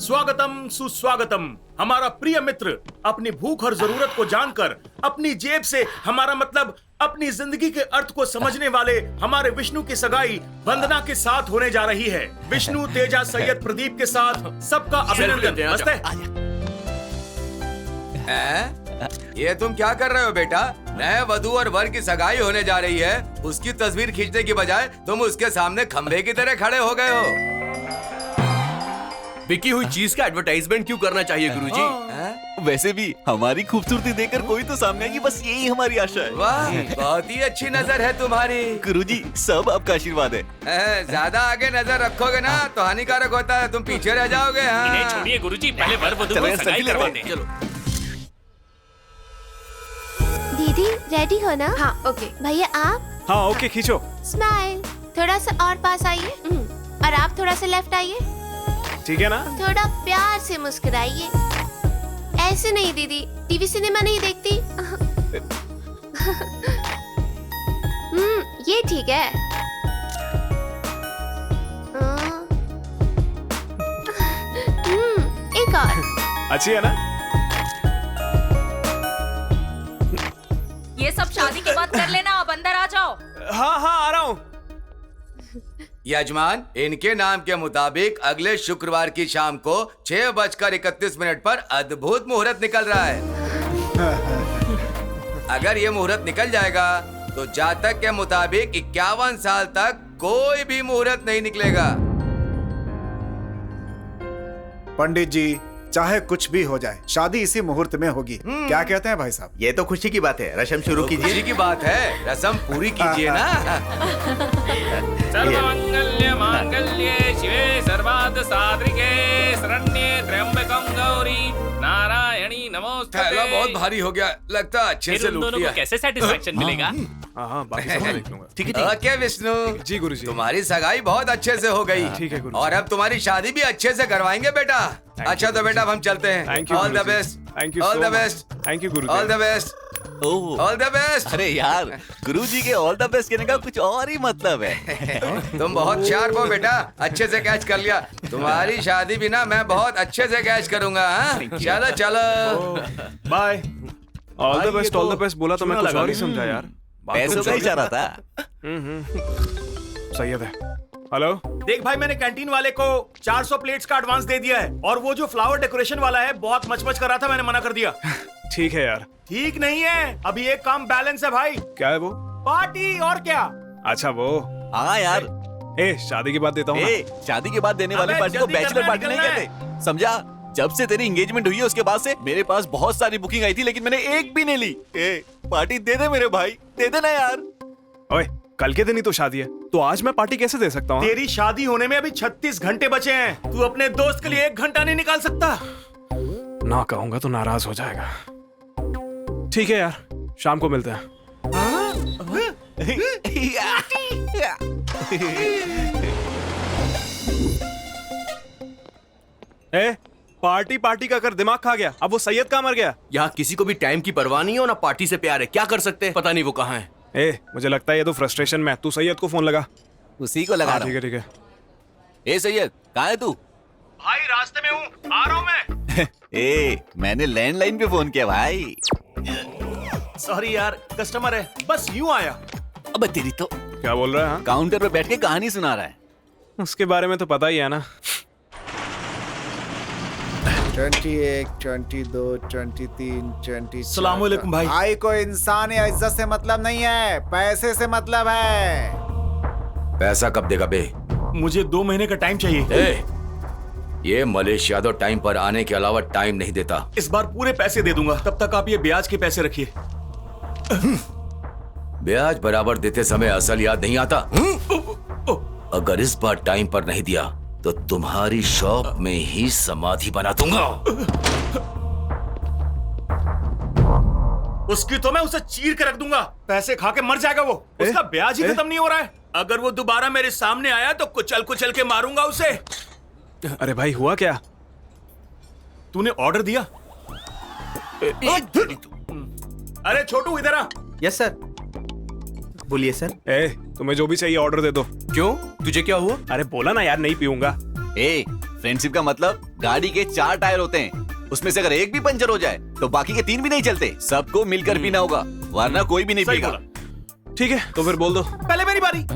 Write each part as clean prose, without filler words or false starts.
स्वागतम सुस्वागतम। हमारा प्रिय मित्र अपनी भूख और जरूरत को जानकर अपनी जेब से, हमारा मतलब अपनी जिंदगी के अर्थ को समझने वाले हमारे विष्णु की सगाई वंदना के साथ होने जा रही है। विष्णु तेजा सैयद प्रदीप के साथ सबका अभिनंदन। नमस्ते। ये तुम क्या कर रहे हो बेटा? नए वधू और वर की सगाई होने जा रही है, उसकी तस्वीर खींचने की बजाय तुम उसके सामने खंभे की तरह खड़े हो गए हो। बिकी हुई चीज का एडवर्टाइजमेंट क्यों करना चाहिए गुरुजी? वैसे भी हमारी खूबसूरती देखकर कोई तो सामने आएगी, बस यही हमारी आशा है। वाह, बहुत ही अच्छी नजर है तुम्हारी। गुरुजी, सब आपका आशीर्वाद है। ज्यादा आगे नजर रखोगे ना तो हानिकारक होता है, तुम पीछे रह जाओगे। इन्हें छोड़िए गुरुजी, पहले वर वधू को सगाई करवाते हैं। चलो। दीदी रेडी हो ना? हाँ ओके। भैया आप? हाँ ओके, खींचो। स्माइल। थोड़ा सा और पास आइए और आप थोड़ा सा लेफ्ट आइए। ठीक है ना? थोड़ा प्यार से मुस्कुराइए। ऐसे नहीं दीदी, टीवी सिनेमा नहीं देखती। ये ठीक है। एक और। अच्छी है ना? ये सब शादी के बाद कर लेना, अब अंदर आ जाओ। हाँ हाँ आ रहा हूँ। यजमान, इनके नाम के मुताबिक अगले शुक्रवार की शाम को 6:31 पर अद्भुत मुहूर्त निकल रहा है। अगर ये मुहूर्त निकल जाएगा तो जातक के मुताबिक 51 साल तक कोई भी मुहूर्त नहीं निकलेगा। पंडित जी, चाहे कुछ भी हो जाए, शादी इसी मुहूर्त में होगी। क्या कहते हैं भाई साहब? ये तो खुशी की बात है, रस्म शुरू कीजिए। खुशी की बात है, रस्म पूरी कीजिए ना। सर्वमंगल्य मांगल्ये शिवे सर्वार्थ साधिके शरण्ये त्र्यंबकं गौरी नारायणी नमोस्तुते। थैला बहुत भारी हो गया, लगता है अच्छे फिर से उन लूट दोनों लिया। को कैसे सेटिस्फैक्शन मिलेगा? हाँ बाकी सब मैं देख लूंगा। ठीक है। ओके विष्णु जी गुरुजी। तुम्हारी सगाई बहुत अच्छे से हो गई। ठीक है गुरुजी। और अब तुम्हारी शादी भी अच्छे से करवाएंगे बेटा। अच्छा तो बेटा अब हम चलते हैं। Thank you. All the best. Thank you. All the best. Thank you Guruji. All the best. Oh, all the best. अरे यार, गुरुजी के ऑल द बेस्ट कहने का कुछ और ही मतलब है। तुम बहुत शार्प हो बेटा, अच्छे से कैच कर लिया। तुम्हारी शादी भी ना मैं बहुत अच्छे से कैच करूंगा। चलो चलो bye. All the best, all the best बोला तो मैं कुछ और ही समझा यार। पैसों का ही चाह रहा था। सैयद है। हेलो। देख भाई, मैंने कैंटीन वाले को 400 प्लेट्स का एडवांस दे दिया है, और वो जो फ्लावर डेकोरेशन वाला है बहुत मच कर रहा था, मैंने मना कर दिया। ठीक है यार। ठीक नहीं है, अभी एक काम बैलेंस है भाई। क्या है वो? पार्टी और क्या। अच्छा वो। हाँ यार। ए, शादी के बाद देता हूँ। शादी के बाद देने वाली अबे, पार्टी को जल्दी बैचलर करना, पार्टी नहीं निकलना कहते, समझा? जब से तेरी एंगेजमेंट हुई है उसके बाद से मेरे पास बहुत सारी बुकिंग आई थी, लेकिन मैंने एक भी नहीं ली। पार्टी दे दे मेरे भाई, दे देना यार। ओए, कल के दिन ही तो शादी है, तो आज मैं पार्टी कैसे दे सकता हूँ? तेरी शादी होने में अभी 36 घंटे बचे हैं। तू अपने दोस्त के लिए 1 घंटा नहीं निकाल सकता? ना कहूंगा तो नाराज हो जाएगा। ठीक है यार, शाम को मिलते हैं। ए, पार्टी का कर दिमाग खा गया। अब वो सैयद कहाँ मर गया? यहाँ किसी को भी टाइम की परवाह नहीं है और ना पार्टी से प्यार है। क्या कर सकते हैं, पता नहीं वो कहाँ है। ए, मुझे लगता है ये तो फ्रस्ट्रेशन में है। तू सैयद को फोन लगा। उसी को लगा रहा ठीक है ठीक है। हूं। ए सैयद, कहाँ है तू? भाई रास्ते में हूँ, आ रहा हूँ मैं। ए, मैंने लैंडलाइन पे फोन किया भाई। सॉरी यार, कस्टमर है, बस यूं आया। अबे तेरी तो। क्या बोल रहा है? हाँ? काउंटर पे बैठ के कहानी सुना रहा है। उसके बारे में तो पता ही है ना। 21, 22, 23, 24। सलाम वालेकुम भाई। भाई को इंसान या इज्जत से मतलब नहीं है, पैसे से मतलब है। पैसा कब देगा बे? मुझे 2 महीने का टाइम चाहिए। ये मलेश यादव टाइम पर आने के अलावा टाइम नहीं देता। इस बार पूरे पैसे दे दूंगा, तब तक आप ये ब्याज के पैसे रखिए। ब्याज बराबर देते समय असल याद नहीं आता। अगर इस बार टाइम पर नहीं दिया तो तुम्हारी शॉप में ही समाधि बना दूंगा। उसकी तो मैं उसे चीर के रख दूंगा, पैसे खा के मर जाएगा वो। उसका ब्याज ही खत्म नहीं हो रहा है। अगर वो दोबारा मेरे सामने आया तो कुचल के मारूंगा उसे। अरे भाई, हुआ क्या? तूने ऑर्डर दिया? अरे छोटू इधर आ। Yes sir. बोलिए सर। ए, तुम्हें जो भी चाहिए ऑर्डर दे दो। क्यों, तुझे क्या हुआ? अरे बोला ना यार, नहीं पीऊंगा। ए, फ्रेंडशिप का मतलब गाड़ी के 4 टायर होते हैं, उसमें से अगर एक भी पंचर हो जाए तो बाकी के 3 भी नहीं चलते। सबको मिलकर पीना होगा, वरना कोई भी नहीं सही पीगा। बोला। ठीक है तो फिर बोल दो। पहले मेरी बारी।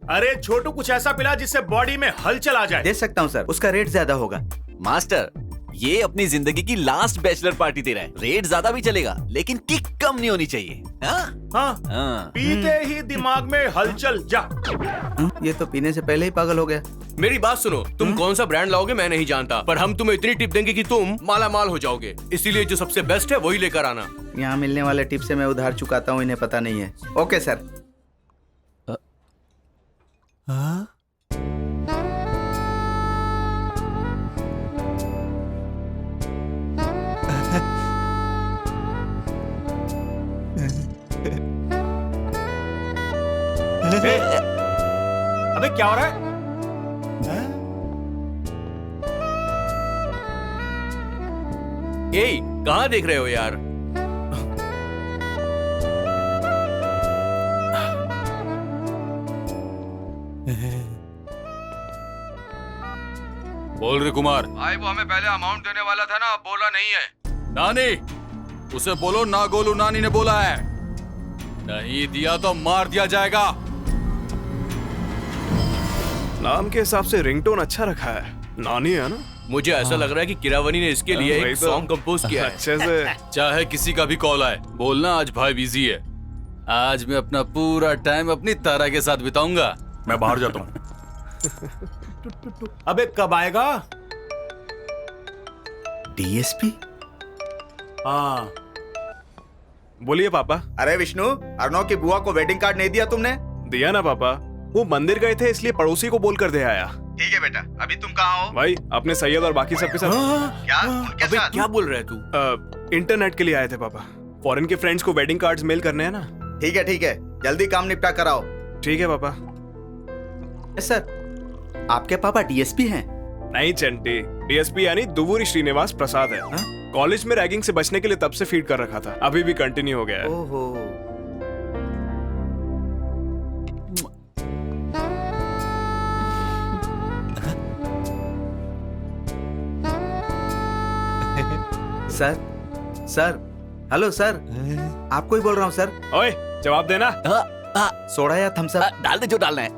अरे छोटू, कुछ ऐसा पिला जिससे बॉडी में हलचल आ जाए। दे सकता हूँ सर, उसका रेट ज्यादा होगा। मास्टर, ये अपनी जिंदगी की लास्ट बैचलर पार्टी दे रहा है। रेट ज्यादा भी चलेगा लेकिन किक कम नहीं होनी चाहिए। हाँ? हाँ, हाँ। पीते ही दिमाग में हलचल जा। ये तो पीने से पहले ही पागल हो गया। मेरी बात सुनो, तुम कौन सा ब्रांड लाओगे मैं नहीं जानता, पर हम तुम्हें इतनी टिप देंगे कि तुम माला माल हो जाओगे। इसीलिए जो सबसे बेस्ट है वही लेकर आना। यहाँ मिलने वाले टिप से मैं उधार चुकाता हूँ, इन्हें पता नहीं है। Okay sir. अबे क्या हो रहा है? ए, कहाँ देख रहे हो यार? बोल रे कुमार। भाई वो हमें पहले अमाउंट देने वाला था ना, अब बोला नहीं है। नानी, उसे बोलो ना गोलू नानी ने बोला है। नहीं दिया तो मार दिया जाएगा। नाम के हिसाब से रिंगटोन अच्छा रखा है, नानी है ना। मुझे ऐसा लग रहा है कि किरावनी ने इसके लिए वही एक तो। सॉन्ग कंपोज किया है। अच्छे से। चाहे किसी का भी कॉल आए, बोलना आज भाई बिजी है। आज मैं अपना पूरा टाइम अपनी तारा के साथ बिताऊंगा। मैं बाहर जाता हूँ। अबे कब आएगा? डीएसपी? हाँ। बोलिए पापा। अरे विष्णु, अर्णव की बुआ को वेडिंग कार्ड नहीं दिया तुमने? दिया ना पापा, वो मंदिर गए थे इसलिए पड़ोसी को बोल कर दे आया। ठीक है बेटा, अभी तुम कहाँ हो? भाई अपने सैयद और बाकी सबके साथ। क्या? उनके अबे साथ? क्या बोल रहा है तू? इंटरनेट के लिए आए थे पापा। फॉरेन के फ्रेंड्स को वेडिंग कार्ड्स मेल करने हैं ना। ठीक है, जल्दी काम निपटा कराओ। ठीक है पापा। सर, आपके पापा डीएसपी हैं? नहीं चंटी, डीएसपी यानी दुबूरी श्रीनिवास प्रसाद है। कॉलेज में रैगिंग से बचने के लिए तब से फीड कर रखा था, अभी भी कंटिन्यू हो गया है। ओहो। सर, हेलो सर, आपको ही बोल रहा हूँ सर। ओए जवाब देना। सोडा या थम्स अप? डाल दे जो डालना है।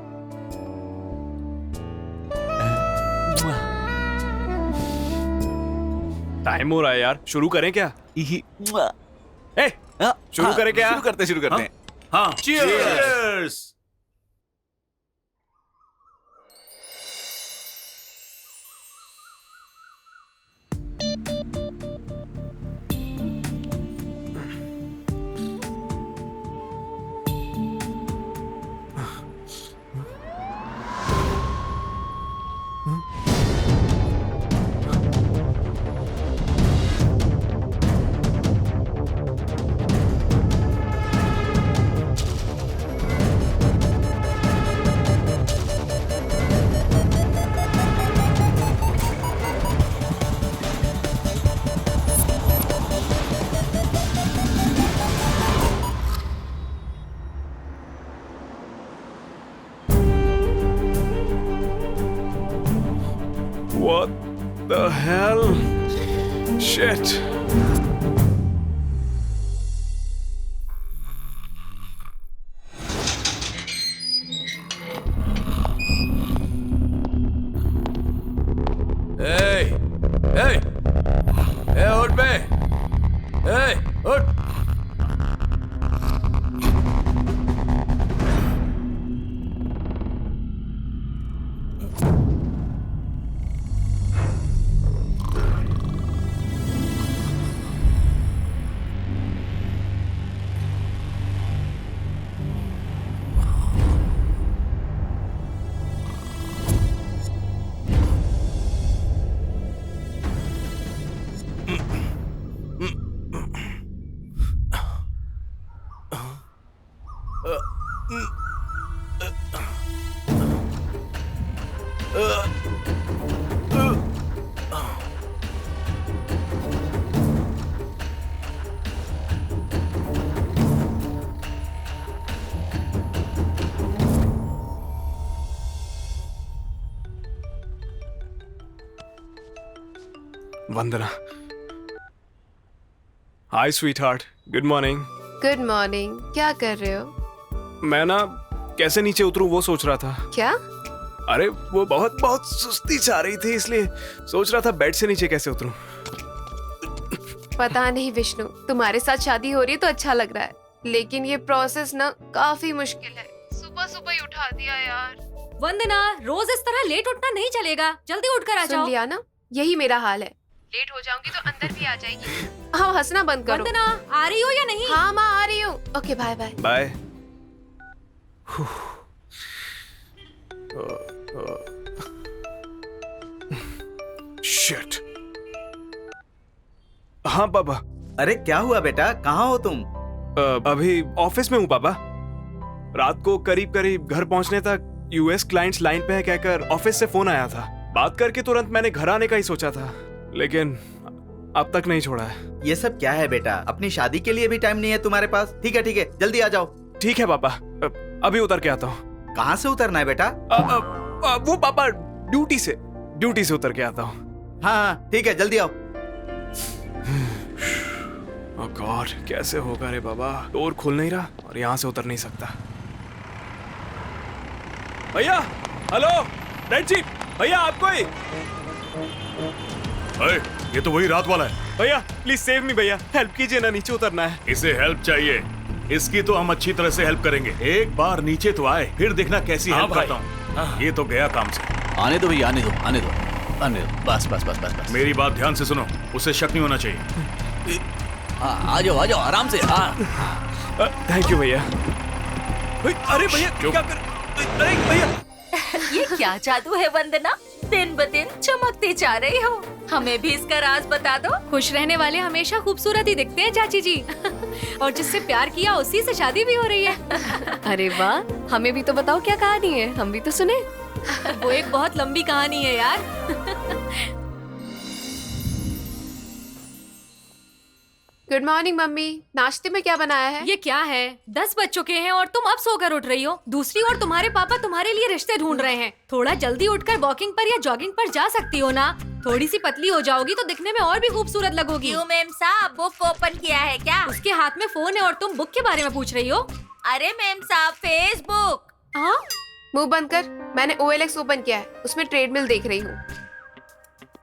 टाइम हो रहा है यार, शुरू करें क्या? ए, शुरू करें क्या? शुरू करते हैं। हाँ, cheers. What the hell? Shit. उठ बे। उठ। Vandana. Hi sweetheart, good morning. Good morning. क्या कर रहे हो? मैं ना कैसे नीचे उतरूं वो सोच रहा था। क्या? अरे वो बहुत सुस्ती छा रही थी, इसलिए सोच रहा था बेड से नीचे कैसे उतरूं। पता नहीं विष्णु, तुम्हारे साथ शादी हो रही है तो अच्छा लग रहा है, लेकिन ये प्रोसेस ना काफी मुश्किल है। सुबह सुबह ही उठा दिया यार। वंदना, रोज इस तरह लेट उठना नहीं चलेगा, जल्दी उठकर आ सुन जाओ। लिया ना, यही मेरा हाल है। लेट हो जाऊंगी तो अंदर भी आ जाएगी। हाँ, हंसना बंद करो। वंदना, आ रही हो या नहीं? हाँ माँ, आ रही हूँ। Okay, bye bye. Bye. Shit. हाँ पापा। अरे क्या हुआ बेटा, कहाँ हो तुम? अभी ऑफिस में हूँ पापा। रात को करीब घर पहुंचने तक यूएस क्लाइंट्स लाइन पे है कहकर ऑफिस से फोन आया था। बात करके तुरंत मैंने घर आने का ही सोचा था, लेकिन अब तक नहीं छोड़ा है। ये सब क्या है बेटा, अपनी शादी के लिए भी टाइम नहीं है तुम्हारे पास। ठीक है जल्दी आ जाओ। ठीक है पापा, अभी उतर के आता हूँ। कहाँ से उतरना है बेटा? वो पापा ड्यूटी से उतर के आता हूँ। हाँ ठीक है, जल्दी आओ। ओह गॉड, कैसे होगा रे बाबा, डोर खुल नहीं रहा और यहाँ से उतर नहीं सकता। भैया, हेलो, रेड जीप भैया, आपको ही। अरे, ये तो वही रात वाला है। भैया प्लीज सेव मी भैया, हेल्प कीजिए ना, नीचे उतरना है। इसे हेल्प चाहिए, इसकी तो हम अच्छी तरह से हेल्प करेंगे। एक बार नीचे तो आए, फिर देखना कैसी हेल्प करता हूँ। ये तो गया काम से। आने दो भैया, आने दो। बस। मेरी बात ध्यान से सुनो, उसे शक नहीं होना चाहिए। आ जाओ आराम से। थैंक यू भैया। अरे भैया क्या कर, अरे भैया। ये क्या जादू है वंदना, दिन ब दिन चमकती जा रही हो। हमें भी इसका राज बता दो। खुश रहने वाले हमेशा खूबसूरत ही दिखते हैं चाची जी। और जिससे प्यार किया उसी से शादी भी हो रही है। अरे वाह, हमें भी तो बताओ क्या कहानी है, हम भी तो सुने। वो एक बहुत लंबी कहानी है यार। गुड मॉर्निंग मम्मी, नाश्ते में क्या बनाया है? ये क्या है, 10 बज चुके हैं और तुम अब सोकर उठ रही हो। दूसरी ओर तुम्हारे पापा तुम्हारे लिए रिश्ते ढूंढ रहे हैं। थोड़ा जल्दी उठकर वॉकिंग पर या जॉगिंग पर जा सकती हो ना। थोड़ी सी पतली हो जाओगी तो दिखने में और भी खूबसूरत लगोगी। क्यों मेम साहब, बुक ओपन किया है क्या? उसके हाथ में फोन है और तुम बुक के बारे में पूछ रही हो? अरे मेम साहब, फेसबुक। हाँ, मुंह बंद कर। मैंने OLX ओपन किया है, उसमें ट्रेडमिल देख रही हूँ।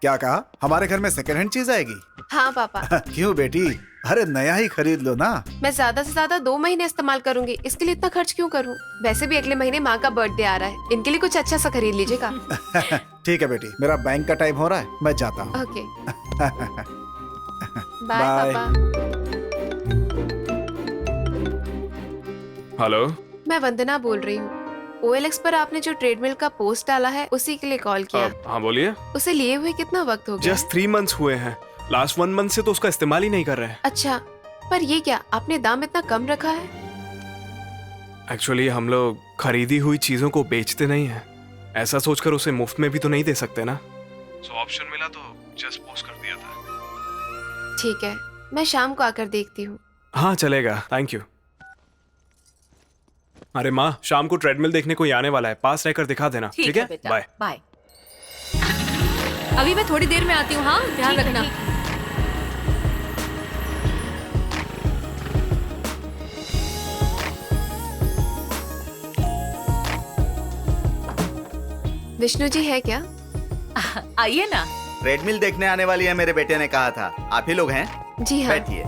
क्या कहा? हमारे घर में सेकंड हैंड चीज आएगी? हाँ पापा। क्यों बेटी, अरे नया ही खरीद लो ना। मैं ज्यादा से ज्यादा 2 महीने इस्तेमाल करूंगी, इसके लिए इतना खर्च क्यों करूं? वैसे भी अगले महीने माँ का बर्थडे आ रहा है, इनके लिए कुछ अच्छा सा खरीद लीजिएगा। ठीक है बेटी, मेरा बैंक का टाइम हो रहा है, मैं जाता हूँ। ओके। बाय पापा। हेलो, मैं वंदना बोल रही हूँ। OLX पर आपने जो ट्रेडमिल का पोस्ट डाला है उसी के लिए कॉल किया। हाँ बोलिए। उसे लिए हुए कितना वक्त हो गया? जस्ट 3 months हुए हैं। लास्ट 1 month से तो उसका इस्तेमाल ही नहीं कर रहे हैं। अच्छा, पर ये क्या, आपने दाम इतना कम रखा है? एक्चुअली हम लोग खरीदी हुई चीजों को बेचते नहीं हैं। ऐसा सोचकर उसे मुफ्त में भी तो नहीं दे सकते ना। सो ऑप्शन मिला तो जस्ट पोस्ट कर दिया था। ठीक है, मैं शाम को आकर देखती हूँ। हाँ चलेगा, थैंक यू। अरे माँ, शाम को ट्रेडमिल देखने कोई आने वाला है, पास रहकर दिखा देना। ठीक है, बाय बाय। अभी मैं थोड़ी देर में आती हूँ। हाँ, ध्यान रखना। विष्णु जी है क्या? आइए ना। ट्रेडमिल देखने आने वाली है, मेरे बेटे ने कहा था। आप ही लोग हैं? जी हाँ। बैठिए।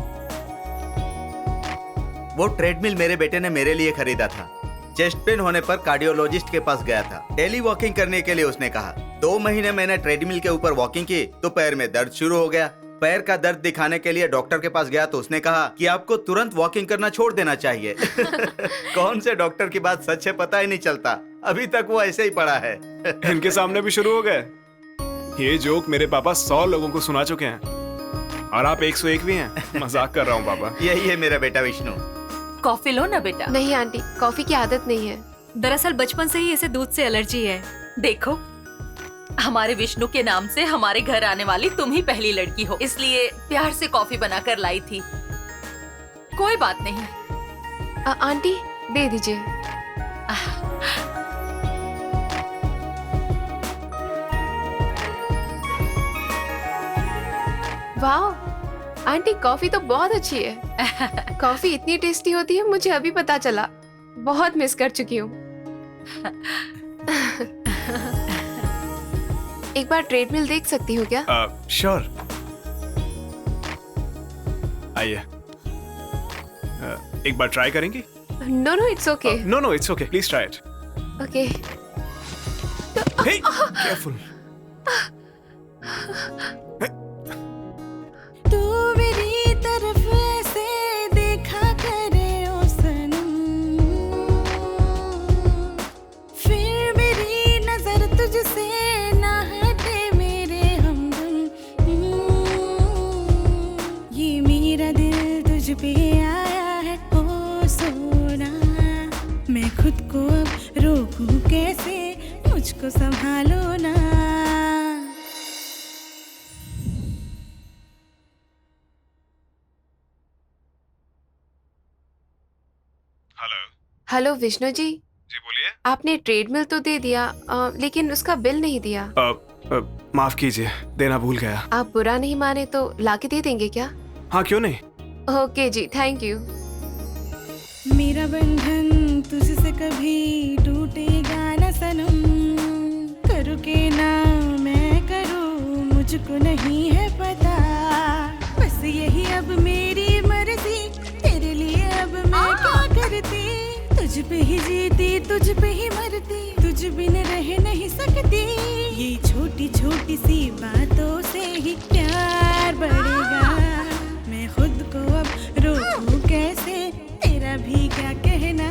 वो ट्रेडमिल मेरे बेटे ने मेरे लिए खरीदा था। चेस्ट पेन होने पर कार्डियोलॉजिस्ट के पास गया था। डेली वॉकिंग करने के लिए उसने कहा। 2 महीने मैंने ट्रेडमिल के ऊपर वॉकिंग की तो पैर में दर्द शुरू हो गया। पैर का दर्द दिखाने के लिए डॉक्टर के पास गया तो उसने कहा कि आपको तुरंत वॉकिंग करना छोड़ देना चाहिए। कौन से डॉक्टर की बात सच है पता ही नहीं चलता। अभी तक वो ऐसे ही पड़ा है। इनके सामने भी शुरू हो गए। ये जोक मेरे पापा 100 लोगों को सुना चुके हैं और आप 101 भी हैं। मजाक कर रहा हूँ पापा। यही है मेरा बेटा विष्णु। कॉफी लो ना बेटा। नहीं आंटी, कॉफी की आदत नहीं है। दरअसल बचपन से ही इसे दूध से एलर्जी है। देखो, हमारे विष्णु के नाम से हमारे घर आने वाली तुम ही पहली लड़की हो, इसलिए प्यार से कॉफी बनाकर लाई थी। कोई बात नहीं। आंटी दे दीजिए। वाह आंटी, कॉफी तो बहुत अच्छी है। कॉफी इतनी टेस्टी होती है मुझे अभी पता चला। बहुत मिस कर चुकी हूँ। एक बार ट्रेडमिल देख सकती हूँ क्या? श्योर, आइए। एक बार ट्राई करेंगी? No it's okay. No it's okay, please try it. Okay. Hey, careful. तू मेरी तरफ ऐसे देखा करे ओ सनम, फिर मेरी नजर तुझसे ना हटे मेरे हमदम। ये मेरा दिल तुझ पे आया है ओ सोना, मैं खुद को अब रोकूं कैसे, मुझको संभालो ना। हेलो विष्णु जी। जी बोलिए। आपने ट्रेडमिल तो दे दिया, लेकिन उसका बिल नहीं दिया। माफ कीजिए, देना भूल गया। आप बुरा नहीं माने तो लाके दे देंगे क्या? हाँ क्यों नहीं। ओके जी, थैंक यू। मेरा बंधन तुझसे कभी टूटेगा न सनम, करूँ के ना मैं करूँ मुझको नहीं है पता, बस यही अब मेरी मर्जी, तेरे लिए अब मैं क्या करती, तुझ पे ही जीती तुझ पे ही मरती, तुझ बिन रह नहीं सकती, ये छोटी छोटी सी बातों से ही प्यार बढ़ेगा, मैं खुद को अब रोकूं कैसे, तेरा भी क्या कहना।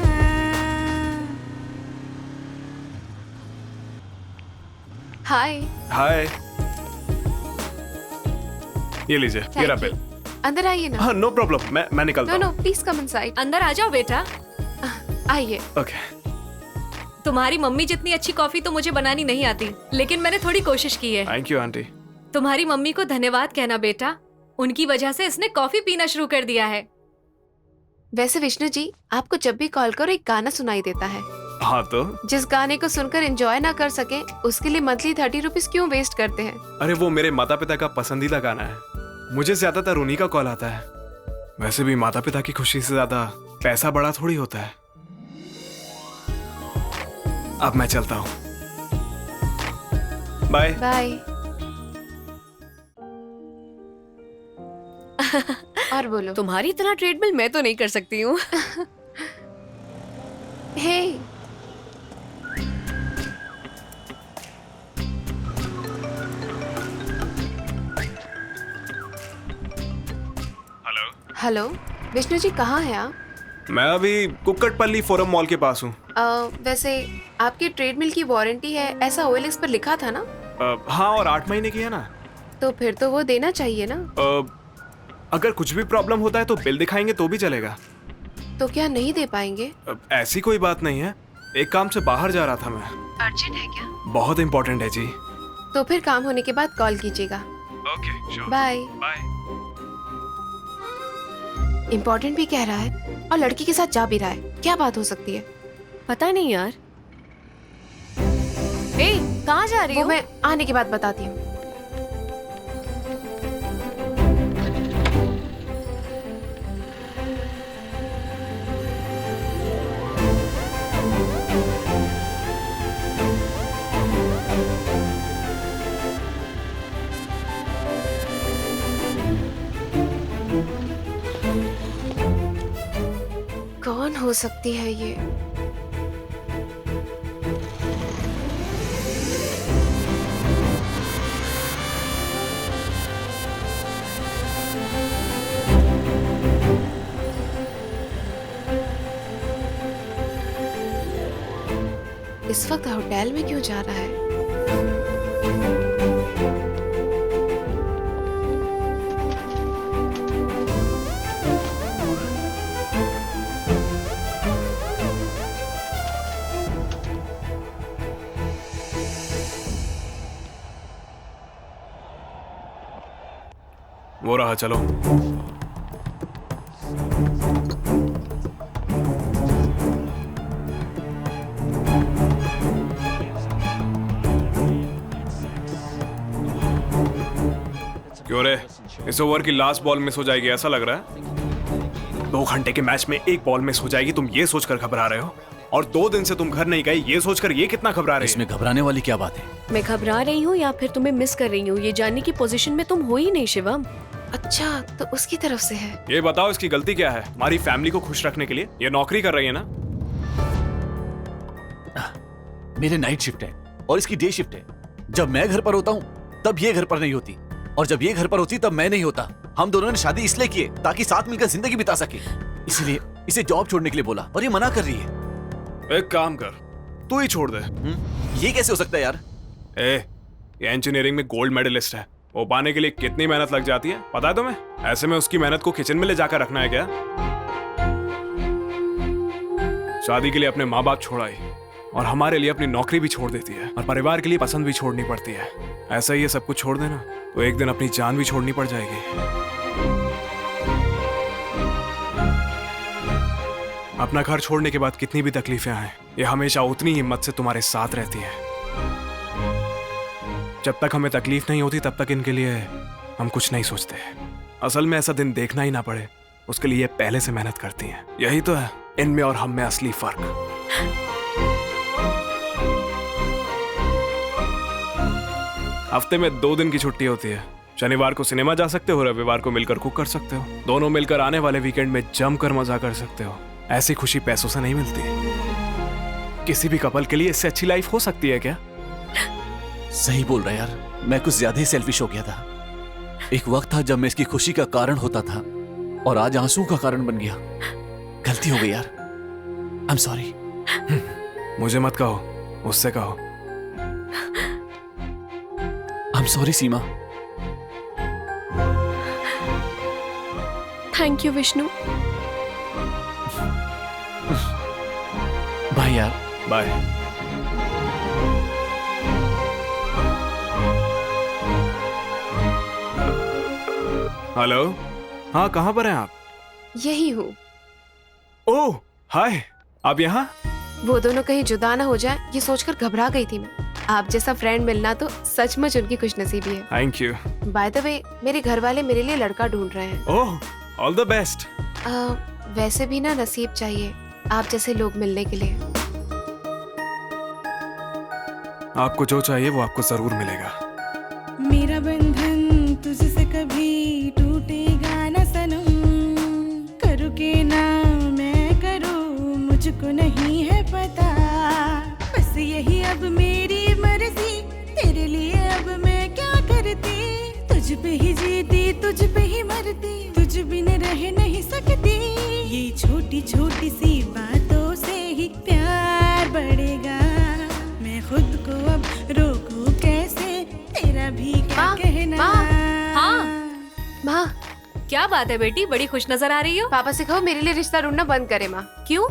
हाय। हाय, ये लीजिए, मेरा बिल। अंदर आइए ना। हाँ नो प्रॉब्लम, मैं निकलता नो प्लीज कम इनसाइड। अंदर आ जाओ बेटा। आइए। ओके। तुम्हारी मम्मी जितनी अच्छी कॉफी तो मुझे बनानी नहीं आती, लेकिन मैंने थोड़ी कोशिश की है। Thank you aunty. तुम्हारी मम्मी को धन्यवाद कहना बेटा, उनकी वजह से इसने कॉफी पीना शुरू कर दिया है। वैसे विष्णु जी, आपको जब भी कॉल करो एक गाना सुनाई देता है। हाँ तो जिस गाने को सुनकर एंजॉय ना कर सके उसके लिए मंथली 30 रुपीज क्यों वेस्ट करते हैं? अरे वो मेरे माता पिता का पसंदीदा गाना है, मुझे ज्यादातर उन्हीं का कॉल आता है। वैसे भी माता पिता की खुशी से ज्यादा पैसा बड़ा थोड़ी होता है। अब मैं चलता हूँ, बाय बाय। और बोलो। तुम्हारी इतना ट्रेडमिल मैं तो नहीं कर सकती हूँ। हे हेलो विष्णु जी, कहाँ हैं आप? मैं अभी कुक्कटपल्ली फोरम मॉल के पास हूँ। वैसे आपकी ट्रेडमिल की वारंटी है ऐसा OLX पर लिखा था ना? हाँ, और 8 महीने की है ना। तो फिर तो वो देना चाहिए ना। अगर कुछ भी प्रॉब्लम होता है तो बिल दिखाएंगे तो भी चलेगा। तो क्या नहीं दे पाएंगे? ऐसी कोई बात नहीं है, एक काम से बाहर जा रहा था मैं। अर्जेंट है क्या? बहुत इम्पोर्टेंट है जी। तो फिर काम होने के बाद कॉल कीजिएगा। Okay sure. Bye. Bye. Important भी कह रहा है और लड़की के साथ जा भी रहा है, क्या बात हो सकती है? पता नहीं यार। कहाँ जा रही वो हो? मैं आने के बाद बताती हूँ। कौन हो सकती है ये? इस वक्त होटल में क्यों जा रहा है? वो रहा, चलो। क्यों रे, इस ओवर की लास्ट बॉल मिस हो जाएगी ऐसा लग रहा है? 2 घंटे के मैच में 1 बॉल मिस हो जाएगी, तुम ये सोचकर घबरा रहे हो? और 2 दिन से तुम घर नहीं गए ये सोचकर ये कितना घबरा रहे हो? इसमें घबराने वाली क्या बात है? मैं घबरा रही हूँ या फिर तुम्हें मिस कर रही हूँ ये जानने की पोजीशन में तुम हो ही नहीं शिवम। अच्छा तो उसकी तरफ से है। ये बताओ इसकी गलती क्या है? हमारी फैमिली को खुश रखने के लिए ये नौकरी कर रही है ना? मेरे नाइट शिफ्ट है और इसकी डे शिफ्ट है। जब मैं घर पर होता हूँ तब ये घर पर नहीं होती, और जब ये घर पर होती तब मैं नहीं होता। हम दोनों ने शादी इसलिए की है ताकि साथ मिलकर जिंदगी बिता सके, इसलिए इसे जॉब छोड़ने के लिए बोला और ये मना कर रही है। एक काम कर, तू ही छोड़ दे। ये कैसे हो सकता है यार? ये इंजीनियरिंग में गोल्ड मेडलिस्ट है, वो पाने के लिए कितनी मेहनत लग जाती है पता है तुम्हें? ऐसे में उसकी मेहनत को किचन में ले जाकर रखना है क्या? शादी के लिए अपने माँ बाप छोड़ आई और हमारे लिए अपनी नौकरी भी छोड़ देती है और परिवार के लिए पसंद भी छोड़नी पड़ती है। ऐसा ही ये सब कुछ छोड़ देना तो एक दिन अपनी जान भी छोड़नी पड़ जाएगी। अपना घर छोड़ने के बाद कितनी भी तकलीफें आए, ये हमेशा उतनी हिम्मत से तुम्हारे साथ रहती है। जब तक हमें तकलीफ नहीं होती तब तक इनके लिए हम कुछ नहीं सोचते। असल में ऐसा दिन देखना ही ना पड़े उसके लिए पहले से मेहनत करती हैं। यही तो है इनमें और हम में असली फर्क। हफ्ते में 2 दिन की छुट्टी होती है। शनिवार को सिनेमा जा सकते हो, रविवार को मिलकर कुक कर सकते हो। दोनों मिलकर आने वाले वीकेंड में जमकर मजा कर सकते हो। ऐसी खुशी पैसों से नहीं मिलती। किसी भी कपल के लिए इससे अच्छी लाइफ हो सकती है क्या? सही बोल रहा है यार, मैं कुछ ज्यादा ही सेल्फिश हो गया था। एक वक्त था जब मैं इसकी खुशी का कारण होता था और आज आंसू का कारण बन गया। गलती हो गई यार, आई एम सॉरी। मुझे मत कहो, उससे कहो। I am sorry Seema. Thank you Vishnu. Bye यार। बाय। हेलो, हाँ कहाँ पर हैं आप? यही हूँ। ओह हाय, आप यहाँ? वो दोनों कहीं जुदा ना हो जाए ये सोचकर घबरा गई थी मैं। आप जैसा फ्रेंड मिलना तो सचमुच उनकी खुशनसीबी है। Thank you. By the way मेरे घर वाले मेरे लिए लड़का ढूंढ रहे हैं। ओह ऑल द बेस्ट। वैसे भी ना नसीब चाहिए आप जैसे लोग मिलने के लिए। आपको जो चाहिए वो आपको जरूर मिलेगा। मेरा बंधन तुझसे कभी टूटेगा न सनम, करूँ के ना मैं करूँ मुझको नहीं है पता। बस यही अब मेरी मर्जी, तेरे लिए अब मैं क्या करती। तुझ पे ही जीती तुझ पे ही मरती, तुझ बिन रह नहीं सकती। ये छोटी छोटी सी बातों से ही प्यार बढ़ेगा। मैं खुद को अब रोकूं कैसे, तेरा भी क्या कहना। हाँ माँ क्या बात है बेटी, बड़ी खुश नजर आ रही हो। पापा से कहो मेरे लिए रिश्ता ढूंढना बंद करे माँ। क्यों?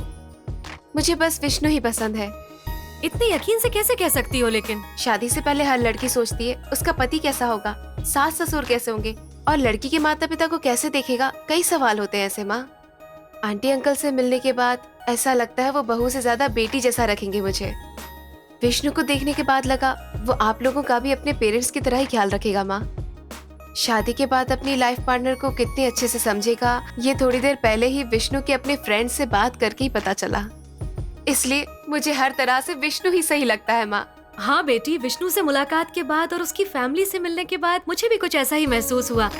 मुझे बस विष्णु ही पसंद है। इतने यकीन से कैसे कह सकती हो? लेकिन शादी से पहले हर लड़की सोचती है उसका पति कैसा होगा, सास ससुर कैसे होंगे और लड़की के माता पिता को कैसे देखेगा। कई सवाल होते हैं ऐसे माँ। आंटी अंकल से मिलने के बाद ऐसा लगता है वो बहू से ज्यादा बेटी जैसा रखेंगे मुझे। विष्णु को देखने के बाद लगा वो आप लोगों का भी अपने पेरेंट्स की तरह ही ख्याल रखेगा माँ। शादी के बाद अपनी लाइफ पार्टनर को कितने अच्छे से समझेगा ये थोड़ी देर पहले ही विष्णु के अपने फ्रेंड से बात करके ही पता चला। इसलिए मुझे हर तरह से विष्णु ही सही लगता है माँ। हाँ बेटी, विष्णु से मुलाकात के बाद और उसकी फैमिली से मिलने के बाद मुझे भी कुछ ऐसा ही महसूस हुआ।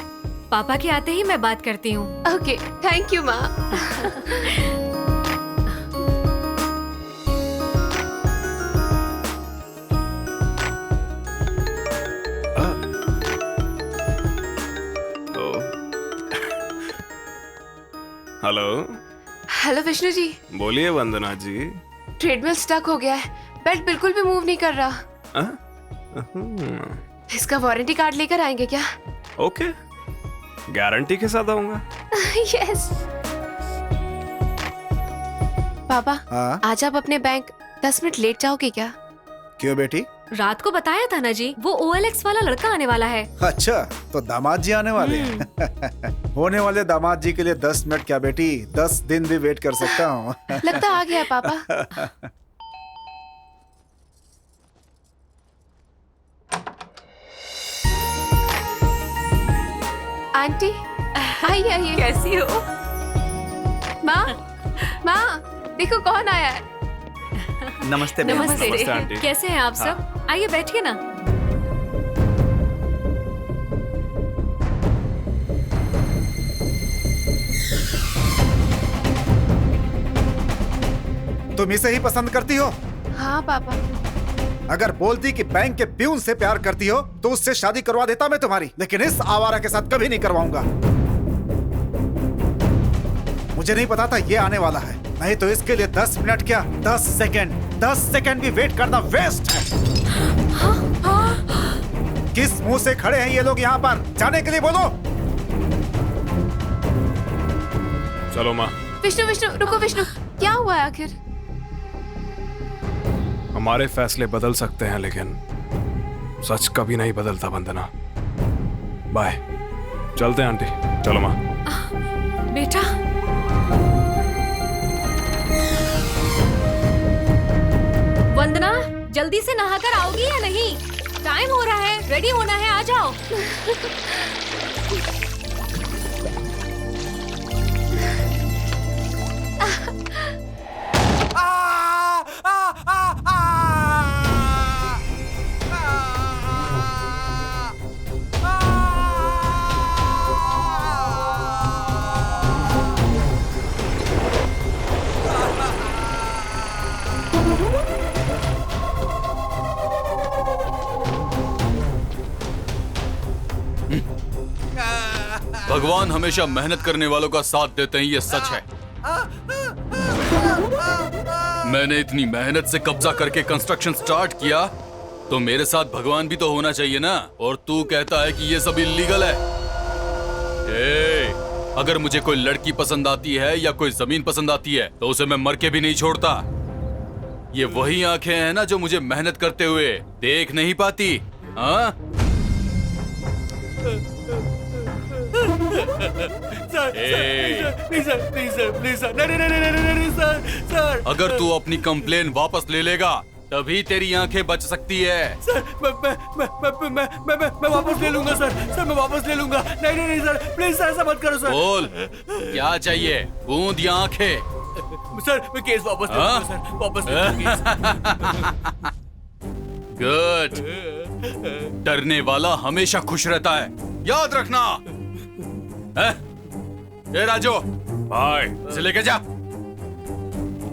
पापा के आते ही मैं बात करती हूँ। ओके थैंक यू माँ। हेलो। हेलो विष्णु जी। बोलिए वंदना जी। ट्रेडमिल स्टक हो गया है, बेल्ट बिल्कुल भी मूव नहीं कर रहा। इसका वारंटी कार्ड लेकर आएंगे क्या? ओके, गारंटी के साथ आऊंगा। यस। पापा आज आप अपने बैंक 10 मिनट लेट जाओगे क्या? क्यों बेटी? रात को बताया था ना जी, वो OLX वाला लड़का आने वाला है। अच्छा तो दामाद जी आने वाले हैं। होने वाले दामाद जी के लिए 10 मिनट क्या बेटी, 10 दिन भी वेट कर सकता हूँ। लगता आ गया पापा। आंटी आइए आइए। कैसी हो? माँ माँ देखो कौन आया है। नमस्ते बहन। नमस्ते आंटी। कैसे हैं आप सब? आइए बैठिए ना। तुम इसे ही पसंद करती हो? हाँ पापा। अगर बोलती कि बैंक के प्यून से प्यार करती हो तो उससे शादी करवा देता मैं तुम्हारी, लेकिन इस आवारा के साथ कभी नहीं करवाऊंगा। मुझे नहीं पता था ये आने वाला है, नहीं तो इसके लिए 10 मिनट क्या 10 सेकंड भी वेट करना वेस्ट है। किस मुंह से खड़े हैं ये लोग यहाँ पर? जाने के लिए बोलो। चलो माँ। विष्णु विष्णु रुको विष्णु, क्या हुआ है आखिर? हमारे फैसले बदल सकते हैं लेकिन सच कभी नहीं बदलता वंदना। बाय। चलते हैं आंटी। चलो माँ। बेटा वंदना, जल्दी से नहाकर आओगी या नहीं? टाइम हो रहा है, रेडी होना है, आ जाओ। भगवान हमेशा मेहनत करने वालों का साथ देते हैं, ये सच है। मैंने इतनी मेहनत से कब्जा करके कंस्ट्रक्शन स्टार्ट किया, तो मेरे साथ भगवान भी तो होना चाहिए ना। और तू कहता है कि ये सब इल्लीगल है। अगर मुझे कोई लड़की पसंद आती है या कोई जमीन पसंद आती है तो उसे मैं मर के भी नहीं छोड़ता। ये वही आंखें हैं ना जो मुझे मेहनत करते हुए देख नहीं पाती। हाँ? सर, अगर तू अपनी कंप्लेन वापस ले लेगा तभी तेरी आंखें बच सकती है। सर, मैं वापस ले लूंगा सर। सर मैं वापस ले लूंगा। नहीं सर, प्लीज सर, ऐसा मत करो सर। बोल, क्या चाहिए, बूंद या आंखें? सर मैं केस वापस ले लूंगा सर, वापस ले लूंगा। गुड। डरने वाला हमेशा खुश रहता है, याद रखना। ए राजू भाई, इसे लेके जा।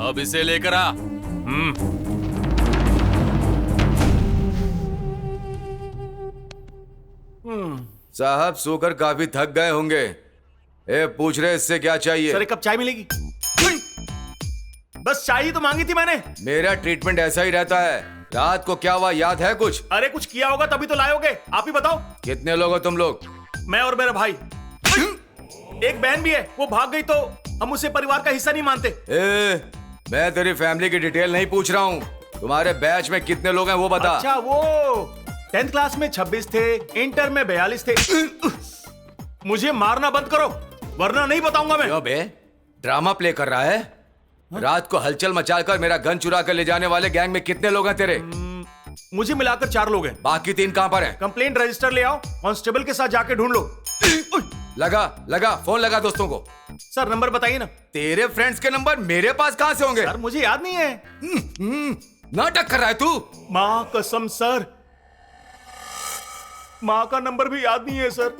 अब इसे लेकर आ। साहब सोकर काफी थक गए होंगे। पूछ रहे इससे क्या चाहिए? सर एक कप चाय मिलेगी? बस चाय ही तो मांगी थी मैंने। मेरा ट्रीटमेंट ऐसा ही रहता है। रात को क्या हुआ याद है कुछ? अरे कुछ किया होगा तभी तो लायोगे। आप ही बताओ। कितने लोग हो तुम लोग? मैं और मेरा भाई। एक बहन भी है, वो भाग गई तो हम उसे परिवार का हिस्सा नहीं मानते। मैं तेरी फैमिली की डिटेल नहीं पूछ रहा हूँ। तुम्हारे बैच में कितने लोग हैं वो बता। अच्छा वो 10th क्लास में 26 थे, इंटर में 42 थे। मुझे मारना बंद करो वरना नहीं बताऊंगा मैं। क्यों बे? ड्रामा प्ले कर रहा है? रात को हलचल मचाकर मेरा गन चुरा कर ले जाने वाले गैंग में कितने लोग हैं तेरे? मुझे मिलाकर 4 लोग हैं। बाकी 3 कहां पर हैं? कंप्लेंट रजिस्टर ले आओ, कांस्टेबल के साथ जाके ढूंढ लो। लगा फोन लगा दोस्तों को। सर नंबर बताइए ना। तेरे फ्रेंड्स के नंबर मेरे पास कहां से होंगे? सर मुझे याद नहीं है। नाटक कर रहा है तू। माँ कसम सर, माँ का नंबर भी याद नहीं है सर।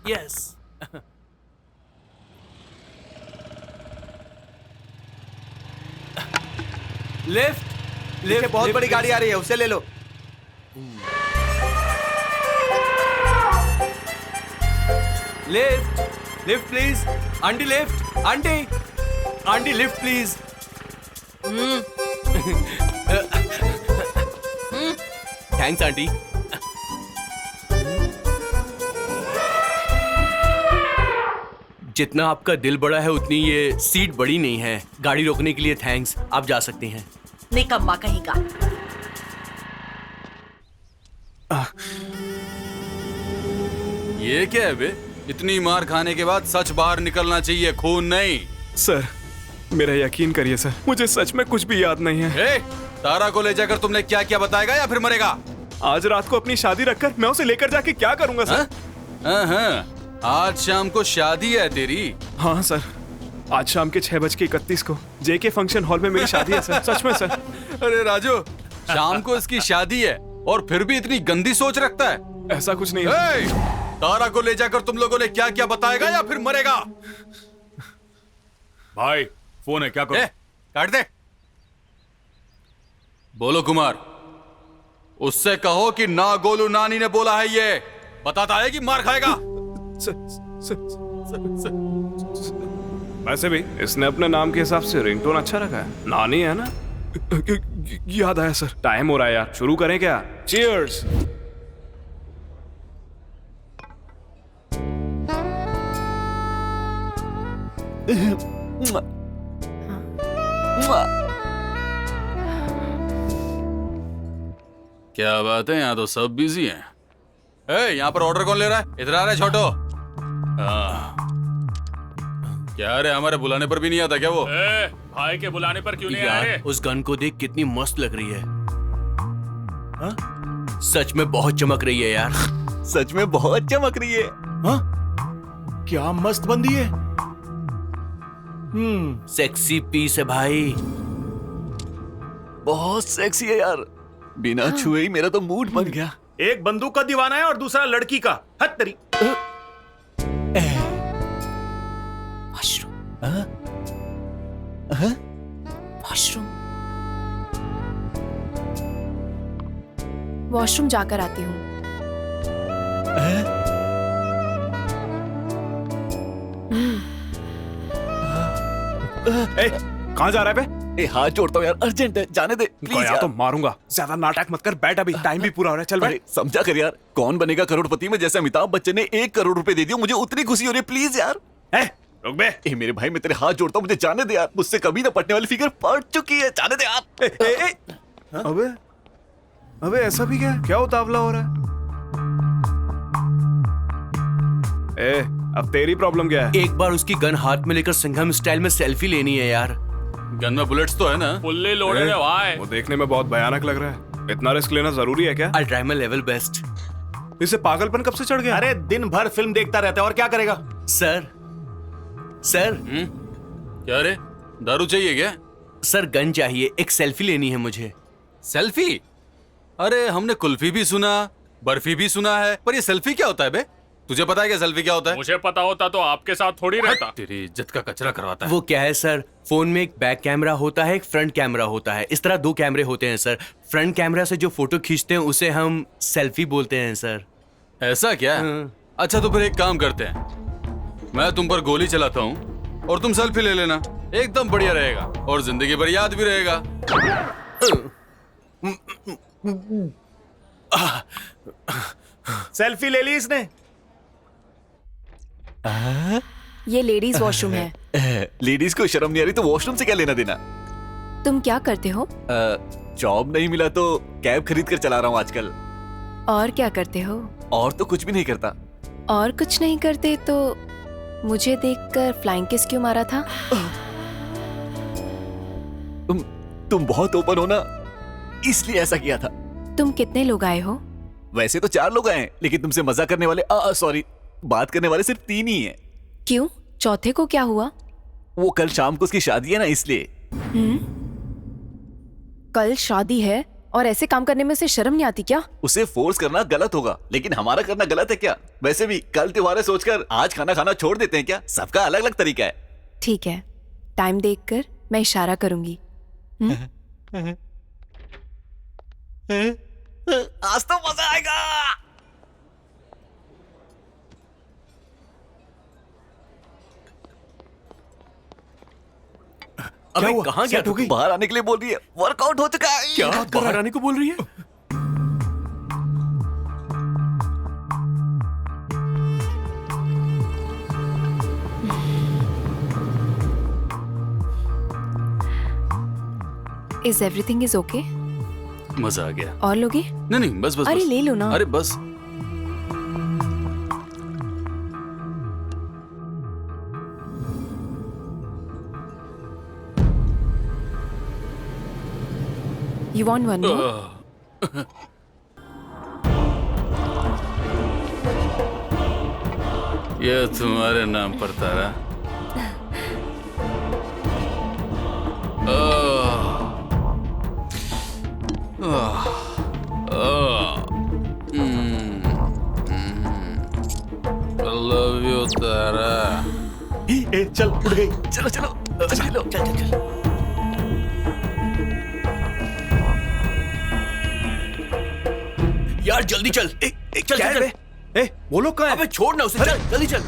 यस। लेफ्ट बहुत बड़ी गाड़ी आ रही है, उसे ले लो। Lift please. Aunty lift, aunty lift please. Thanks aunty. जितना आपका दिल बड़ा है उतनी ये सीट बड़ी नहीं है। गाड़ी रोकने के लिए थैंक्स, आप जा सकते हैं। निकम्मा कहीं का। ये क्या है बे? इतनी मार खाने के बाद सच बाहर निकलना चाहिए, खून नहीं। सर मेरा यकीन करिए सर, मुझे सच में कुछ भी याद नहीं है। ए, तारा को ले जाकर तुमने क्या क्या बताएगा या फिर मरेगा? आज रात को अपनी शादी रखकर मैं उसे लेकर जाके क्या करूंगा सर? आज शाम को शादी है तेरी? हाँ सर, आज शाम के 6:31 को जेके फंक्शन हॉल में मेरी शादी है सर। सच में सर। अरे राजू, शाम को इसकी शादी है और फिर भी इतनी गंदी सोच रखता है? ऐसा कुछ नहीं है। तारा को ले जाकर तुम लोगों ने क्या क्या बताएगा या फिर मरेगा? भाई फोन है, क्या करो? काट दे। बोलो कुमार, उससे कहो कि ना गोलू नानी ने बोला है, ये बताता है कि मार खाएगा। वैसे भी इसने अपने नाम के हिसाब से रिंगटोन अच्छा रखा है, नानी है ना? याद आया सर, टाइम हो रहा है यार, शुरू करें क्या? चीयर्स। क्या बात है, यहाँ तो सब बिजी हैं। यहाँ पर ऑर्डर कौन ले रहा है? इधर आ रहा है छोटो। क्या रे, हमारे बुलाने पर भी नहीं आता क्या वो? भाई के बुलाने पर क्यों नहीं आ यार, रहे? उस गन को देख कितनी मस्त लग रही है। सच में बहुत चमक रही है यार। सच में बहुत चमक रही है। क्या मस्त बंदी है। सेक्सी पीस है भाई। बहुत सेक्सी है यार, बिना छुए ही मेरा तो मूड बन गया। एक बंदूक का दीवाना है और दूसरा लड़की का। हद तेरी। वॉशरूम वॉशरूम जाकर आती हूँ। कहाँ जा रहा है बे? हाथ जोड़ता हूँ यार, अर्जेंट है, जाने दे प्लीज यार। तो मारूंगा, ज्यादा नाटक मत कर, बैठ अभी, टाइम भी पूरा हो रहा है, चल बैठ। समझा कर यार, कौन बनेगा करोड़पति में जैसे अमिताभ बच्चन ने 1 करोड़ रुपए दे दिया, मुझे उतनी खुशी हो रही है, प्लीज यार। रुक बे। मेरे भाई, मैं तेरे हाथ जोड़ता हूँ, मुझे जाने दे यार, मुझसे कभी ना पटने वाली फिगर पट चुकी है, जाने दे यार। अबे ऐसा भी क्या उतावला हो रहा है? अब तेरी प्रॉब्लम क्या है? एक बार उसकी गन हाथ में लेकर सिंघम स्टाइल में सेल्फी लेनी है यार। गन में बुलेट्स तो है ना? फुल्ली लोडेड है भाई। वो देखने में बहुत भयानक लग रहा है, इतना रिस्क लेना जरूरी है क्या? I'll try my level best। इसे पागलपन कब से चढ़ गया? अरे दिन भर फिल्म देखता रहता है और क्या करेगा? सर क्या रे, दारू चाहिए क्या? सर गन चाहिए, एक सेल्फी लेनी है मुझे। सेल्फी? अरे हमने कुल्फी भी सुना, बर्फी भी सुना है, पर ये सेल्फी क्या होता है बे? तुझे पता है क्या सेल्फी क्या होता है? मुझे पता होता तो आपके साथ थोड़ी रहता। तेरी इज्जत का कचरा करवाता है। वो क्या है सर, फोन में एक बैक कैमरा होता है, एक फ्रंट कैमरा होता है, इस तरह 2 कैमरे होते हैं सर। फ्रंट कैमरा से जो फोटो खींचते हैं उसे हम सेल्फी बोलते हैं सर। ऐसा क्या? अच्छा तो फिर एक काम करते हैं, मैं तुम पर गोली चलाता हूँ और तुम सेल्फी ले लेना, एकदम बढ़िया रहेगा और जिंदगी भर याद भी रहेगा। सेल्फी ले ली इसने। ये लेडीज वॉशरूम है। लेडीज को शर्म नहीं आ रही तो वॉशरूम से क्या लेना देना? तुम क्या करते हो? जॉब नहीं मिला तो कैब खरीद कर चला रहा हूँ आजकल। और क्या करते हो? और तो कुछ भी नहीं करता। और कुछ नहीं करते तो मुझे देखकर फ्लाइंग किस क्यों मारा था? तुम बहुत ओपन हो ना, इसलिए ऐसा किया था। तुम कितने लोग आए हो? वैसे तो 4 लोग आए हैं, लेकिन तुमसे मजाक करने वाले सॉरी बात करने वाले सिर्फ 3 ही हैं। क्यों, चौथे को क्या हुआ? वो कल शाम को उसकी शादी है ना, इसलिए। कल शादी है और ऐसे काम करने में उसे शर्म नहीं आती क्या? उसे फोर्स करना गलत होगा, लेकिन हमारा करना गलत है क्या? वैसे भी कल त्योहार है सोचकर आज खाना खाना छोड़ देते हैं क्या? सबका अलग अलग तरीका है। ठीक है, टाइम देखकर मैं इशारा करूंगी। आज तो मजा आएगा। अबे कहाँ गया तू? बाहर आने के लिए बोल रही है, वर्कआउट हो चुका है। क्या बाहर आने को बोल रही है? Is everything is okay? मजा आ गया। और लोगे? नहीं बस बस। अरे ले लो ना। अरे बस। You want one more? ये तुम्हारे नाम पर तारा। I love you, तारा। चल उठ गई। चलो चलो चलो चल चल चल। यार जल्दी चल। चल क्या है चल बे? ए, वो लोग कहाँ हैं? अबे छोड़ ना उसे, चल जल्दी चल।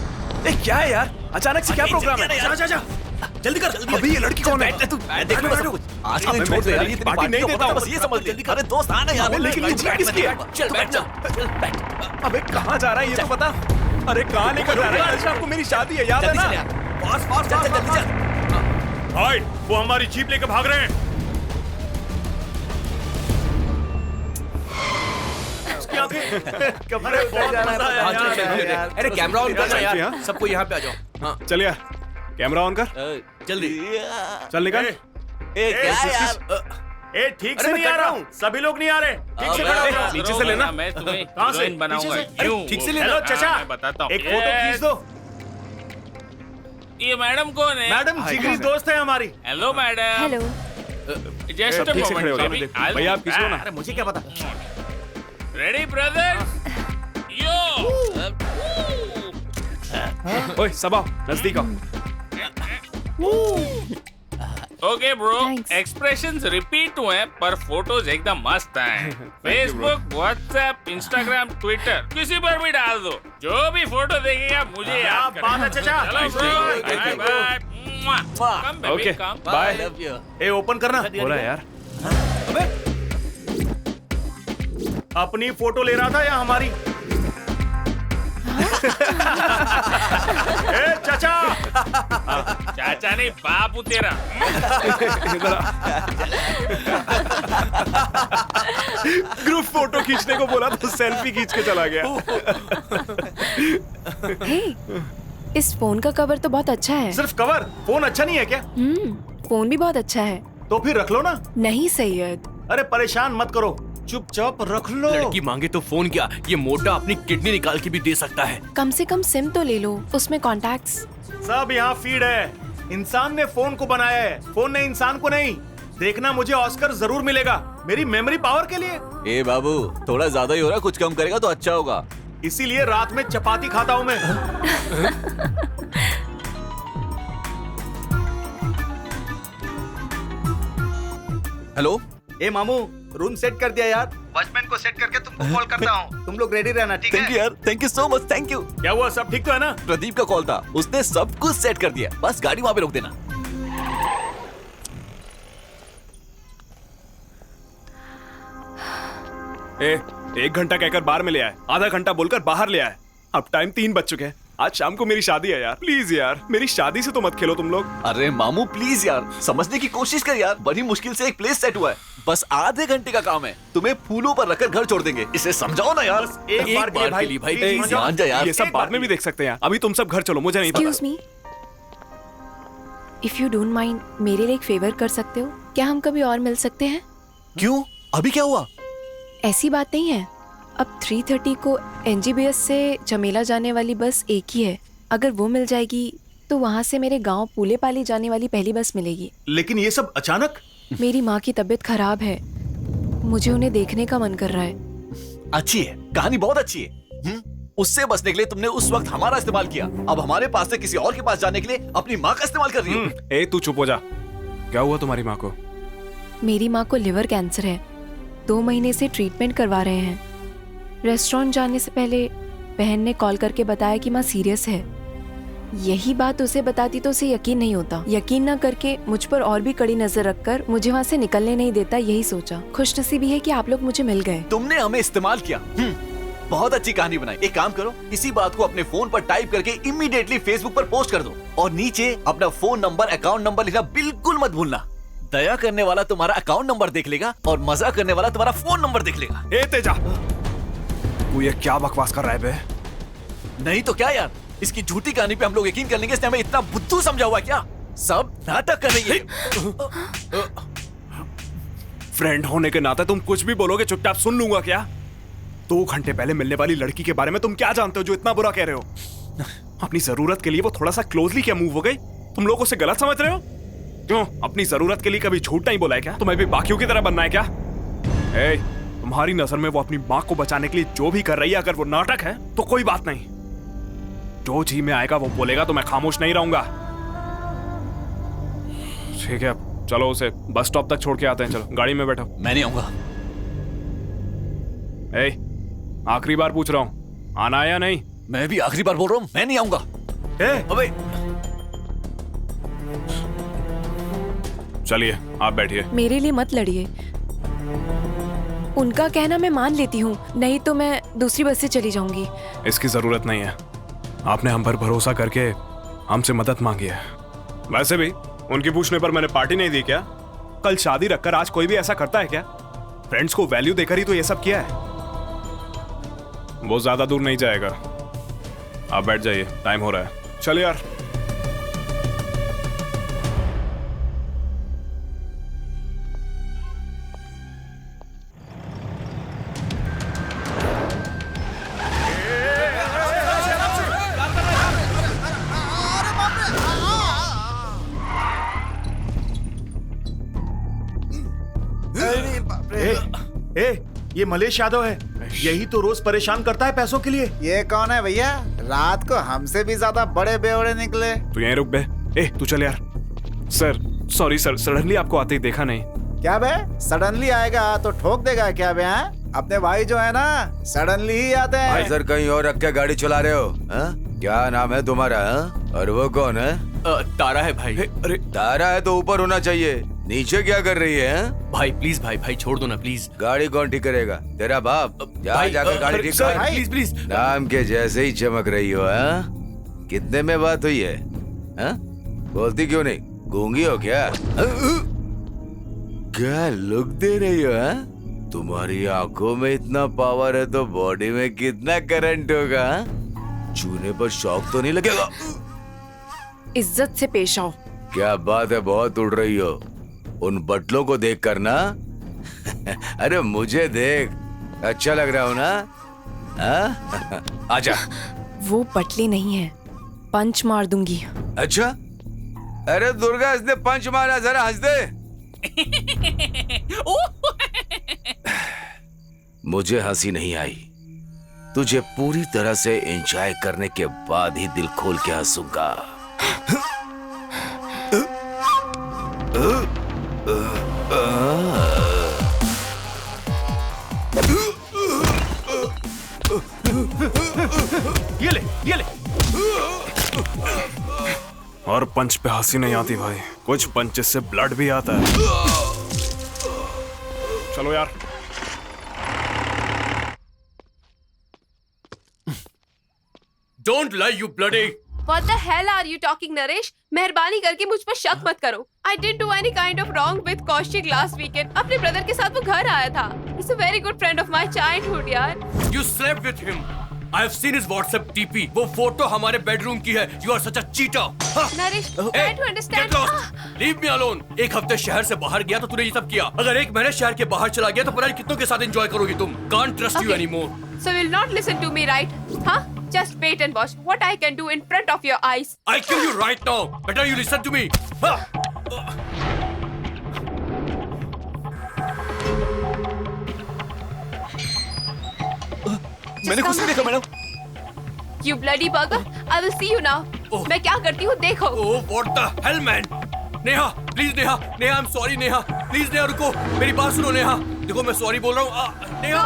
क्या है यार? अचानक से क्या प्रोग्राम है? जा जा जा जल्दी कर। अभी ये लड़की कौन है? तू देख ले सब कुछ। आज के दिन छोड़ दे यार, ये पार्टी नहीं देता हूँ। बस ये समझ ले। अरे दोस्त आना यार। लेकिन ये जगह किसकी है? चल बैठ जा। चल बैठ। अबे कहाँ जा रहा है ये तो बता। अरे कहाँ लेकर जा रहा है? कल आपको मेरी शादी है, याद है ना? फास्ट फास्ट चल जल्दी चल। हाइड, वो हमारी जीप लेके भाग रहे हैं। अरे कैमरा ऑन करना यार, सबको यहाँ पे आ जाओ। हाँ चल यार, कैमरा ऑन कर। जल्दी चल निकल। ए ठीक से नहीं आ रहा हूँ, सभी लोग नहीं आ रहे। ठीक से खड़ा हो जाओ। नीचे से लेना। मैं तुम्हें कहाँ से? बनाऊंगा। अरे, ठीक से लेना। हेलो चचा, बताता हूँ। एक फोटो खींच दो। ये मैडम कौन है? मैडम जिगरी दोस्त है हमारी। Hello madam. हेलो। जस्ट ठीक से खड़े हो जाओ। भैया आप खींचो ना। अरे मुझे क्या पता। Ready brothers? यो। ओए सब आओ, नजदीक आओ। Okay bro, Thanks. Expressions repeat हुए पर फोटोज एकदम मस्त हैं। फेसबुक, व्हाट्सएप, इंस्टाग्राम, ट्विटर किसी पर भी डाल दो। जो भी फोटो देखेगा मुझे याद बात है चचा। चलो bro, bye bye. Come baby okay, come. Bye. ए ओपन करना। हो रहा है यार। अपनी फोटो ले रहा था या हमारी? ए चाचा। चाचा नहीं बापू तेरा। ग्रुप फोटो खींचने को बोला तो सेल्फी खींच के चला गया। हे, इस फोन का कवर तो बहुत अच्छा है। सिर्फ कवर? फोन अच्छा नहीं है क्या? फोन भी बहुत अच्छा है। तो फिर रख लो ना। नहीं सैयद। अरे परेशान मत करो, चुपचाप रख लो। लड़की मांगे तो फोन क्या, ये मोटा अपनी किडनी निकाल के भी दे सकता है। कम से कम सिम तो ले लो, उसमें कॉन्टैक्ट्स। सब यहाँ फीड है। इंसान ने फोन को बनाया है, फोन ने इंसान को नहीं। देखना मुझे ऑस्कर जरूर मिलेगा मेरी मेमोरी पावर के लिए। ए बाबू, थोड़ा ज्यादा ही हो रहा, कुछ कम करेगा तो अच्छा होगा। इसीलिए रात में चपाती खाता हूँ मैं। हेलो। ए मामू, रूम सेट कर दिया यार। वॉचमैन को सेट करके तुमको कॉल करता हूँ। तुम लोग रेडी रहना, ठीक है? थैंक यू यार, thank you so much, thank you. क्या हुआ, सब ठीक तो है ना? प्रदीप का कॉल था, उसने सब कुछ सेट कर दिया, बस गाड़ी वहाँ पे रोक देना। ए, 1 घंटा कहकर बाहर में ले आए, आधा घंटा बोलकर बाहर ले आए। अब टाइम 3 बज चुके हैं। आज शाम को मेरी शादी है यार, प्लीज यार, मेरी शादी से तो मत खेलो तुम लोग। अरे मामू प्लीज यार, समझने की कोशिश कर यार, बड़ी मुश्किल से एक प्लेस सेट हुआ है, बस आधे घंटे का काम है, तुम्हें फूलों पर रखकर घर छोड़ देंगे, इसे समझाओ ना यार। एक बार के लिए भाई, मान जा यार। ये सब बाद में भी देख सकते हैं, अभी तुम सब घर चलो, मुझे नहीं पता। Excuse me, if you don't mind, मेरे लिए एक फेवर कर सकते हो क्या? हम कभी और मिल सकते हैं? क्यों, अभी क्या हुआ? ऐसी बात नहीं है। अब 3:30 को NGBS से चमेला जाने वाली बस एक ही है। अगर वो मिल जाएगी तो वहाँ से मेरे गांव पूले पाली जाने वाली पहली बस मिलेगी। लेकिन ये सब अचानक? मेरी माँ की तबीयत खराब है, मुझे उन्हें देखने का मन कर रहा है। अच्छी है, कहानी बहुत अच्छी है। उससे बचने के लिए तुमने उस वक्त हमारा इस्तेमाल किया, अब हमारे पास से किसी और के पास जाने के लिए अपनी माँ का इस्तेमाल कर रही हो। ए तू चुप हो जा। क्या हुआ तुम्हारी माँ को? मेरी माँ को लिवर कैंसर है, 2 महीने से ट्रीटमेंट करवा रहे हैं। रेस्टोरेंट जाने से पहले बहन ने कॉल करके बताया कि माँ सीरियस है। यही बात उसे बताती तो उसे यकीन नहीं होता। यकीन न करके मुझ पर और भी कड़ी नजर रखकर मुझे वहाँ से निकलने नहीं देता, यही सोचा। खुशनसीबी है कि आप लोग मुझे मिल गए। तुमने हमें इस्तेमाल किया। बहुत अच्छी कहानी बनाई। एक काम करो, इसी बात को अपने फोन पर टाइप करके इमीडिएटली फेसबुक पर पोस्ट कर दो और नीचे अपना फोन नंबर, अकाउंट नंबर लिखना बिल्कुल मत भूलना। दया करने वाला तुम्हारा अकाउंट नंबर देख लेगा और मजा करने वाला तुम्हारा फोन नंबर देख लेगा। ए तेजा, तू ये क्या बकवास कर रहा है बे? नहीं तो क्या यार, इसकी झूठी कहानी पे हम लोग यकीन कर लेंगे, इसने हमें इतना बुद्धू समझा हुआ क्या? सब नाटक कर रही है। फ्रेंड होने के नाते तुम कुछ भी बोलोगे चुपचाप सुन लूंगा क्या? 2 घंटे पहले मिलने वाली लड़की के बारे में तुम क्या जानते हो जो इतना बुरा कह रहे हो? अपनी जरूरत के लिए वो थोड़ा सा क्लोजली क्या मूव हो गई? तुम लोग उसे गलत समझ रहे हो? क्यों, अपनी जरूरत के लिए कभी झूठ नहीं बोला है क्या? तुम्हें भी बाकियों की तरह बनना है क्या? ए, तुम्हारी नजर में वो अपनी माँ को बचाने के लिए जो भी कर रही है, अगर वो नाटक है तो कोई बात नहीं। जो जी में आएगा वो बोलेगा तो मैं खामोश नहीं रहूंगा। ठीक है, चलो उसे बस स्टॉप तक छोड़ के आते हैं। चलो गाड़ी में बैठो। मैं नहीं आऊंगा। ए, आखिरी बार पूछ रहा हूं, आना है या नहीं? मैं भी आखिरी बार बोल रहा हूं, मैं नहीं आऊंगा। अबे चलिए आप बैठिए। मेरे लिए मत लड़िए। उनका कहना मैं मान लेती हूँ, नहीं तो मैं दूसरी बस से चली जाऊंगी। इसकी जरूरत नहीं है, आपने हम पर भरोसा करके हमसे मदद मांगी है। वैसे भी उनकी पूछने पर मैंने पार्टी नहीं दी क्या? कल शादी रखकर आज कोई भी ऐसा करता है क्या? फ्रेंड्स को वैल्यू देकर ही तो ये सब किया है। वो ज्यादा दूर नहीं जाएगा, आप बैठ जाइए, टाइम हो रहा है। चलिए यार। ये मलेश यादव है, यही तो रोज परेशान करता है पैसों के लिए। ये कौन है भैया? रात को हमसे भी ज्यादा बड़े बेवड़े निकले। तू यहीं रुक बे। ए तू चल यार। सर सॉरी सर, सडनली आपको आते ही देखा नहीं। क्या बे, सडनली आएगा तो ठोक देगा क्या बे? अपने भाई जो है ना, सडनली ही आते हैं। भाई सर कहीं और रख के गाड़ी चला रहे हो? क्या नाम है तुम्हारा? और वो कौन है? तारा है भाई। अरे तारा है तो ऊपर होना चाहिए, नीचे क्या कर रही है? भाई प्लीज भाई छोड़ दो ना प्लीज। गाड़ी कौन ठीक करेगा? तेरा बाप? जा जाकर गाड़ी ठीक कर। Please please. नाम के जैसे ही चमक रही हो। कितने में बात हुई है? बोलती क्यों नहीं? गूंगी हो क्या? क्या लुक दे रही हो? तुम्हारी आंखों में इतना पावर है तो बॉडी में कितना करंट होगा? छूने पर शॉक तो नहीं लगेगा? इज्जत से पेश आओ। क्या बात है, बहुत उड़ रही हो। उन बटलों को देख कर ना अरे मुझे देख, अच्छा लग रहा हो ना? आजा। वो बटली नहीं है, पंच मार दूंगी। अच्छा, अरे दुर्गा इसने पंच मारा, जरा हंस दे। मुझे हंसी नहीं आई, तुझे पूरी तरह से एंजॉय करने के बाद ही दिल खोल के हंसूंगा। ये ले। और पंच पे हंसी नहीं आती भाई, कुछ पंच से ब्लड भी आता है। चलो यार। Don't lie, you bloody. What the hell are you talking, Naresh? मेहरबानी करके मुझ पर शक मत करो। I didn't do any kind of wrong with Kaushik last weekend. अपने ब्रदर के साथ वो घर आया था। He's a very good friend of my childhood, यार। You slept with him. I have seen his WhatsApp DP. वो फोटो हमारे बेडरूम की है। You are such a cheater. Naresh, try to understand. Get lost. Leave me alone. एक हफ्ते शहर से बाहर गया तो तूने ये सब किया। अगर एक महीने शहर के बाहर चला गया तो पता नहीं कितनों के साथ एंजॉय करोगी तुम। Can't trust you anymore. So you'll not listen to me, right? Huh? Just wait and watch what I can do in front of your eyes. I kill you right now. Better you listen to me. मैंने कुछ नहीं देखा madam. You bloody bugger! I will see you now. मैं क्या करती हूँ देखो। Oh, what the hell, man? Neha, please Neha, I'm sorry Neha, please Neha रुको, मेरी बात सुनो नेहा, देखो मैं sorry बोल रहा हूँ। नेहा,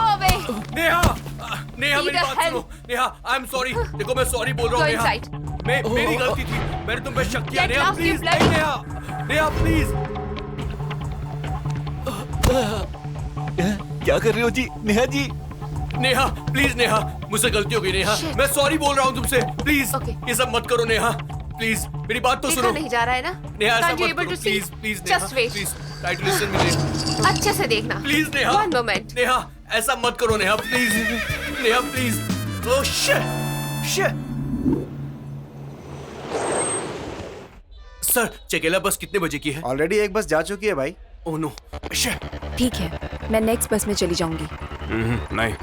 मेरी बात सुनो, नेहा, I'm sorry, देखो मैं sorry बोल रहा हूँ नेहा, मेरी गलती थी, मैंने तुम पे शक किया नेहा, please नेहा, please। क्या कर रहे हो जी नेहा जी? नेहा प्लीज नेहा, मुझसे गलती हो गई नेहा, मैं सॉरी बोल रहा हूँ तुमसे, प्लीज ये सब मत करो नेहा, प्लीज मेरी बात तो सुनो। नहीं जा रहा है ना? नेहा ऐसा Can't you मत able करो to see? Please please Just wait. Please try to listen me. अच्छे से देखना। Please Neha. One moment. Neha ऐसा मत करो Neha, please Neha please. Oh shit. Sir चकेला बस कितने बजे की है? ऑलरेडी एक बस जा चुकी है भाई। ओह नो, ठीक है, मैं नेक्स्ट बस में चली जाऊंगी। नहीं,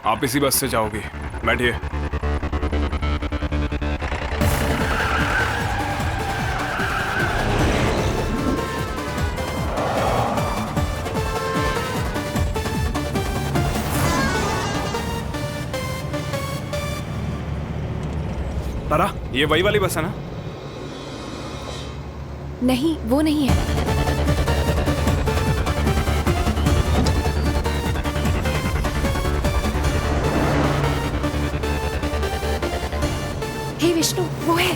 आप इसी बस से जाओगी। बैठिए। तारा, ये वही वाली बस है ना? नहीं, वो नहीं है। हे विष्णु, वो है।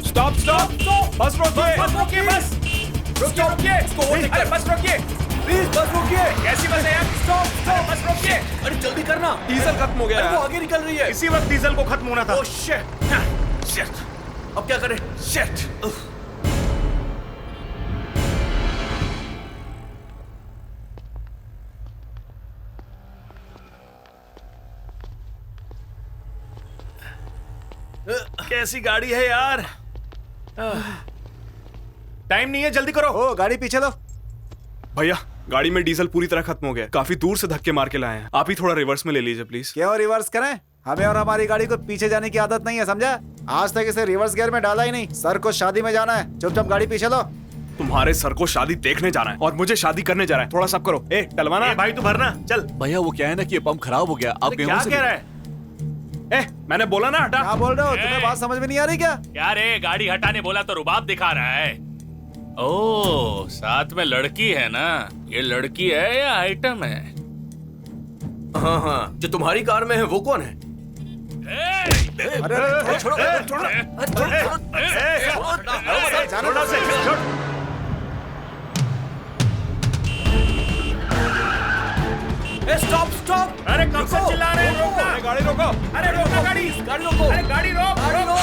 Stop stop stop! बस रोकिए! बस रोकिए! बस रोकिए! रोकिए! अरे बस रोकिए! प्लीज बस रोकिए। कैसी बस है यार? स्टॉप स्टॉप, बस रोकिए! अरे जल्दी करना, डीजल खत्म हो गया अरे वो यार। आगे निकल रही है। इसी वक्त डीजल को खत्म होना था। ओह शिट, शिट, अब क्या करें? शिट। कैसी गाड़ी है यार? टाइम नहीं है, जल्दी करो। ओ, गाड़ी पीछे लो। भैया, गाड़ी में डीजल पूरी तरह खत्म हो गया। काफी दूर से धक्के मार के लाए हैं। आप ही थोड़ा रिवर्स में ले लीजिए प्लीज। क्यों रिवर्स करें? हमें और हमारी गाड़ी को पीछे जाने की आदत नहीं है, समझा? आज तक इसे रिवर्स गियर में डाला ही नहीं। सर को शादी में जाना है, चुपचाप गाड़ी पीछे लो। तुम्हारे सर को शादी देखने जाना है और मुझे शादी करने जा रहा है। थोड़ा सब करो। ए, डलवाना। भाई तू भरना, चल। भैया वो क्या है ना कि ये पंप खराब हो गया। आप क्या कह रहा है? मैंने बोला ना हटा। क्या बोल रहे हो? तुम्हें बात समझ में नहीं आ रही क्या? क्या रे, गाड़ी हटाने बोला तो रुबाब दिखा रहा है। ओह, साथ में लड़की है ना? ये लड़की है या आइटम है? हाँ हाँ, जो तुम्हारी कार में है वो कौन है? अरे छोड़ो, स्टॉप स्टॉप! अरे कब से चिल्ला रहे हैं? रोकना! अरे गाड़ी रोको! अरे रोको गाड़ी! गाड़ी रोको! अरे गाड़ी रोक! गाड़ी रोक!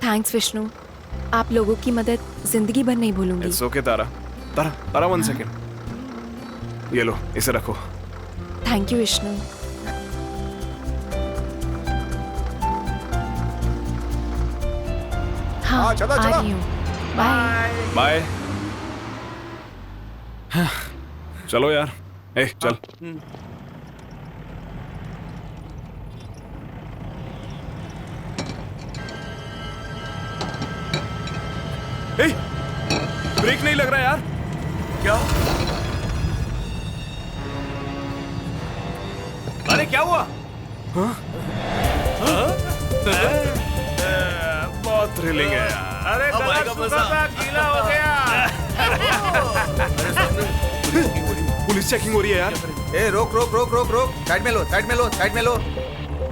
थैंक्स विष्णु, आप लोगों की मदद जिंदगी भर नहीं भूलूंगी। It's okay Tara. Tara, Tara 1 second. ये लो, इसे रखो। Thank you Vishnu. हाँ, चलो, आ चलो। रही हूँ। बाय। बाय। चलो यार। ए, चल। ए, ब्रेक नहीं लग रहा यार। क्या? अरे क्या हुआ? बहुत थ्रिलिंग है यार। अरे गला सूखा था, गीला हो गया। पुलिस चेकिंग हो रही है यार। ए, रोक रोक रोक रोक रोक! साइड में लो, साइड में लो, साइड में लो।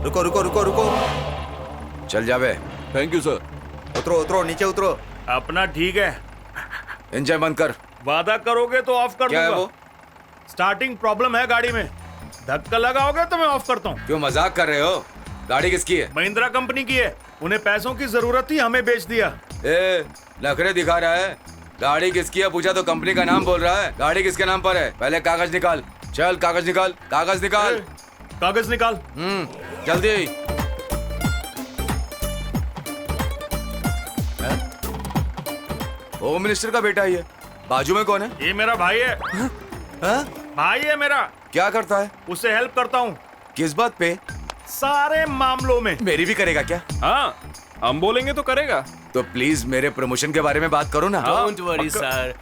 रुको रुको रुको रुको! चल जावे। Thank you sir. उतरो उतरो, नीचे उतरो। अपना ठीक है। इंजन बंद कर। वादा करोगे तो ऑफ कर क्या है दूंगा। वो? स्टार्टिंग प्रॉब्लम है गाड़ी में। धक्का लगाओगे तो मैं ऑफ करता हूँ। क्यों मजाक कर रहे हो? गाड़ी किसकी है? महिंद्रा कंपनी की है। उन्हें पैसों की जरूरत थी, हमें बेच दिया। ए, नखरे दिखा रहा है। गाड़ी किसकी है पूछा तो कंपनी का नाम बोल रहा है। गाड़ी किसके नाम पर है? पहले कागज निकाल। चल कागज निकाल, कागज निकाल। कागज निकाल। जल्दी। होम मिनिस्टर का बेटा ही है। बाजू में कौन है? ये मेरा भाई है। भाई है मेरा। क्या करता है? उससे हेल्प करता हूँ। किस बात पे? सारे मामलों में। मेरी भी करेगा क्या? हाँ, हम बोलेंगे तो करेगा। तो प्लीज मेरे प्रमोशन के बारे में बात करो ना। डोंट वरी सर,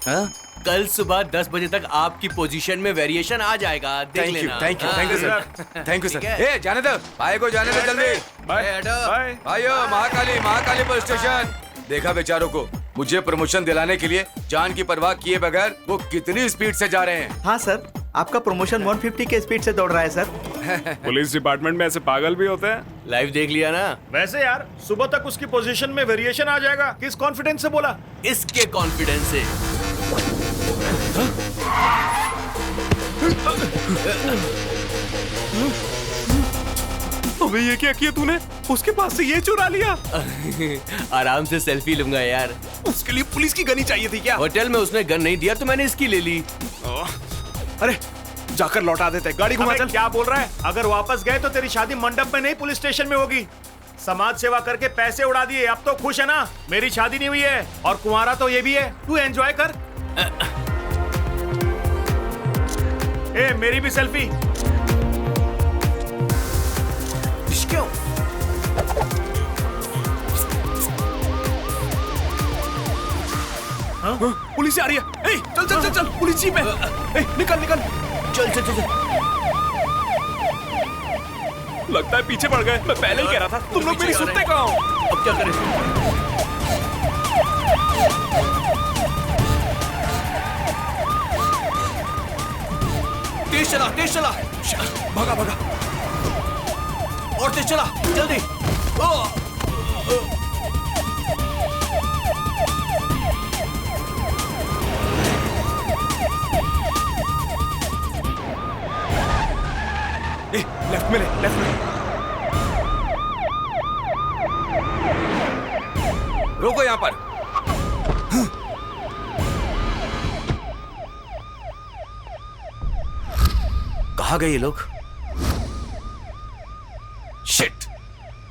कल सुबह 10 बजे तक आपकी पोजीशन में वेरिएशन आ जाएगा। देख थैंक यू, लेना। Thank you, thank you sir, thank you sir. ए, जाने दो भाई को, जाने दो जल्दी। Bye bye. भाइयों, महाकाली महाकाली पुलिस स्टेशन। देखा बेचारों को, मुझे प्रमोशन दिलाने के लिए जान की परवाह किए बगैर वो कितनी स्पीड से जा रहे हैं। हाँ सर, आपका प्रमोशन 150 के स्पीड से दौड़ रहा है सर। पुलिस डिपार्टमेंट में ऐसे पागल भी होते हैं। लाइव देख लिया ना? वैसे यार, सुबह तक उसकी पोजीशन में वेरिएशन आ जाएगा। किस कॉन्फिडेंस से बोला? इसके कॉन्फिडेंस से। अबे ये क्या किया तूने? उसके पास से ये चुरा लिया। आराम से सेल्फी लूंगा यार। उसके लिए पुलिस की गन ही चाहिए थी क्या? होटल में उसने गन नहीं दिया तो मैंने इसकी ले ली। अरे जाकर लौटा देते। गाड़ी घुमा अबे चल। क्या बोल रहा है? अगर वापस गए तो तेरी शादी मंडप में नहीं पुलिस स्टेशन में होगी। समाज सेवा करके पैसे उड़ा दिए, अब तो खुश है ना? मेरी शादी नहीं हुई है और कुंवारा तो ये भी है। तू एंजॉय कर। ए मेरी भी सेल्फी। क्यों? हाँ? पुलिस आ रही है। ए, चल चल चल चल, पुलिस जीप है। ए, निकल निकल। चल चल चल चल। लगता है पीछे पड़ गए। मैं पहले ही कह रहा था, तुम लोग मेरी सुनते कहाँ हो? अब क्या करें? तेज चला, तेज चला। भागा भागा। और तेज चला, जल्दी। ए, लेफ्ट में ले, लेफ्ट में। रोको यहाँ पर। कहाँ गए ये लोग? शिट,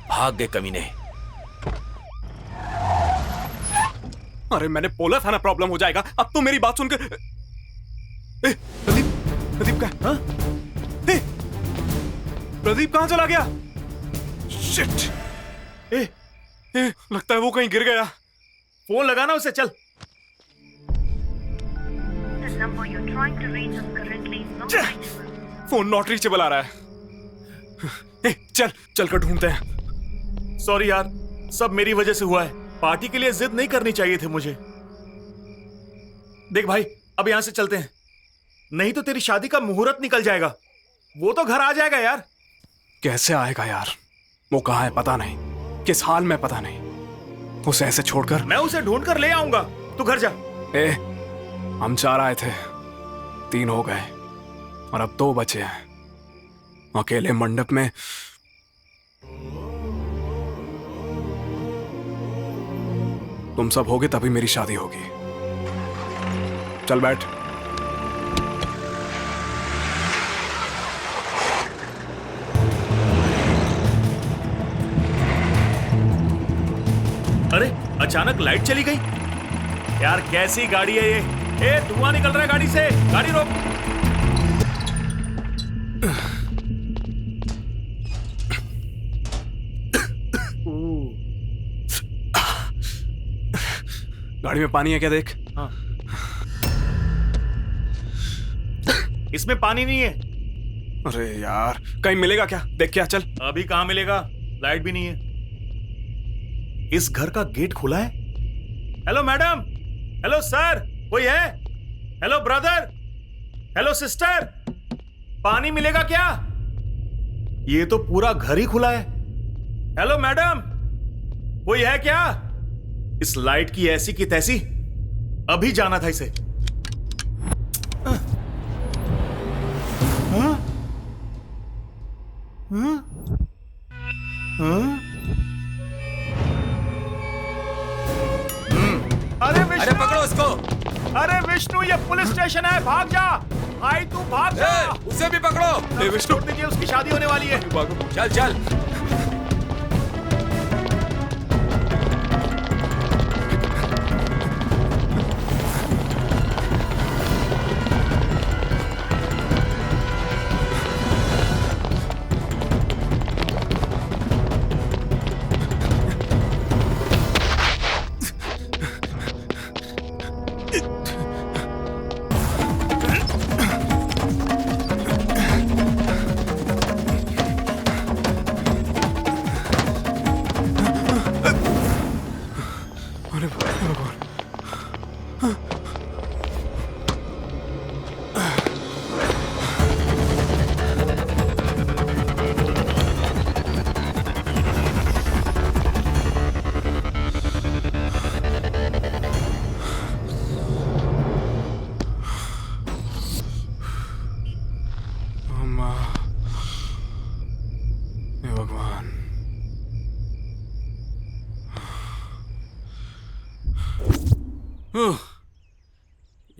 भाग गए कमीने। अरे मैंने बोला था ना प्रॉब्लम हो जाएगा। अब तो मेरी बात सुनकर। ए, प्रदीप, प्रदीप का? हाँ? ए, प्रदीप कहाँ चला गया? शिट। ए, लगता है वो कहीं गिर गया। फोन लगाना उसे, चल। फोन नॉट रीचेबल आ रहा है। ए, चल चल कर ढूंढते हैं। सॉरी यार, सब मेरी वजह से हुआ है। पार्टी के लिए जिद नहीं करनी चाहिए थे मुझे। देख भाई, अब यहां से चलते हैं, नहीं तो तेरी शादी का मुहूर्त निकल जाएगा। वो तो घर आ जाएगा यार। कैसे आएगा यार? वो कहाँ है पता नहीं, किस हाल में पता नहीं। उसे ऐसे छोड़कर मैं उसे ढूंढ कर ले आऊंगा, तू घर जा। ए, हम 4 आए थे, 3 हो गए और अब 2 बचे हैं। अकेले मंडप में तुम सब होगे तभी मेरी शादी होगी। चल बैठ। अरे अचानक लाइट चली गई यार, कैसी गाड़ी है ये? ए, धुआं निकल रहा है गाड़ी से, गाड़ी रोक। गाड़ी में पानी है क्या? देख। हाँ। इसमें पानी नहीं है। अरे यार, कहीं मिलेगा क्या? देख क्या। चल। अभी कहाँ मिलेगा, लाइट भी नहीं है। इस घर का गेट खुला है। हेलो मैडम, हेलो सर, कोई है? हेलो ब्रदर, हेलो सिस्टर, पानी मिलेगा क्या? ये तो पूरा घर ही खुला है। हेलो मैडम, कोई है क्या? इस लाइट की ऐसी की तैसी, अभी जाना था इसे। हाँ? हाँ? हाँ? अरे पकड़ो उसको। अरे विष्णु, ये पुलिस स्टेशन है, भाग जा। भाई तू भाग जा। उसे भी पकड़ो। ए, विष्णु, दीजिए, उसकी शादी होने वाली है। चल चल।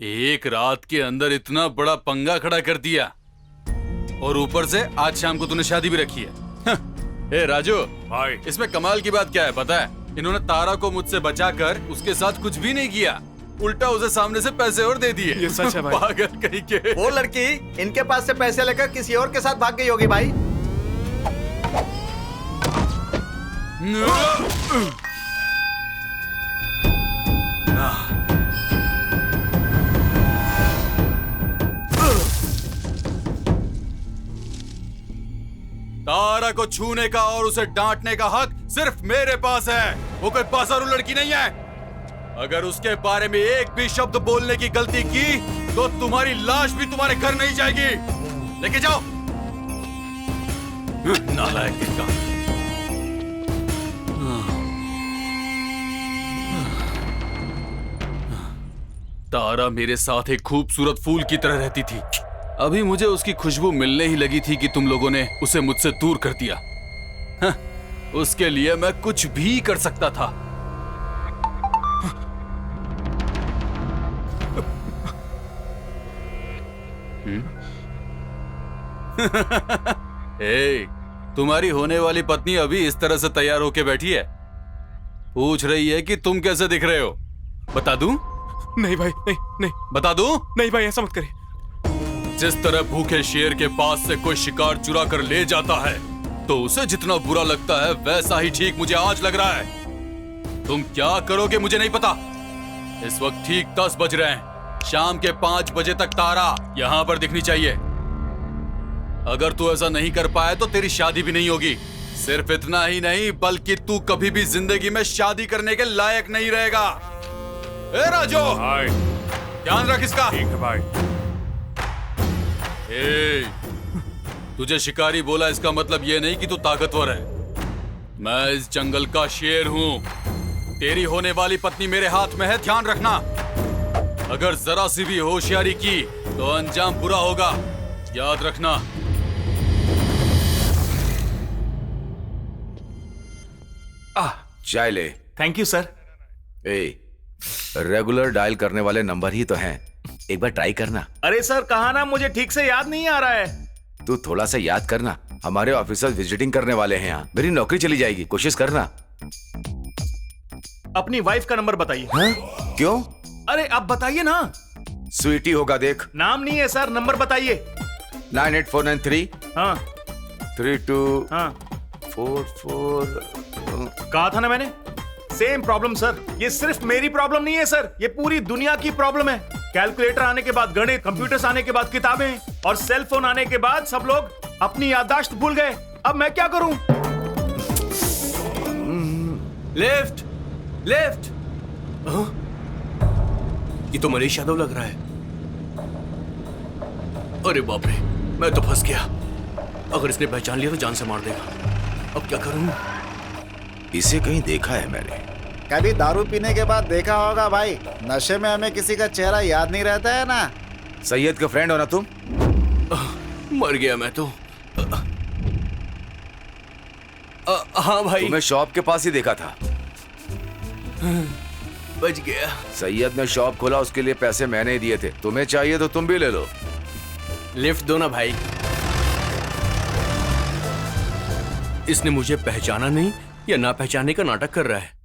एक रात के अंदर इतना बड़ा पंगा खड़ा कर दिया। और ऊपर से आज शाम को तूने शादी भी रखी है। ए राजू भाई, इसमें कमाल की बात क्या है पता है? इन्होंने तारा को मुझसे बचाकर उसके साथ कुछ भी नहीं किया, उल्टा उसे सामने से पैसे और दे दिए। ये सच है भाई। पागल कहीं के। वो लड़की इनके पास से पैसे लेकर किसी और के साथ भाग गई होगी भाई। तारा को छूने का और उसे डांटने का हक सिर्फ मेरे पास है। वो कोई पासारू लड़की नहीं है। अगर उसके बारे में एक भी शब्द बोलने की गलती की तो तुम्हारी लाश भी तुम्हारे घर नहीं जाएगी। लेके जाओ। नालायक का। तारा मेरे साथ एक खूबसूरत फूल की तरह रहती थी। अभी मुझे उसकी खुशबू मिलने ही लगी थी कि तुम लोगों ने उसे मुझसे दूर कर दिया। उसके लिए मैं कुछ भी कर सकता था। ए, तुम्हारी होने वाली पत्नी अभी इस तरह से तैयार होके बैठी है, पूछ रही है कि तुम कैसे दिख रहे हो। बता दूं? नहीं भाई, नहीं नहीं। बता दूं? नहीं भाई, ऐसा मत करिए। जिस तरह भूखे शेर के पास से कोई शिकार चुरा कर ले जाता है तो उसे जितना बुरा लगता है वैसा ही ठीक मुझे आज लग रहा है। तुम क्या करोगे मुझे नहीं पता। इस वक्त ठीक 10 बज रहे हैं। शाम के 5 बजे तक तारा यहाँ पर दिखनी चाहिए। अगर तू ऐसा नहीं कर पाया तो तेरी शादी भी नहीं होगी। सिर्फ इतना ही नहीं बल्कि तू कभी भी जिंदगी में शादी करने के लायक नहीं रहेगा। ए राजू, ध्यान रख इसका। ठीक है भाई। तुझे शिकारी बोला इसका मतलब ये नहीं कि तू ताकतवर है। मैं इस जंगल का शेर हूँ। तेरी होने वाली पत्नी मेरे हाथ में है, ध्यान रखना। अगर जरा सी भी होशियारी की तो अंजाम बुरा होगा, याद रखना। चाय ले। Thank you sir. Regular dial करने वाले नंबर ही तो हैं, एक बार ट्राई करना। अरे सर कहा ना, मुझे ठीक से याद नहीं आ रहा है। तू थोड़ा सा याद करना, हमारे ऑफिसर्स विजिटिंग करने वाले हैं यहाँ। मेरी नौकरी चली जाएगी, कोशिश करना। अपनी वाइफ का नंबर बताइए। क्यों? अरे आप बताइए ना। स्वीटी होगा, देख। नाम नहीं है सर, नंबर बताइए। 98493 हाँ 32 हाँ 44। कहा था ना मैंने, सेम प्रॉब्लम सर। ये सिर्फ मेरी प्रॉब्लम नहीं है सर, ये पूरी दुनिया की प्रॉब्लम है। कैलकुलेटर आने के बाद गणित, कंप्यूटर्स आने के बाद किताबें और सेल फोन आने के बाद सब लोग अपनी याददाश्त भूल गए। अब मैं क्या करूं? Lift, lift. ये तो मनीष यादव लग रहा है। अरे बाप रे, मैं तो फंस गया। अगर इसने पहचान लिया तो जान से मार देगा। अब क्या करूं? इसे कहीं देखा है मैंने। कभी दारू पीने के बाद देखा होगा भाई। नशे में हमें किसी का चेहरा याद नहीं रहता है ना। सैयद का फ्रेंड हो ना तुम? मर गया मैं तो। हाँ भाई, तुम्हें शॉप के पास ही देखा था। बच गया। सैयद ने शॉप खोला, उसके लिए पैसे मैंने ही दिए थे। तुम्हें चाहिए तो तुम भी ले लो। लिफ्ट दो ना भाई। इसने मुझे पहचाना नहीं या ना पहचानने का नाटक कर रहा है।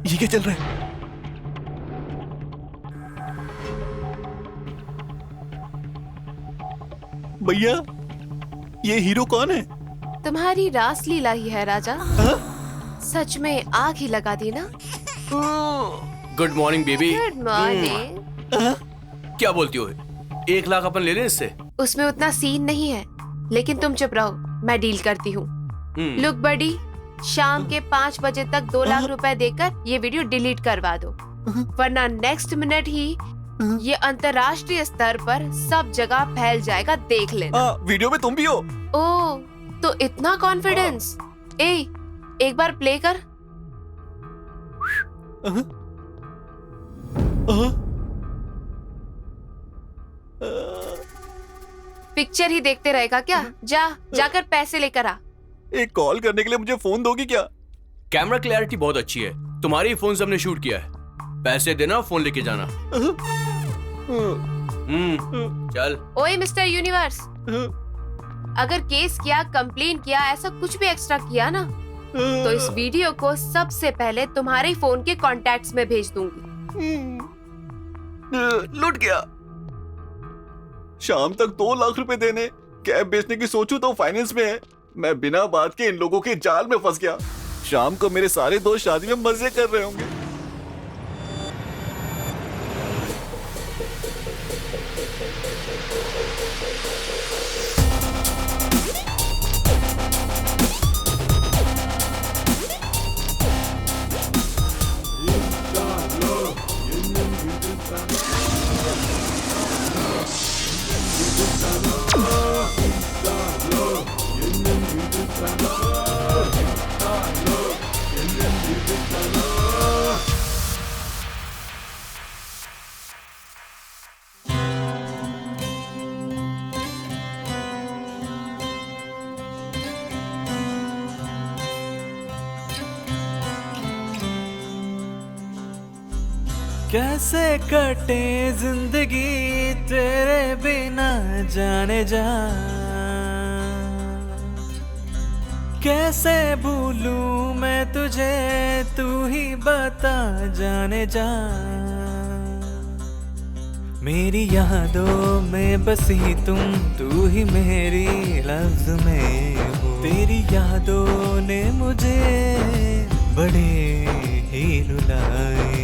ये क्या चल रहा है? भैया, ये हीरो कौन है? तुम्हारी रास लीला ही है राजा। सच में आग ही लगा दी ना। Good morning baby. Good morning. क्या बोलती हो? 1 लाख अपन ले लें इससे? उसमें उतना सीन नहीं है, लेकिन तुम चुप रहो, मैं डील करती हूँ। लुक बडी, शाम के 5 बजे तक 2 लाख रुपए देकर ये वीडियो डिलीट करवा दो, वरना नेक्स्ट मिनट ही ये अंतर्राष्ट्रीय स्तर पर सब जगह फैल जाएगा, देख लेना। वीडियो में तुम भी हो? ओह, तो इतना कॉन्फिडेंस। एक बार प्ले कर। पिक्चर ही देखते रहेगा क्या? जाकर पैसे लेकर आ। एक कॉल करने के लिए मुझे फोन दोगी क्या? कैमरा क्लैरिटी बहुत अच्छी है, तुम्हारे ही फोन से हमने शूट किया है। पैसे देना, फोन लेके जाना। चल। ओए मिस्टर यूनिवर्स, अगर केस किया, कंप्लेन किया, ऐसा कुछ भी एक्स्ट्रा किया ना, तो इस वीडियो को सबसे पहले तुम्हारे फोन के कॉन्टैक्ट्स में भेज दूंगी। लुट गया। शाम तक 2 लाख रुपए देने, कैब बेचने की सोचूं तो फाइनेंस में है। मैं बिना बात के इन लोगों के जाल में फंस गया। शाम को मेरे सारे दोस्त शादी में मजे कर रहे होंगे। कैसे कटे जिंदगी तेरे बिना जाने जा, कैसे भूलूं मैं तुझे, तू ही बता जाने जा। मेरी यादों में बसी तुम, तू ही मेरी लफ्ज में हो। तेरी यादों ने मुझे बड़े ही रुलाए।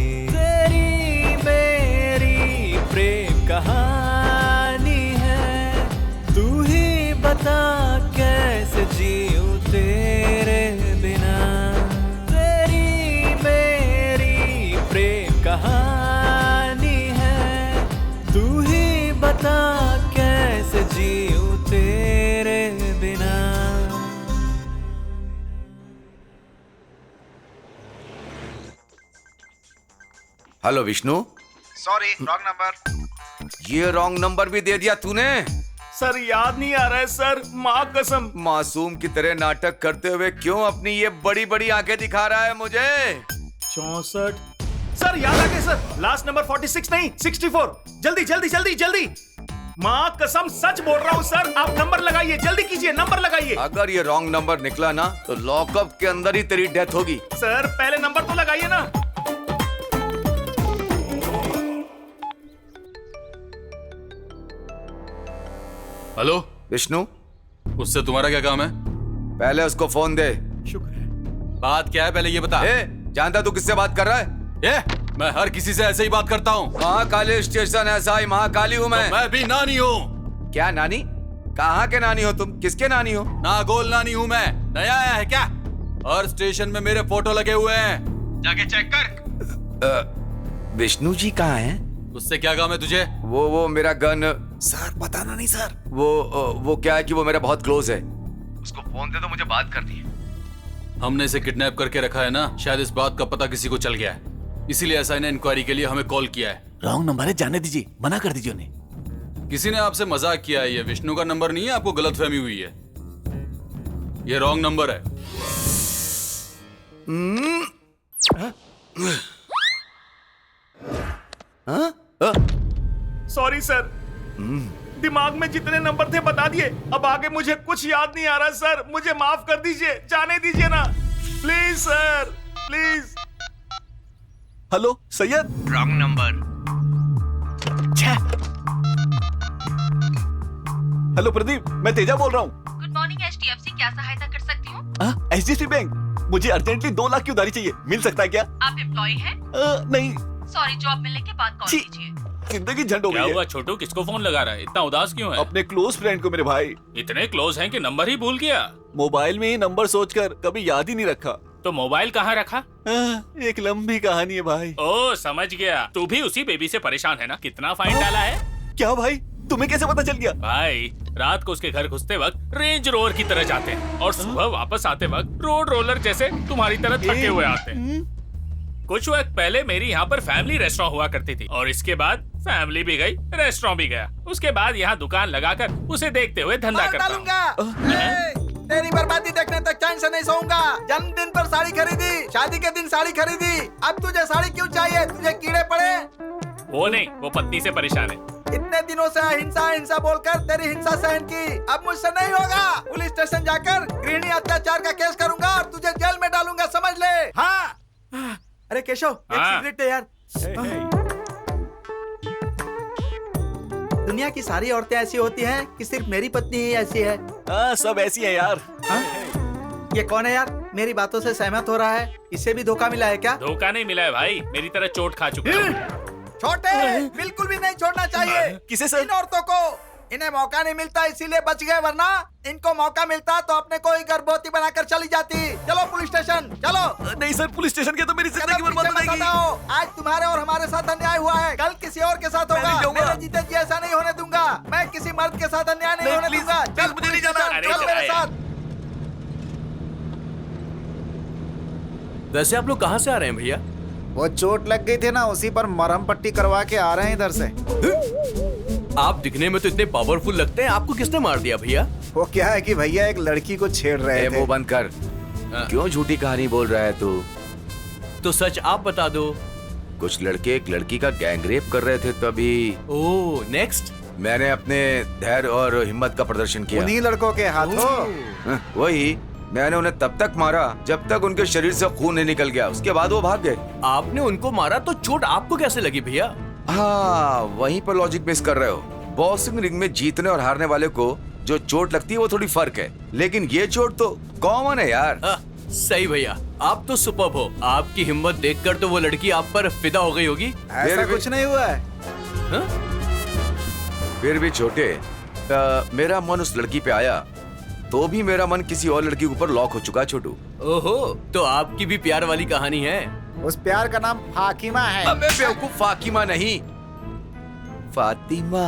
प्रेम कहानी है, तू ही बता कैसे जीऊं तेरे बिना। तेरी मेरी प्रेम कहानी है, तू ही बता कैसे जीऊं तेरे बिना। Hello Vishnu. Sorry, wrong number. ये रॉन्ग नंबर भी दे दिया तूने? सर याद नहीं आ रहा है सर, माँ कसम। मासूम की तरह नाटक करते हुए क्यों अपनी ये बड़ी बड़ी आंखें दिखा रहा है मुझे? 64। सर याद आ गया सर, लास्ट नंबर 46 नहीं 64। जल्दी जल्दी जल्दी जल्दी। माँ कसम सच बोल रहा हूँ सर, आप नंबर लगाइए, जल्दी कीजिए, नंबर लगाइए। अगर ये रॉन्ग नंबर निकला ना तो लॉकअप के अंदर ही तेरी डेथ होगी। सर पहले नंबर तो लगाइए ना। हेलो विष्णु, उससे तुम्हारा क्या काम है? पहले उसको फोन दे। शुक्र है। बात क्या है पहले ये बता। जानता तू किससे बात कर रहा है? मैं हर किसी से ऐसे ही बात करता हूँ। महाकाली स्टेशन ऐसा ही महाकाली हूँ मैं। तो मैं भी नानी हूँ। क्या नानी? कहाँ के नानी हो तुम? किसके नानी हो? नागोल नानी हूँ मैं। नया आया है क्या? हर स्टेशन में मेरे फोटो लगे हुए हैं, जाके चेक कर। विष्णु जी कहाँ हैं? उससे क्या काम है तुझे? वो मेरा गन। सर बताना नहीं सर। वो क्या है कि वो मेरा बहुत क्लोज है। उसको फोन दे तो मुझे बात करनी है। हमने इसे किडनैप करके रखा है ना, शायद इस बात का पता किसी को चल गया है, इसीलिए एसआई ने इंक्वायरी के लिए हमें कॉल किया है। रॉन्ग नंबर है, जाने दीजिए, मना कर दीजिए उन्हें। किसी ने आपसे मजाक किया है, ये विष्णु का नंबर नहीं है, आपको गलतफहमी हुई है। ये रॉन्ग नंबर है। सॉरी सर, दिमाग में जितने नंबर थे बता दिए, अब आगे मुझे कुछ याद नहीं आ रहा सर, मुझे माफ कर दीजिए, जाने दीजिए ना please sir, please. Hello Syed. Wrong number. Hello Pradeep, मैं तेजा बोल रहा हूँ। गुड मॉर्निंग HDFC, क्या सहायता कर सकती हूँ? HDFC बैंक, मुझे अर्जेंटली 2 लाख की उधारी चाहिए, मिल सकता है क्या? आप एम्प्लॉय हैं? नहीं। सॉरी, जॉब मिलने के बाद कॉल कीजिए। जिंदगी झंड हो गई है। क्या हुआ छोटू, किसको फोन लगा रहा है? इतना उदास क्यों है? अपने क्लोज फ्रेंड को मेरे भाई। इतने क्लोज हैं कि नंबर ही भूल गया? मोबाइल में ही नंबर सोचकर कभी याद ही नहीं रखा। तो मोबाइल कहाँ रखा? एक लंबी कहानी है भाई। ओ समझ गया, तू भी उसी बेबी से परेशान है ना? कितना फाइन डाला है? क्या भाई, तुम्हें कैसे पता चल गया? भाई रात को उसके घर घुसते वक्त रेंज रोवर की तरह जाते हैं और सुबह वापस आते वक्त रोड रोलर जैसे तुम्हारी तरह थके हुए आते हैं। कुछ वक्त पहले मेरी यहाँ पर फैमिली रेस्टोरेंट हुआ करती थी और इसके बाद फैमिली भी गई, रेस्टोरेंट भी गया, उसके बाद यहाँ दुकान लगाकर उसे देखते हुए धंधा करता हूँ। तेरी बर्बादी देखने तक चैन से नहीं सोऊंगा। जन्मदिन पर साड़ी खरीदी, शादी के दिन साड़ी खरीदी, अब तुझे साड़ी क्यों चाहिए? तुझे कीड़े पड़े? वो नहीं, वो पत्नी से परेशान है। इतने दिनों से हिंसा हिंसा बोलकर तेरी हिंसा सहन की, अब मुझसे नहीं होगा। पुलिस स्टेशन जाकर गृहिणी अत्याचार का केस करूंगा और तुझे जेल में डालूंगा, समझ ले। हाँ। अरे केशव, एक सिगरेट दे यार। दुनिया की सारी औरतें ऐसी होती हैं कि सिर्फ मेरी पत्नी ही ऐसी है? सब ऐसी है यार। ये कौन है यार? मेरी बातों से सहमत हो रहा है। इसे भी धोखा मिला है क्या? धोखा नहीं मिला है भाई, मेरी तरह चोट खा चुका है। छोटे, बिल्कुल भी नहीं छोड़ना चाहिए। किसे सर? इन औरतों को इन्हें मौका नहीं मिलता इसीलिए बच गए, वरना इनको मौका मिलता तो अपने को ही गर्भवती बनाकर चली जाती। चलो पुलिस स्टेशन, चलो। नहीं सर, पुलिस स्टेशन के तो मेरी जिंदगी बर्बाद हो जाएगी। आज तुम्हारे और हमारे साथ अन्याय हुआ है, कल किसी और के साथ होगा। मेरे जीते जी ऐसा नहीं होने दूंगा। मैं किसी मर्द के साथ अन्याय नहीं होने दूंगा। चल मुझे नहीं जाना, चल मेरे साथ। वैसे आप लोग कहाँ से आ रहे हैं भैया? वो चोट लग गई थी ना, उसी पर मरहम पट्टी करवा के आ रहे हैं इधर से। आप दिखने में तो इतने पावरफुल लगते हैं, आपको किसने मार दिया भैया? वो क्या है कि भैया एक लड़की को छेड़ रहे थे। वो बंद कर। क्यों झूठी कहानी बोल रहा है तू? तो सच आप बता दो। कुछ लड़के एक लड़की का गैंग रेप कर रहे थे तभी। ओह, नेक्स्ट? मैंने अपने धैर्य और हिम्मत का प्रदर्शन किया। उन्हीं लड़कों के हाथों? वही, मैंने उन्हें तब तक मारा जब तक उनके शरीर से खून नहीं निकल गया, उसके बाद वो भाग गए। आपने उनको मारा तो चोट आपको कैसे लगी भैया? हाँ, वहीं पर लॉजिक मिस कर रहे हो। बॉक्सिंग रिंग में जीतने और हारने वाले को जो चोट लगती है वो थोड़ी फर्क है, लेकिन ये चोट तो कॉमन है यार। सही भैया, आप तो सुपर्ब हो। आपकी हिम्मत देखकर तो वो लड़की आप पर फिदा हो गई होगी। ऐसा कुछ नहीं हुआ है। फिर भी छोटे, मेरा मन उस लड़की पे आया तो भी मेरा मन किसी और लड़की के ऊपर लॉक हो चुका। छोटू, ओहो, तो आपकी भी प्यार वाली कहानी है? उस प्यार का नाम फातिमा है। अबे बेवकूफ, फातिमा नहीं, फातिमा।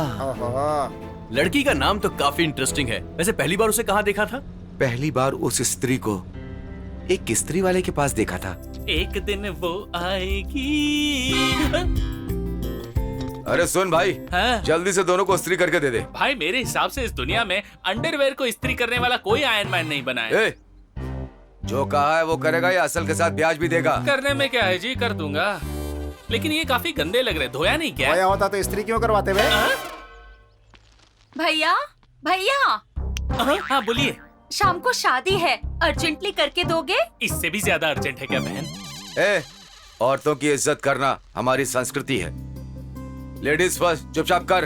लड़की का नाम तो काफी इंटरेस्टिंग है। वैसे पहली बार उसे कहाँ देखा था? पहली बार उस स्त्री को एक स्त्री वाले के पास देखा था। एक दिन वो आएगी। अरे सुन भाई, जल्दी से दोनों को स्त्री करके दे दे। भाई मेरे हिसाब से इस दुनिया में अंडरवेयर को इस्त्री करने वाला कोई आयरन मैन नहीं बना है। जो कहा है वो करेगा या असल के साथ ब्याज भी देगा? करने में क्या है जी, कर दूंगा, लेकिन ये काफी गंदे लग रहे। धोया नहीं क्या? धोया होता तो स्त्री क्यों करवाते वे? भैया, भैया। हाँ बोलिए। शाम को शादी है, अर्जेंटली करके दोगे? इससे भी ज्यादा अर्जेंट है क्या बहन? औरतों की इज्जत करना हमारी संस्कृति है। लेडीज फर्स्ट, चुपचाप कर।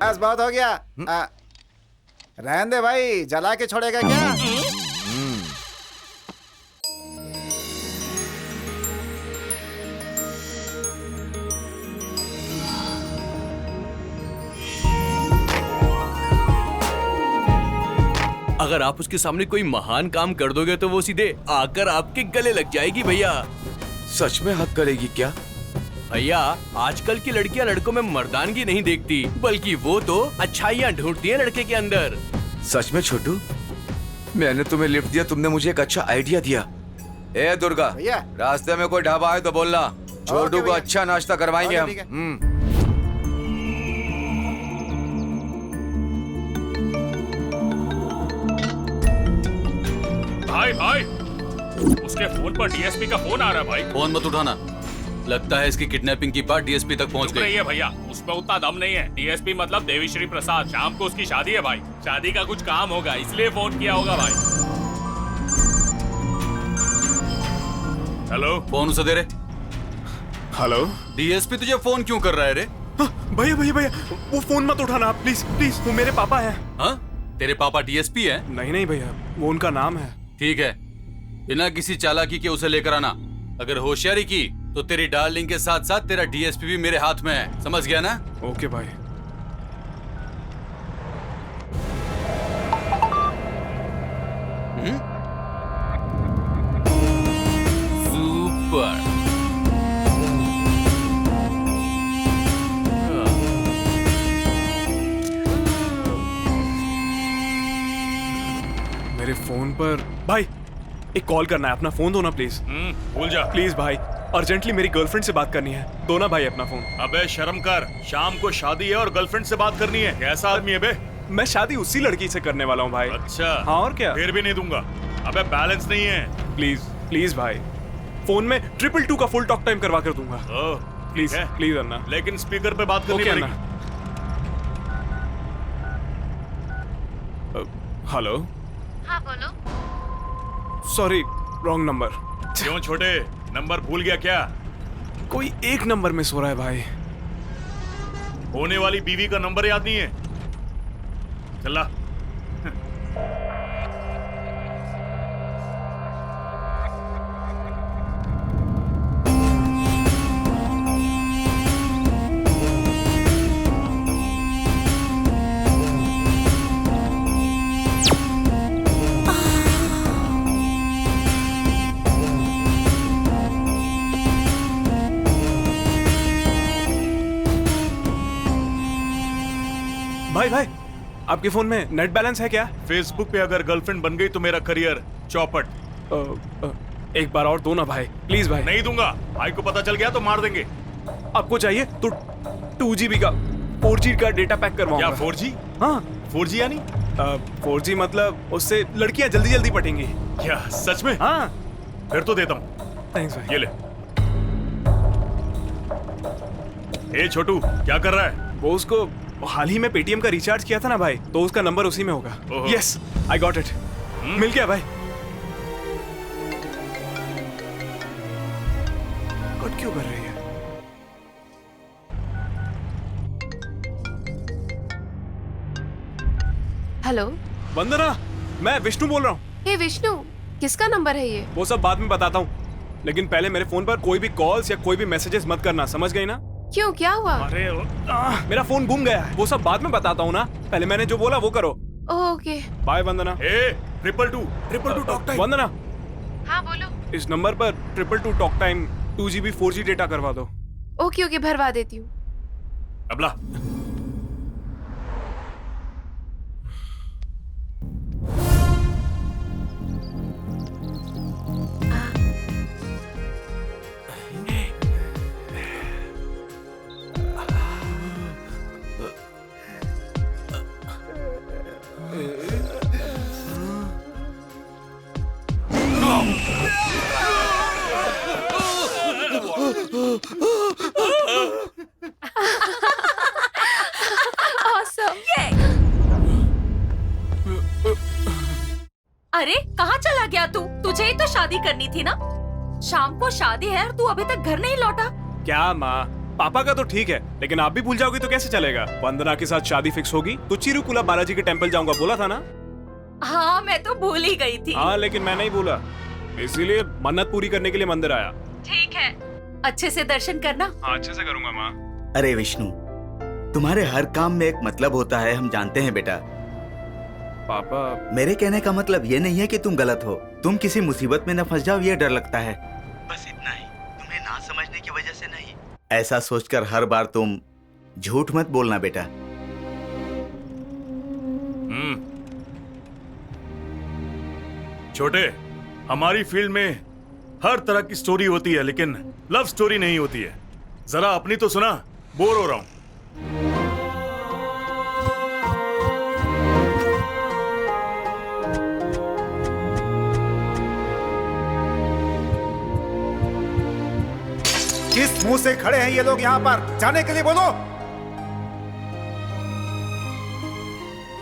बस बहुत हो गया। रहने दे भाई, जला के छोड़ेगा क्या? अगर आप उसके सामने कोई महान काम कर दोगे तो वो सीधे आकर आपके गले लग जाएगी भैया। सच में हक करेगी क्या? भैया, आजकल की लड़कियां लड़कों में मर्दानगी नहीं देखती, बल्कि वो तो अच्छाइयाँ ढूंढती हैं लड़के के अंदर। सच में छोटू, मैंने तुम्हें लिफ्ट दिया, तुमने मुझे एक अच्छा आइडिया दिया। ए दुर्गा, रास्ते में कोई ढाबा है तो बोलना, छोटू को अच्छा नाश्ता करवाएंगे हम। भाई भाई, उसके फोन पर डीएसपी का फोन आ रहा है भाई। फोन मत उठाना, लगता है इसकी किडनैपिंग की बात डीएसपी तक पहुंच गई है भैया। उसमें उतना दम नहीं है। डीएसपी मतलब देवीश्री प्रसाद। शाम को उसकी शादी है भाई, शादी का कुछ काम होगा इसलिए फोन किया होगा भाई। हेलो, फोन उसे दे रे। हेलो, डीएसपी तुझे फोन क्यों कर रहा है रे? भैया भैया भैया, वो फोन मत उठाना आप, प्लीज प्लीज। वो मेरे पापा हैं। हाँ, तेरे पापा डीएसपी हैं? नहीं नहीं भैया, वो उनका नाम है। ठीक है, बिना किसी चालाकी के उसे लेकर आना। अगर होशियारी की तो तेरी डार्लिंग के साथ साथ तेरा डीएसपी भी मेरे हाथ में है, समझ गया ना? ओके भाई। सुपर। फोन पर भाई एक कॉल करना है, अपना फोन दो ना प्लीज। भूल जा प्लीज भाई, अर्जेंटली मेरी गर्लफ्रेंड से बात करनी है, दो ना भाई अपना फोन। अबे शर्म कर, शाम को शादी है और गर्लफ्रेंड से बात करनी है। कैसा आदमी है बे? मैं शादी उसी लड़की से करने वाला हूँ भाई। अच्छा हाँ और क्या? फिर भी नहीं दूंगा। अबे बैलेंस नहीं है। प्लीज प्लीज भाई, फोन में 222 का फुल टॉक टाइम करवा कर दूंगा। प्लीज प्लीज अन्ना। लेकिन स्पीकर पे बात करनी पड़ेगी। हेलो। हाँ बोलो। Sorry wrong number. क्यों छोटे, नंबर भूल गया क्या? कोई एक नंबर मिस हो रहा है भाई। होने वाली बीवी का नंबर याद नहीं है? चला। भाई भाई, आपके फोन में नेट बैलेंस है क्या? फेसबुक पे अगर गर्लफ्रेंड बन गई तो मेरा करियर चौपट। एक बार और दो ना भाई, प्लीज भाई। नहीं दूंगा, भाई को पता चल गया तो मार देंगे। आपको चाहिए तो 2GB का 4G का डेटा पैक करवाऊंगा। क्या 4G? हाँ 4G यानी? 4G मतलब उससे लड़कियां जल्दी जल्दी पटेंगी। क्या सच में? हाँ फिर तो देता हूँ। थैंक्स भाई। ये ले। ए छोटू, क्या कर रहा है? वो उसको हाल ही में पेटीएम का रिचार्ज किया था ना भाई, तो उसका नंबर उसी में होगा। Yes I got it. मिल गया भाई। कट क्यों कर रही है? हेलो वंदना, मैं विष्णु बोल रहा हूँ। हे विष्णु, किसका नंबर है ये? वो सब बाद में बताता हूँ, लेकिन पहले मेरे फोन पर कोई भी कॉल्स या कोई भी मैसेजेस मत करना, समझ गई ना? क्यों, क्या हुआ? अरे मेरा फोन गुम गया है। वो सब बाद में बताता हूँ ना, पहले मैंने जो बोला वो करो। ओके बाय वंदना। 222 टॉक टाइम। वंदना, हाँ बोलो। इस नंबर पर 222 talk time 2GB 4G data करवा दो। ओके ओके, भरवा देती हूँ। अबला अरे कहाँ चला गया तू? तुझे ही तो शादी करनी थी ना। शाम को शादी है और तू अभी तक घर नहीं लौटा। क्या माँ, पापा का तो ठीक है, लेकिन आप भी भूल जाओगी तो कैसे चलेगा? वंदना के साथ शादी फिक्स होगी तो चिरुकुला बालाजी के टेंपल जाऊंगा, बोला था ना? हाँ मैं तो भूल ही गई थी। हाँ लेकिन मैं नहीं भूला, इसीलिए मन्नत पूरी करने के लिए मंदिर आया। ठीक है, अच्छे से दर्शन करना। हाँ अच्छे से करूंगा माँ। अरे विष्णु, तुम्हारे हर काम में एक मतलब होता है, हम जानते हैं बेटा। पापा, मेरे कहने का मतलब ये नहीं है कि तुम गलत हो, तुम किसी मुसीबत में न फंस जाओ ये डर लगता है, बस इतना ही। तुम्हें ना समझने की वजह से नहीं। ऐसा सोचकर हर बार तुम झूठ मत बोलना बेटा। छोटे, हमारी फील्ड में हर तरह की स्टोरी होती है, लेकिन लव स्टोरी नहीं होती है। जरा अपनी तो सुना, बोर हो रहा हूं। किस मुंह से खड़े हैं ये लोग यहाँ पर? जाने के लिए बोलो।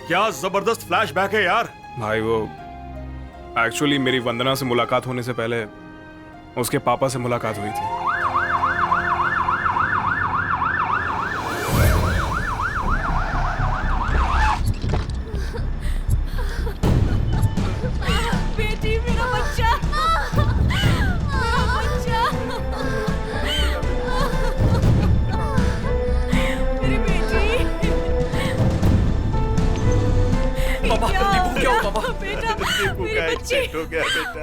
क्या जबरदस्त फ्लैशबैक है यार। भाई वो एक्चुअली मेरी वंदना से मुलाकात होने से पहले उसके पापा से मुलाकात हुई थी। बेटी, मेरा बच्चा, मेरा बच्चा, मेरी बेटी। पापा, दीपू क्या हुआ पापा? बेटा, मेरी बच्ची। हो गया बेटा।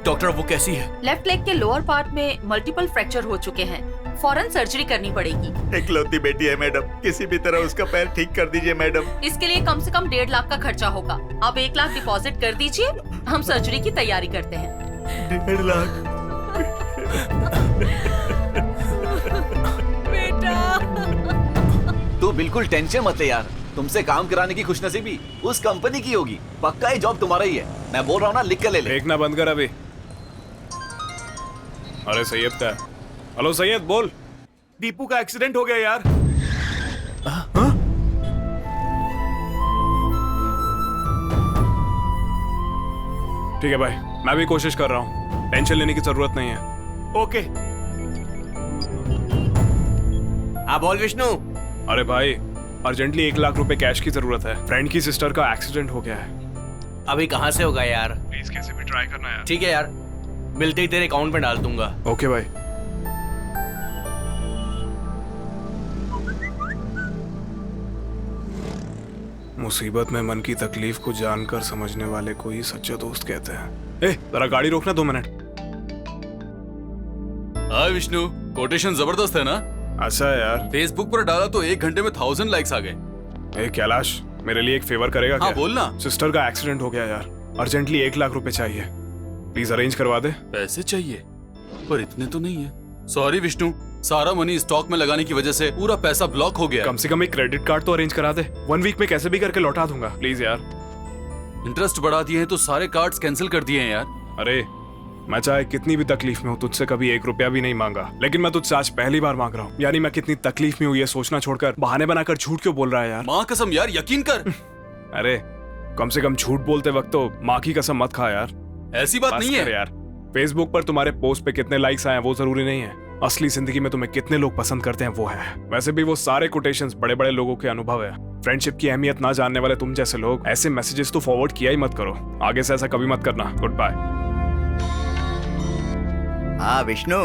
डॉक्टर वो कैसी है? लेफ्ट लेग के लोअर पार्ट में मल्टीपल फ्रैक्चर हो चुके हैं। फौरन सर्जरी करनी पड़ेगी। इकलौती बेटी है मैडम, किसी भी तरह उसका पैर ठीक कर दीजिए मैडम। इसके लिए कम से कम 1.5 लाख का खर्चा होगा। आप 1 लाख डिपॉजिट कर दीजिए, हम सर्जरी की तैयारी करते हैं। 1.5 लाख? तू बिल्कुल टेंशन मत ले यार, तुमसे काम कराने की खुशनसीबी उस कंपनी की होगी। पक्का ये जॉब तुम्हारा ही है, मैं बोल रहा हूँ ना, लिख कर ले ले। देखना बंद कर अभी। अरे सैयद का है। हेलो सैयद, बोल। दीपू का एक्सीडेंट हो गया यार। ठीक है भाई, मैं भी कोशिश कर रहा हूँ, टेंशन लेने की जरूरत नहीं है। ओके। हाँ बोल विष्णु। अरे भाई, अर्जेंटली 1 लाख रुपए कैश की जरूरत है। फ्रेंड की सिस्टर का एक्सीडेंट हो गया है। अभी कहाँ से होगा यार? प्लीज कैसे भी ट्राई करना यार। ठीक है यार, मिलते ही तेरे अकाउंट में डाल दूंगा। ओके भाई। मुसीबत में मन की तकलीफ को जानकर समझने वाले को ही सच्चा दोस्त कहते हैं। ए, जरा गाड़ी रोकना 2 मिनट। हाँ विष्णु, कोटेशन जबरदस्त है ना? अच्छा यार। फेसबुक पर डाला तो 1 घंटे में 1000 लाइक्स आ गए। ए कैलाश, मेरे लिए एक फेवर करेगा क्या? हाँ बोलना। सिस्टर का एक्सीडेंट हो गया यार, अर्जेंटली 1 लाख रुपए चाहिए, प्लीज अरेंज करवा दे। पैसे चाहिए पर इतने तो नहीं है। सॉरी विष्णु, सारा मनी स्टॉक में लगाने की वजह से पूरा पैसा ब्लॉक हो गया। कम से कम एक क्रेडिट कार्ड तो अरेंज करा दे, 1 वीक में कैसे भी करके लौटा दूंगा, प्लीज यार। इंटरेस्ट बढ़ा दिए हैं तो सारे कार्ड्स कैंसिल कर दिए हैं यार। अरे मैं चाहे कितनी भी तकलीफ में हूँ, तुझसे कभी 1 रुपया भी नहीं मांगा, लेकिन मैं तुझसे आज पहली बार मांग रहा हूँ। यानी मैं कितनी तकलीफ में हूँ ये सोचना छोड़कर बहाने बनाकर झूठ क्यों बोल रहा है यार? माँ कसम यार, यकीन कर। अरे कम से कम झूठ बोलते वक्त तो माँ की कसम मत खा यार। ऐसी बात नहीं है यार। फेसबुक पर तुम्हारे पोस्ट पे कितने लाइक्स आए वो जरूरी नहीं है, असली जिंदगी में तुम्हें कितने लोग पसंद करते हैं वो है। वैसे भी वो सारे कोटेशंस बड़े बड़े लोगों के अनुभव है। फ्रेंडशिप की अहमियत ना जानने वाले तुम जैसे लोग ऐसे मैसेजेस तो फॉरवर्ड किया ही मत करो। आगे से ऐसा कभी मत करना। Good bye. हाँ विष्णु।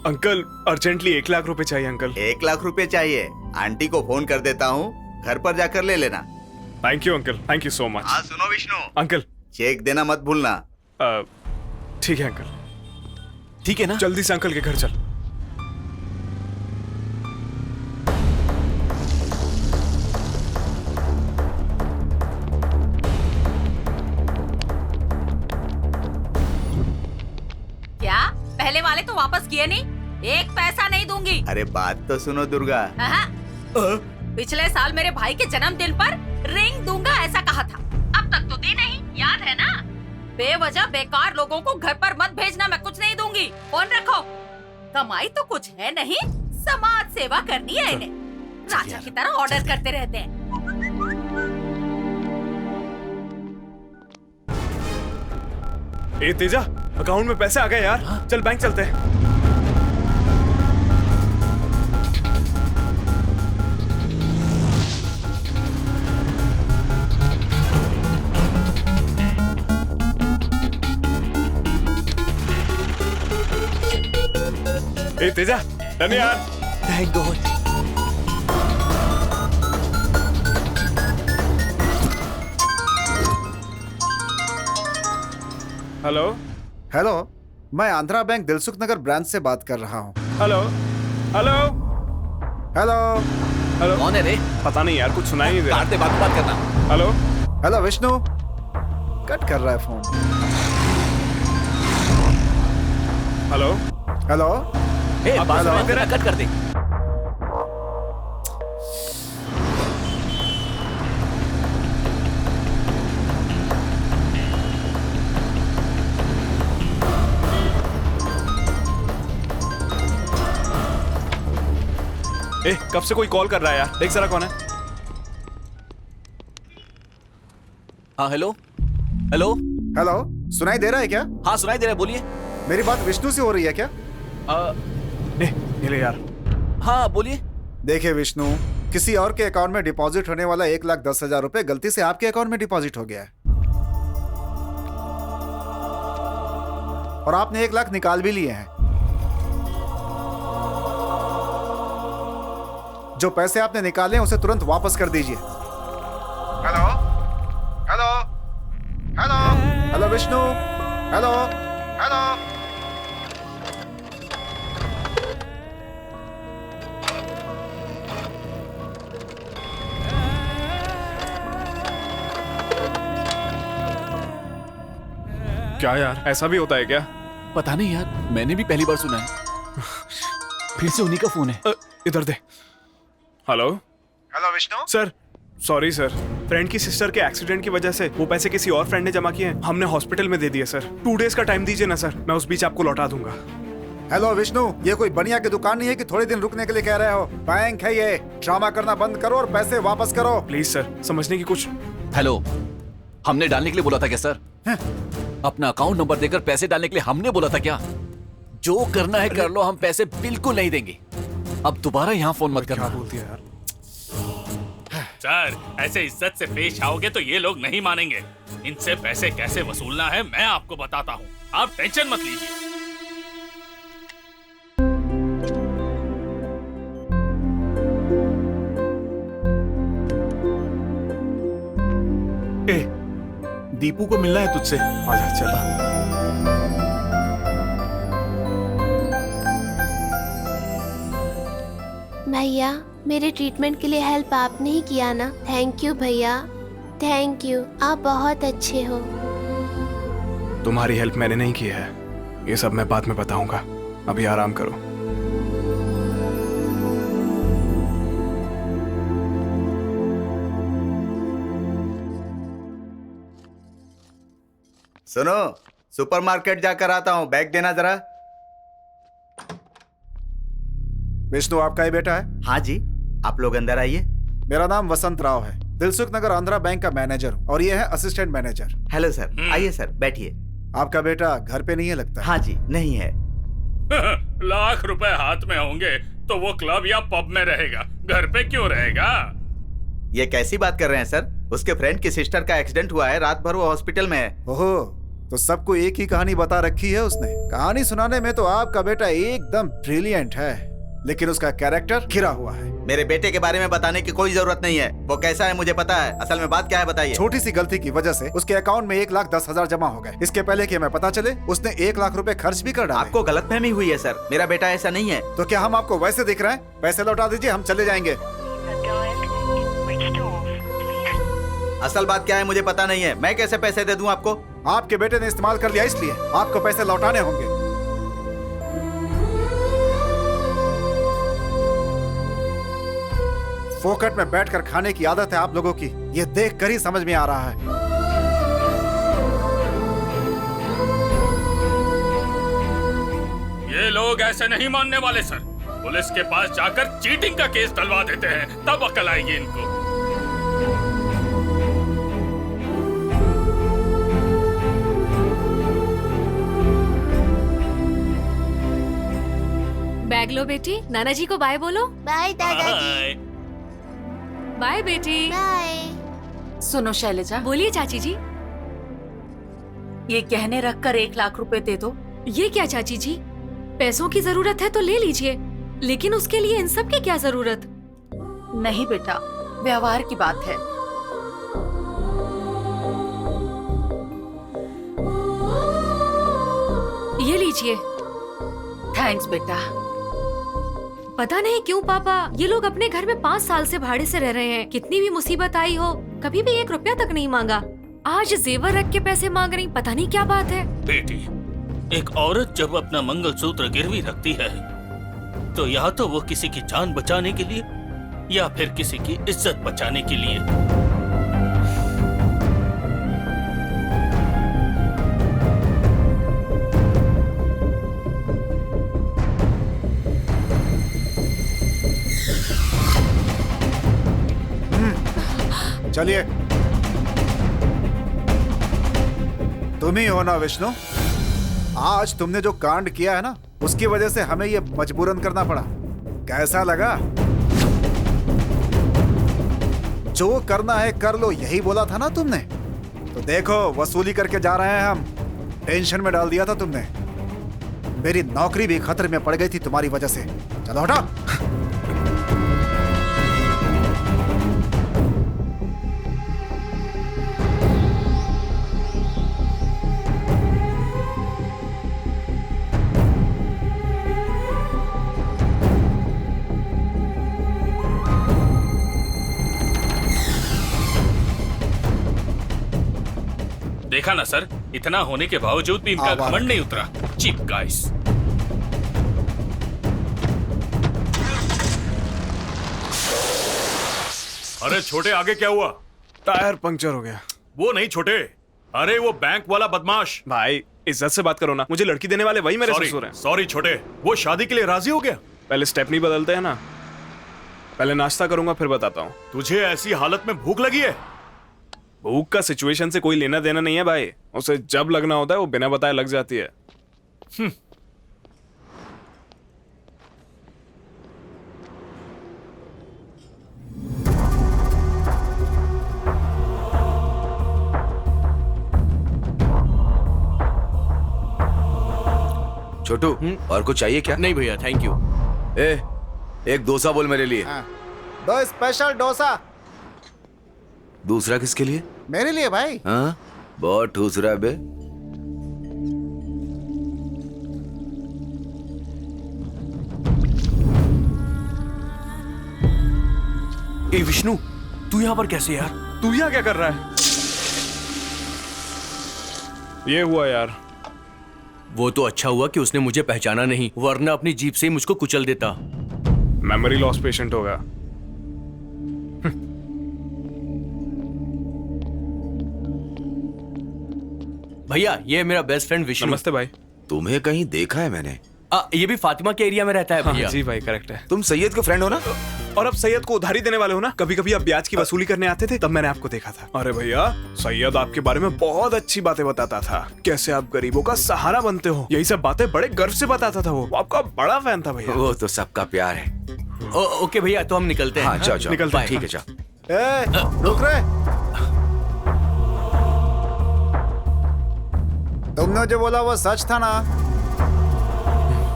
अंकल, अर्जेंटली 1 लाख रुपए चाहिए अंकल। 1 लाख रुपए चाहिए? आंटी को फोन कर देता हूँ, घर पर जाकर ले लेना। Thank you uncle, thank you so much. हाँ सुनो विष्णु अंकल, चेक देना मत भूलना। ठीक है अंकल। ठीक है ना? जल्दी से अंकल के घर चल। क्या पहले वाले तो वापस किए नहीं? 1 पैसा नहीं दूंगी। अरे बात तो सुनो दुर्गा। पिछले साल मेरे भाई के जन्मदिन पर रिंग दूंगा ऐसा कहा था, अब तक तो दी नहीं, याद है ना? बेवजह बेकार लोगों को घर पर मत भेजना, मैं कुछ नहीं दूंगी। फोन रखो। कमाई तो कुछ है नहीं, समाज सेवा करनी है इन्हें। राजा की तरह ऑर्डर करते रहते हैं। ए तेजा, अकाउंट में पैसे आ गए यार। चल बैंक चलते हैं। ए तेजा, डन यार। Thank God. हेलो। हेलो, मैं आंध्रा बैंक दिलसुख नगर ब्रांच से बात कर रहा हूँ। Hello hello hello hello. कौन है रे? पता नहीं यार, कुछ सुनाई नहीं दे रहा। बात करना। हेलो हेलो विष्णु, कट कर रहा है फोन। Hello hello. बात सुनाई दे रहा, कट कर दे। ए, कब से कोई कॉल कर रहा है यार, देख जरा कौन है। हाँ हेलो हेलो हेलो, सुनाई दे रहा है क्या? हाँ सुनाई दे रहा है, बोलिए। मेरी बात विष्णु से हो रही है क्या? ये ले यार। हाँ बोलिए। देखिए विष्णु, किसी और के अकाउंट में डिपॉजिट होने वाला 1,10,000 रुपए गलती से आपके अकाउंट में डिपॉजिट हो गया है और आपने 1 लाख निकाल भी लिए हैं। जो पैसे आपने निकाले उसे तुरंत वापस कर दीजिए। Hello hello hello hello Vishnu, hello hello क्या यार, ऐसा भी होता है क्या? पता नहीं यार, मैंने भी पहली बार सुना है। फिर से उन्हीं का फोन है। इधर दे। Hello hello Vishnu sir, sorry sir, friend की सिस्टर के एक्सीडेंट की वजह से वो पैसे किसी और फ्रेंड ने जमा किए हैं, हमने हॉस्पिटल में दे दिए सर। 2 डेज का टाइम दीजिए ना सर, मैं उस बीच आपको लौटा दूंगा। हेलो विष्णु, ये कोई बनिया की दुकान नहीं है कि थोड़े दिन रुकने के लिए कह रहे हो। बैंक है ये, ड्रामा करना बंद करो और पैसे वापस करो प्लीज सर, समझने की कुछ। हेलो, हमने डालने के लिए बोला था क्या सर? अपना अकाउंट नंबर देकर पैसे डालने के लिए हमने बोला था क्या? जो करना है कर लो, हम पैसे बिल्कुल नहीं देंगे। अब दोबारा यहाँ फोन मत करना। बोलती है यार। सर, ऐसे इज्जत से पेश आओगे तो ये लोग नहीं मानेंगे। इनसे पैसे कैसे वसूलना है मैं आपको बताता हूँ, आप टेंशन मत लीजिए। दीपू को मिलना है तुझसे। आजा चला। भैया, मेरे ट्रीटमेंट के लिए हेल्प आपने ही किया ना। थैंक यू भैया, थैंक यू, आप बहुत अच्छे हो। तुम्हारी हेल्प मैंने नहीं की है, ये सब मैं बाद में बताऊंगा। अभी आराम करो। सुनो, सुपरमार्केट जाकर आता हूँ, बैग देना जरा। विष्णु आपका ही बेटा है? हाँ जी, आप लोग अंदर आइए। मेरा नाम वसंत राव है, दिलसुख नगर आंध्रा बैंक का मैनेजर हूँ और ये है असिस्टेंट मैनेजर। हेलो सर, आइए सर, बैठिए। आपका बेटा घर पे नहीं है लगता? हाँ जी, नहीं है। लाख रुपए हाथ में होंगे तो वो क्लब या पब में रहेगा, घर पे क्यों रहेगा? ये कैसी बात कर रहे हैं सर? उसके फ्रेंड की सिस्टर का एक्सीडेंट हुआ है, रात भर वो हॉस्पिटल में है। ओहो, तो सबको एक ही कहानी बता रखी है उसने। कहानी सुनाने में तो आपका बेटा एकदम ब्रिलियंट है, लेकिन उसका कैरेक्टर गिरा हुआ है। मेरे बेटे के बारे में बताने की कोई जरूरत नहीं है, वो कैसा है मुझे पता है। असल में बात क्या है बताइए। छोटी सी गलती की वजह से उसके अकाउंट में 1,10,000 जमा हो गए। इसके पहले कि हमें पता चले उसने 1 लाख रुपए खर्च भी कर डाले। आपको गलतफहमी हुई है सर, मेरा बेटा ऐसा नहीं है। तो क्या हम आपको वैसे दिख रहे हैं? पैसे लौटा दीजिए, हम चले जाएंगे। असल बात क्या है मुझे पता नहीं है, मैं कैसे पैसे दे दूं आपको? आपके बेटे ने इस्तेमाल कर लिया, इसलिए आपको पैसे लौटाने होंगे। फोकट में बैठकर खाने की आदत है आप लोगों की, ये देख कर ही समझ में आ रहा है। ये लोग ऐसे नहीं मानने वाले सर। पुलिस के पास जाकर चीटिंग का केस डलवा देते हैं, तब अकल आएगी इनको। बैग लो बेटी, नाना जी को बाय बोलो। बाय दादाजी। बाय बेटी। बाय। सुनो शैलजा, बोलिए चाची जी। ये गहने रखकर 1 लाख रुपए दे दो। ये क्या चाची जी, पैसों की जरूरत है तो ले लीजिए, लेकिन उसके लिए इन सब की क्या जरूरत? नहीं बेटा, व्यवहार की बात है। ये लीजिए। थैंक्स बेटा। पता नहीं क्यों पापा, ये लोग अपने घर में 5 साल से भाड़े से रह रहे हैं। कितनी भी मुसीबत आई हो, कभी भी 1 रुपया तक नहीं मांगा। आज जेवर रख के पैसे मांग रही, पता नहीं क्या बात है। बेटी, एक औरत जब अपना मंगलसूत्र गिरवी रखती है तो या तो वो किसी की जान बचाने के लिए या फिर किसी की इज्जत बचाने के लिए। चलिए। तुम ही हो ना विष्णु? आज तुमने जो कांड किया है ना, उसकी वजह से हमें ये मजबूरन करना पड़ा। कैसा लगा? जो करना है कर लो, यही बोला था ना तुमने। तो देखो, वसूली करके जा रहे हैं हम। टेंशन में डाल दिया था तुमने। मेरी नौकरी भी खतरे में पड़ गई थी तुम्हारी वजह से। चलो हटा। देखा ना सर, इतना होने के बावजूद भी इनका घमंड नहीं उतरा। Cheap guys. अरे छोटे, आगे क्या हुआ? टायर पंक्चर हो गया। वो नहीं छोटे, अरे वो बैंक वाला बदमाश। भाई इज्जत से बात करो ना, मुझे लड़की देने वाले वही मेरे ससुर हैं। सॉरी छोटे, वो शादी के लिए राजी हो गया? पहले स्टेप नहीं बदलते हैं ना। पहले नाश्ता करूंगा फिर बताता हूँ। तुझे ऐसी हालत में भूख लगी है? भूख का सिचुएशन से कोई लेना देना नहीं है भाई, उसे जब लगना होता है वो बिना बताए लग जाती है। छोटू और कुछ चाहिए क्या? नहीं भैया, थैंक यू। एक डोसा बोल मेरे लिए। 2 स्पेशल डोसा। दूसरा किसके लिए? मेरे लिए भाई। हाँ, बहुत ठूस रहा है बे। ए विष्णु, तू यहाँ पर कैसे यार? तू यहाँ क्या कर रहा है? ये हुआ यार। वो तो अच्छा हुआ कि उसने मुझे पहचाना नहीं, वरना अपनी जीप से ही मुझको कुचल देता। मेमोरी लॉस पेशेंट होगा। भैया ये मेरा बेस्ट फ्रेंड विष्णु। नमस्ते भाई। तुम्हें कहीं देखा है मैंने? ये भी फातिमा के एरिया में रहता है भैया। हाँ, जी भाई करेक्ट है। तुम सैयद के फ्रेंड हो ना? और अब सैयद को उधारी देने वाले हो ना? कभी कभी आप ब्याज की वसूली करने आते थे, तब मैंने आपको देखा था। अरे भैया, सैयद आपके बारे में बहुत अच्छी बातें बताता था, कैसे आप गरीबों का सहारा बनते हो, यही सब बातें बड़े गर्व से बताता था। वो आपका बड़ा फैन था भैया। वो तो सबका प्यार है। ओके भैया, तो हम निकलते हैं। हाँ जाओ, निकलते हैं। ठीक है जाओ। रुक रहे। तुमने जो बोला वो सच था ना?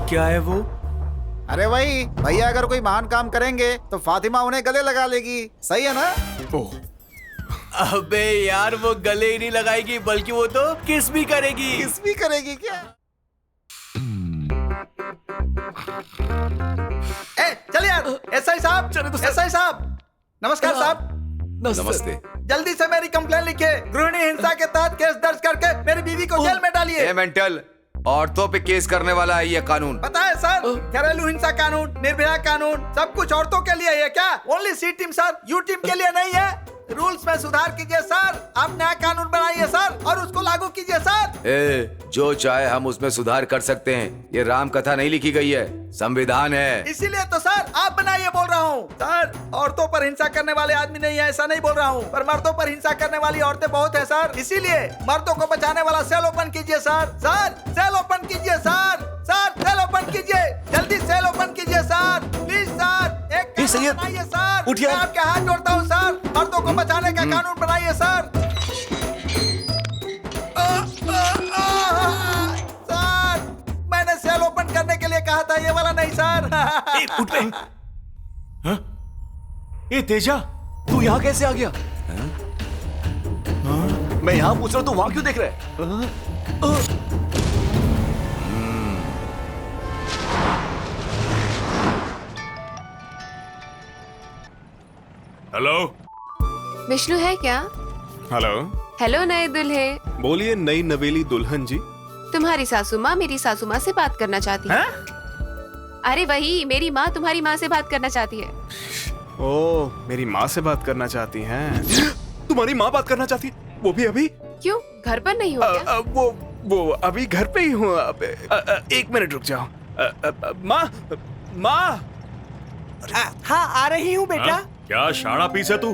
क्या है वो? अरे वही, भैया अगर कोई महान काम करेंगे तो फातिमा उन्हें गले लगा लेगी, सही है ना? अबे यार, वो गले ही नहीं लगाएगी बल्कि वो तो किस भी करेगी। किस भी करेगी क्या? चल यार। एसआई साहब, एसआई साहब, नमस्कार साहब। नमस्ते। जल्दी से मेरी कंप्लेन लिखिए। गृहिणी हिंसा के तहत केस दर्ज करके मेरी बीवी को जेल में डालिए। मेंटल औरतों पे केस करने वाला है ये कानून। पता है सर, घरेलू हिंसा कानून, निर्भया कानून, सब कुछ औरतों के लिए है क्या? Only C team sir, U team के लिए नहीं है। रूल्स में सुधार कीजिए सर, आप नया कानून बनाइए सर और उसको लागू कीजिए सर। जो चाहे हम उसमें सुधार कर सकते हैं। ये राम कथा नहीं लिखी गई है, संविधान है। इसीलिए तो सर आप बनाइए बोल रहा हूँ। सर, औरतों पर हिंसा करने वाले आदमी नहीं है ऐसा नहीं बोल रहा हूँ, पर मर्दों पर हिंसा करने वाली औरतें बहुत है सर। इसीलिए मर्दों को बचाने वाला सेल ओपन कीजिए सर। सर सेल ओपन कीजिए सर। सर सेल ओपन कीजिए, जल्दी सेल ओपन कीजिए सर, प्लीज सर। एक कानून बनाइए सर, मैं आपके हाथ जोड़ता हूँ सर। मर्दों को बचाने का कानून बनाइए सर। सर मैंने सेल ओपन करने के लिए कहा था, ये वाला नहीं सर। उठ पे। ए तेजा, तू यहाँ कैसे आ गया? मैं यहाँ पूछ रहा हूँ, तू वहां क्यों देख रहा है? हेलो विष्णु है क्या? हेलो। हेलो नए दुल्हे। बोलिए नई नवेली दुल्हन जी। तुम्हारी सासू माँ मेरी सासू माँ से बात करना चाहती है। अरे वही, मेरी माँ तुम्हारी माँ से बात करना चाहती है। ओ, मेरी माँ से बात करना चाहती हैं। तुम्हारी माँ बात करना चाहती है? वो भी अभी? क्यों, घर पर नहीं हो क्या? वो अभी घर पे ही हूँ। एक मिनट रुक जाओ। माँ, माँ। हाँ आ रही हूँ बेटा। हाँ? क्या शाना पीस है तू?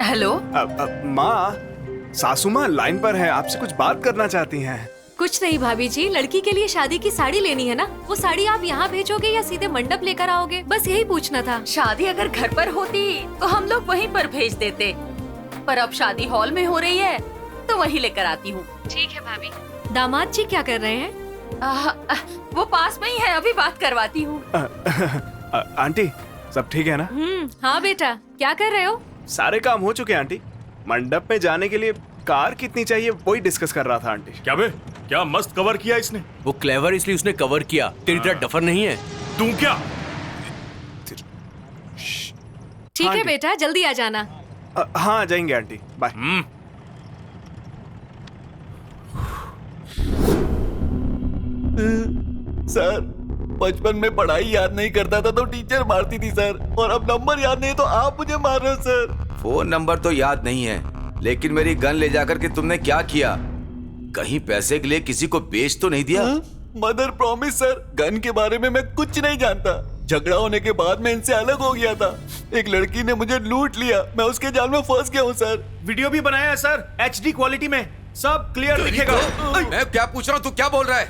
हेलो। माँ, सासू माँ लाइन पर है, आपसे कुछ बात करना चाहती हैं। कुछ नहीं भाभी जी, लड़की के लिए शादी की साड़ी लेनी है ना, वो साड़ी आप यहाँ भेजोगे या सीधे मंडप लेकर आओगे? बस यही पूछना था। शादी अगर घर पर होती तो हम लोग वहीं पर भेज देते, पर अब शादी हॉल में हो रही है तो वहीं लेकर आती हूँ। ठीक है भाभी। दामाद जी क्या कर रहे हैं? वो पास में ही है, अभी बात करवाती हूँ। आंटी सब ठीक है ना? हाँ बेटा, क्या कर रहे हो? सारे काम हो चुके हैं आंटी। मंडप में जाने के लिए कार कितनी चाहिए वही डिस्कस कर रहा था आंटी। क्या बे, क्या मस्त कवर किया इसने। वो क्लेवर इसलिए उसने कवर किया, तेरी तरह डफर नहीं है। तू क्या? ठीक है बेटा, जल्दी आ जाना। हाँ आ जाएंगे आंटी, बाय। सर, बचपन में पढ़ाई याद नहीं करता था तो टीचर मारती थी सर, और अब नंबर याद नहीं तो आप मुझे मार रहे हो सर। फोन नंबर तो याद नहीं है, लेकिन मेरी गन ले जाकर के तुमने क्या किया? कहीं पैसे के लिए किसी को बेच तो नहीं दिया? मदर प्रॉमिस सर, गन के बारे में मैं कुछ नहीं जानता। झगड़ा होने के बाद मैं इनसे अलग हो गया था। एक लड़की ने मुझे लूट लिया, मैं उसके जाल में फंस गया हूँ सर। वीडियो भी बनाया है सर, HD क्वालिटी में, सब क्लियर दिखेगा। मैं क्या पूछ रहा हूँ, तू क्या बोल रहा है?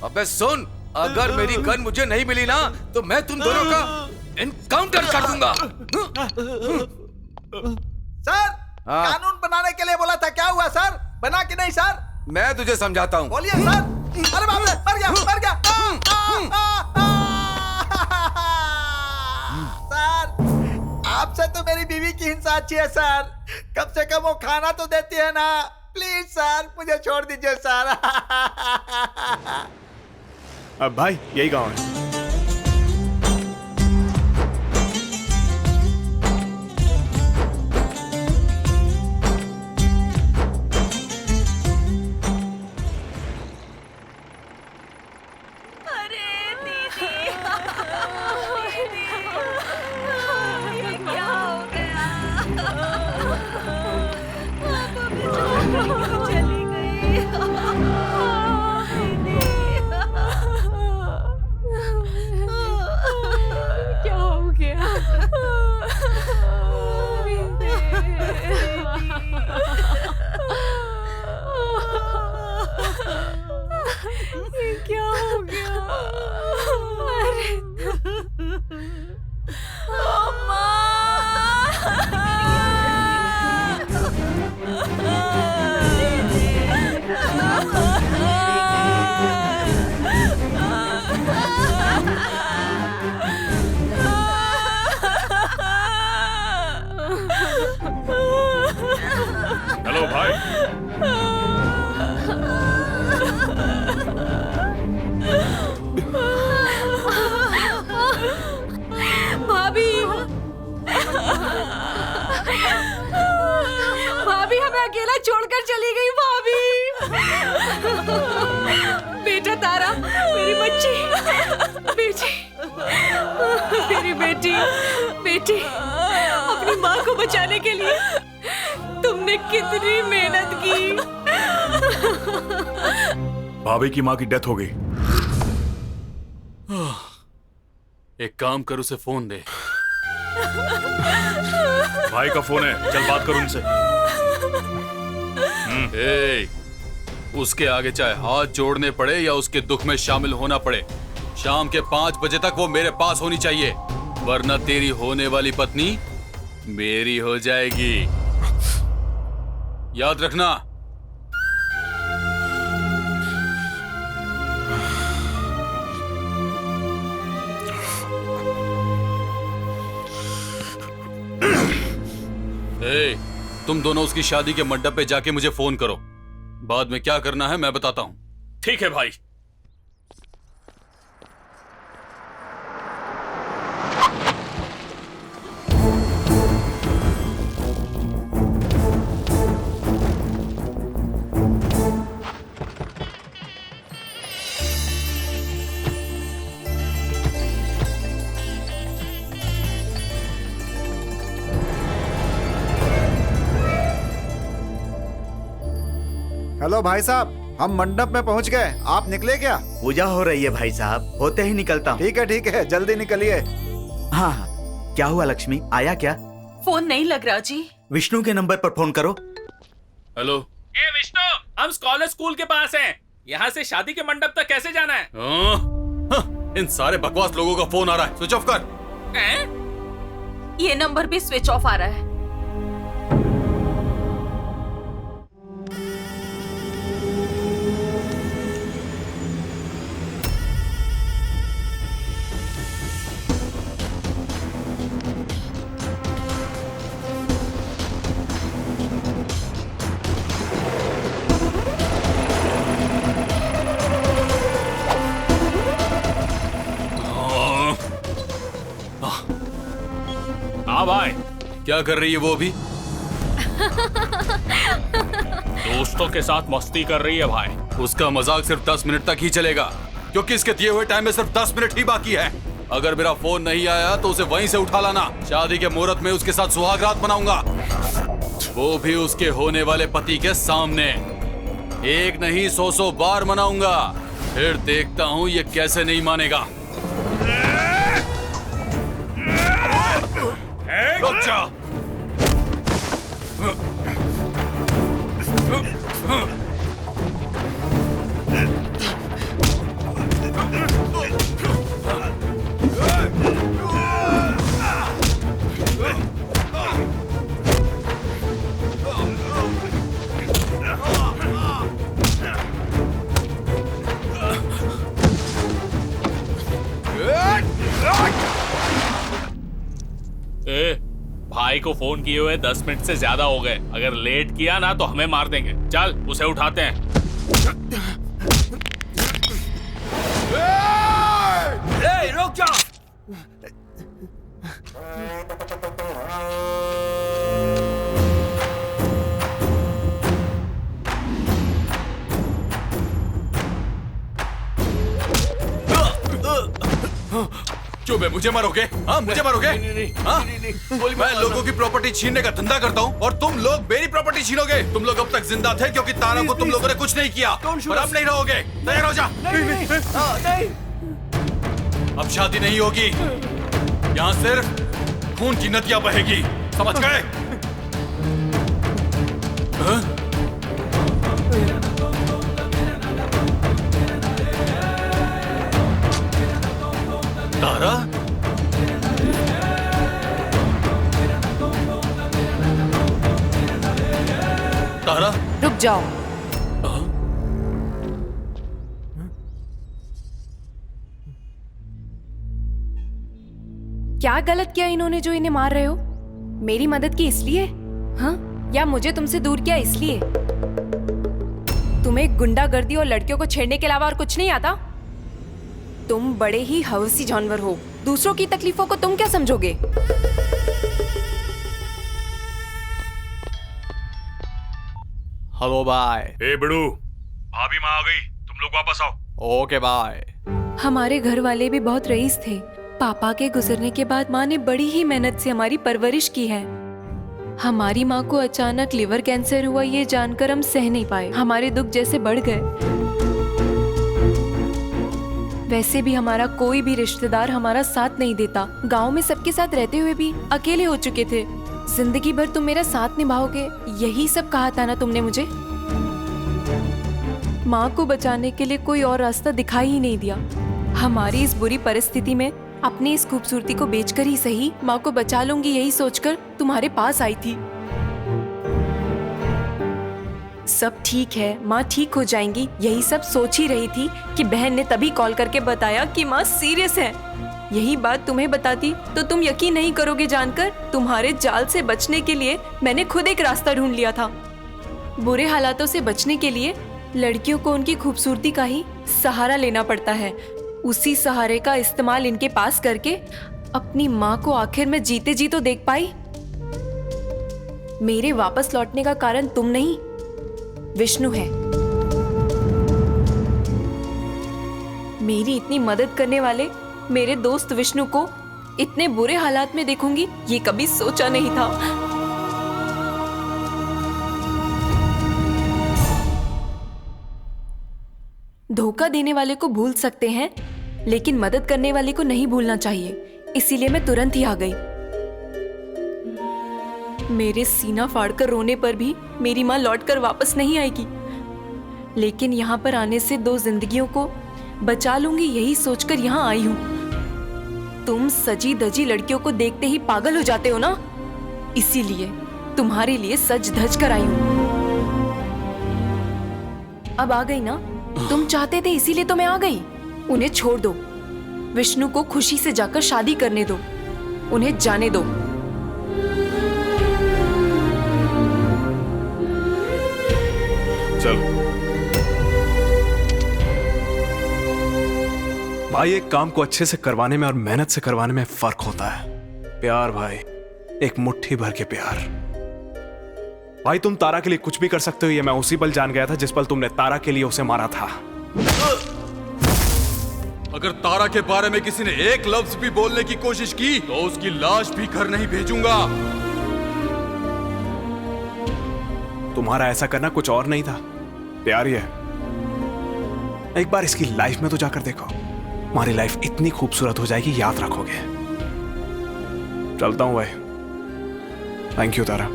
अबे सुन, अगर मेरी गन मुझे नहीं मिली ना तो मैं तुम दोनों का एनकाउंटर कर दूंगा। सर, कानून बनाने के लिए बोला था, क्या हुआ सर? बना कि नहीं सर? मैं तुझे समझाता हूँ। बोलिए सर। अरे बाप रे, मर गया, मर गया। सर, आपसे तो मेरी बीवी की हिंसा अच्छी है सर, कम से कम वो खाना तो देती है ना। प्लीज सर, मुझे छोड़ दीजिए सर। अब भाई यही गांव है। हेलो भाई। भाभी, भाभी हमें अकेला छोड़कर चली गई भाभी। बेटा तारा, मेरी बच्ची, बेटी, मेरी बेटी, बेटी, अपनी माँ को बचाने के लिए तुमने कितनी मेहनत की। भाभी की माँ की डेथ हो गई। एक काम कर, उसे फोन दे। भाई का फोन है, चल बात करो उनसे। ए, उसके आगे चाहे हाथ जोड़ने पड़े या उसके दुख में शामिल होना पड़े, शाम के 5 बजे तक वो मेरे पास होनी चाहिए, वरना तेरी होने वाली पत्नी मेरी हो जाएगी। याद रखना। ए, तुम दोनों उसकी शादी के मंडप पे जाके मुझे फोन करो। बाद में क्या करना है मैं बताता हूं। ठीक है भाई। हेलो भाई साहब, हम मंडप में पहुंच गए, आप निकले क्या? पूजा हो रही है भाई साहब, होते ही निकलता हूँ। ठीक है, जल्दी निकलिए। हाँ हाँ, क्या हुआ लक्ष्मी, आया क्या? फोन नहीं लग रहा जी। विष्णु के नंबर पर फोन करो। हेलो। ए विष्णु, हम स्कॉलर स्कूल के पास हैं। यहाँ से शादी के मंडप तक कैसे जाना है? इन सारे बकवास लोगों का फोन आ रहा है, स्विच ऑफ कर। ये नंबर भी स्विच ऑफ आ रहा है। हाँ भाई, क्या कर रही है वो अभी? दोस्तों के साथ मस्ती कर रही है भाई। उसका मजाक सिर्फ 10 मिनट तक ही चलेगा, क्योंकि इसके दिए हुए टाइम में सिर्फ 10 मिनट ही बाकी है। अगर मेरा फोन नहीं आया तो उसे वहीं से उठा लाना। शादी के मुहूर्त में उसके साथ सुहागरात मनाऊंगा, वो भी उसके होने वाले पति के सामने। एक नहीं 100 बार मनाऊंगा, फिर देखता हूँ ये कैसे नहीं मानेगा। रुक जा। भाई को फोन किए हुए 10 मिनट से ज्यादा हो गए। अगर लेट किया ना तो हमें मार देंगे। चल उसे उठाते हैं। रुक जा। क्यों बे, मुझे मारोगे? हाँ मुझे मारोगे? हाँ? मैं लोगों की प्रॉपर्टी छीनने का धंधा करता हूँ और तुम लोग मेरी प्रॉपर्टी छीनोगे। तुम लोग अब तक जिंदा थे क्योंकि तारा को तुम लोगों ने कुछ नहीं किया, और अब नहीं रहोगे। तैयार हो जा। नहीं। अब शादी नहीं होगी, यहाँ सिर्फ खून की नदियां बहेगी, समझ गए? हाँ? तारा? तारा? रुक जाओ। क्या गलत किया इन्होंने जो इन्हें मार रहे हो? मेरी मदद की इसलिए? हाँ? या मुझे तुमसे दूर किया इसलिए? तुम्हें गुंडागर्दी और लड़कियों को छेड़ने के अलावा और कुछ नहीं आता? तुम बड़े ही हवसी जानवर हो। दूसरों की तकलीफों को तुम क्या समझोगे? Hello bye. ए बिड़ू, भाभी माँ आ गई, तुम लोग वापस आओ। Okay bye. हमारे घर वाले भी बहुत रईस थे। पापा के गुजरने के बाद माँ ने बड़ी ही मेहनत से हमारी परवरिश की है। हमारी माँ को अचानक लिवर कैंसर हुआ, ये जानकर हम सह नहीं पाए। हमारे दुख जैसे बढ़ गए। वैसे भी हमारा कोई भी रिश्तेदार हमारा साथ नहीं देता। गांव में सबके साथ रहते हुए भी अकेले हो चुके थे। जिंदगी भर तुम मेरा साथ निभाओगे, यही सब कहा था ना तुमने मुझे। माँ को बचाने के लिए कोई और रास्ता दिखाई ही नहीं दिया। हमारी इस बुरी परिस्थिति में अपनी इस खूबसूरती को बेचकर ही सही माँ को बचा लूंगी, यही सोचकर तुम्हारे पास आई थी। सब ठीक है, माँ ठीक हो जाएंगी, यही सब सोच ही रही थी कि बहन ने तभी कॉल करके बताया कि माँ सीरियस है। यही बात तुम्हें बताती तो तुम यकीन नहीं करोगे जानकर। तुम्हारे जाल से बचने के लिए मैंने खुद एक रास्ता ढूंढ लिया था। बुरे हालातों से बचने के लिए लड़कियों को उनकी खूबसूरती का ही सहारा लेना पड़ता है। उसी सहारे का इस्तेमाल इनके पास करके अपनी माँ को आखिर में जीते जी तो देख पाई। मेरे वापस लौटने का कारण तुम नहीं, विष्णु है। मेरी इतनी मदद करने वाले मेरे दोस्त विष्णु को इतने बुरे हालात में देखूंगी, ये कभी सोचा नहीं था। धोखा देने वाले को भूल सकते हैं, लेकिन मदद करने वाले को नहीं भूलना चाहिए। इसीलिए मैं तुरंत ही आ गई। मेरे सीना फाड़कर रोने पर भी मेरी माँ लौटकर वापस नहीं आएगी, लेकिन यहाँ पर आने से 2 जिंदगियों को बचा लूंगी, यही सोचकर यहाँ आई हूँ। तुम सजी धजी लड़कियों को देखते ही पागल हो जाते हो ना, इसीलिए तुम्हारे लिए सज धज कर आई हूँ। अब आ गई ना, तुम चाहते थे इसीलिए तो मैं आ गई। उन्हें छोड़ दो, विष्णु को खुशी से जाकर शादी करने दो, उन्हें जाने दो। चलो भाई, एक काम को अच्छे से करवाने में और मेहनत से करवाने में फर्क होता है। प्यार भाई, एक मुट्ठी भर के प्यार। भाई तुम तारा के लिए कुछ भी कर सकते हो, ये मैं उसी पल जान गया था जिस पल तुमने तारा के लिए उसे मारा था। अगर तारा के बारे में किसी ने एक लफ्ज भी बोलने की कोशिश की तो उसकी लाश भी घर नहीं भेजूंगा। तुम्हारा ऐसा करना कुछ और नहीं था, प्यार ही है। एक बार इसकी लाइफ में तो जाकर देखो, हमारी लाइफ इतनी खूबसूरत हो जाएगी, याद रखोगे। चलता हूं भाई, थैंक यू तारा।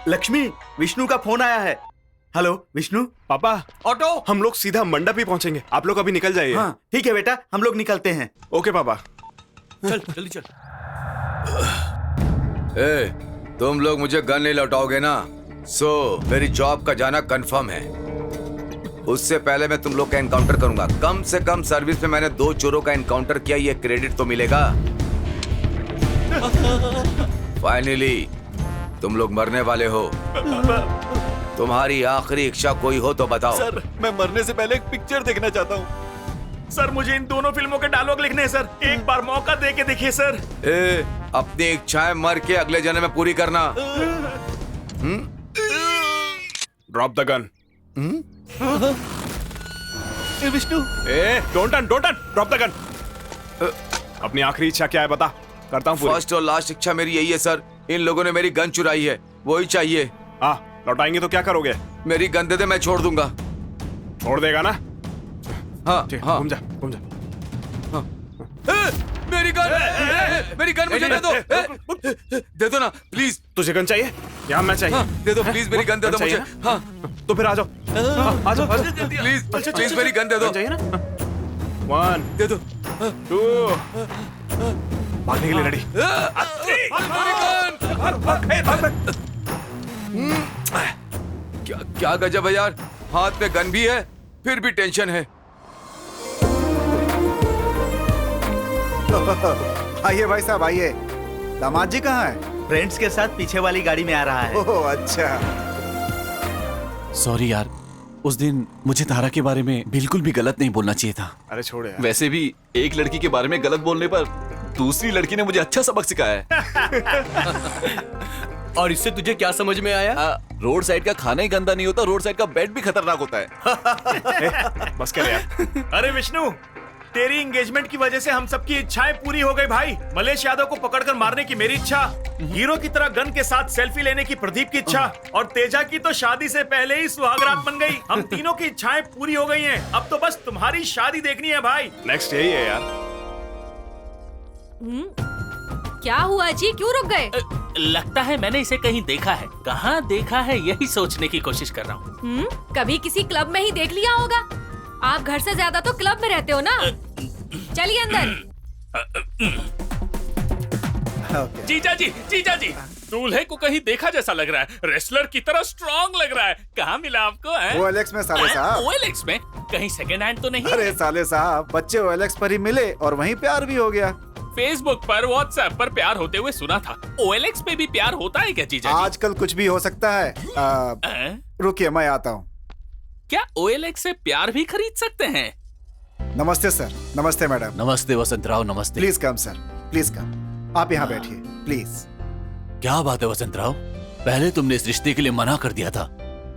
लक्ष्मी, विष्णु का फोन आया है। हेलो विष्णु। पापा, ऑटो। हम लोग सीधा मंडप ही पहुंचेंगे, आप लोग अभी निकल जाइए। हाँ ठीक है बेटा, हम लोग निकलते हैं। ओके पापा। चल जल्दी चल। ए, तुम लोग मुझे गन नहीं लौटाओगे ना? सो मेरी जॉब का जाना कंफर्म है। उससे पहले मैं तुम लोग का एनकाउंटर करूंगा। कम से कम सर्विस में मैंने 2 चोरों का एनकाउंटर किया, ये क्रेडिट तो मिलेगा। फाइनली तुम लोग मरने वाले हो। तुम्हारी आखिरी इच्छा कोई हो तो बताओ। सर, मैं मरने से पहले एक पिक्चर देखना चाहता हूँ। सर मुझे इन दोनों फिल्मों के डायलॉग लिखने हैं सर, एक बार मौका दे के देखिए सर। ए, अपनी इच्छाएं मर के अगले जन्म में पूरी करना। Drop the gun. Vishnu, don't turn, drop the gun. अपनी आखिरी इच्छा क्या है बता, करता हूँ। फर्स्ट और लास्ट इच्छा मेरी यही है सर। इन लोगों ने मेरी गन चुराई है, वही चाहिए। हाँ, लौटाएंगे तो क्या करोगे? मेरी गन दे दे, मैं छोड़ दूंगा। छोड़ देगा ना? हाँ हाँ। घूम जा। हाँ। मेरी गन मुझे दे दो। दे दो ना प्लीज। तुझे गन चाहिए या मैं चाहिए? दे दो प्लीज, मेरी गन दे दो मुझे। हाँ तो फिर आ जाओ, आ जाओ प्लीज मेरी गन दे दो। चाहिए ना? 1 दे दो। 2 भागने के लिए रेडी। क्या गजब है यार, हाथ में गन भी है फिर भी टेंशन है। आइए भाई साहब आइए। दामाद जी कहाँ है? फ्रेंड्स के साथ पीछे वाली गाड़ी में आ रहा है। ओह अच्छा। सॉरी यार, उस दिन मुझे तारा के बारे में बिल्कुल भी गलत नहीं बोलना चाहिए था। अरे छोड़ यार। वैसे भी एक लड़की के बारे में गलत बोलने पर दूसरी लड़की ने मुझे अच्छा सबक सिखाया है। और इससे तुझे क्या समझ में आया? रोड साइड का खाना ही गंदा नहीं होता, रोड साइड का बेड भी खतरनाक होता है। बस कर यार। अरे विष्णु, तेरी एंगेजमेंट की वजह से हम सबकी इच्छाएं पूरी हो गई भाई। मलेश यादव को पकड़कर मारने की मेरी इच्छा, हीरो की तरह गन के साथ सेल्फी लेने की प्रदीप की इच्छा, और तेजा की तो शादी से पहले ही सुहागरात बन गई। हम तीनों की इच्छाएं पूरी हो गई हैं। अब तो बस तुम्हारी शादी देखनी है भाई। नेक्स्ट यही है यार। क्या हुआ जी, क्यों रुक गए? लगता है मैंने इसे कहीं देखा है। कहाँ देखा है यही सोचने की कोशिश कर रहा हूँ। कभी किसी क्लब में ही देख लिया होगा। आप घर से ज्यादा तो क्लब में रहते हो ना। चलिए अंदर। जीजा जी, दूल्हे को कहीं देखा जैसा लग रहा है। रेसलर की तरह स्ट्रॉन्ग लग रहा है। कहाँ मिला आपको? OLX में साले साहब। OLX में? कहीं सेकंड हैंड तो नहीं? अरे साले साहब, बच्चे OLX पर ही मिले और वहीं प्यार भी हो गया। फेसबुक पर, व्हाट्सएप पर प्यार होते हुए सुना था। OLX पे भी प्यार होता है क्या जीजा जी? आजकल कुछ भी हो सकता है। रुकिए मैं आता हूँ। क्या OLX से प्यार भी खरीद सकते हैं? नमस्ते सर। नमस्ते मैडम। नमस्ते वसंत राव, नमस्ते। Please come sir, please come. आप यहाँ बैठिए प्लीज। क्या बात है वसंत राव, पहले तुमने इस रिश्ते के लिए मना कर दिया था,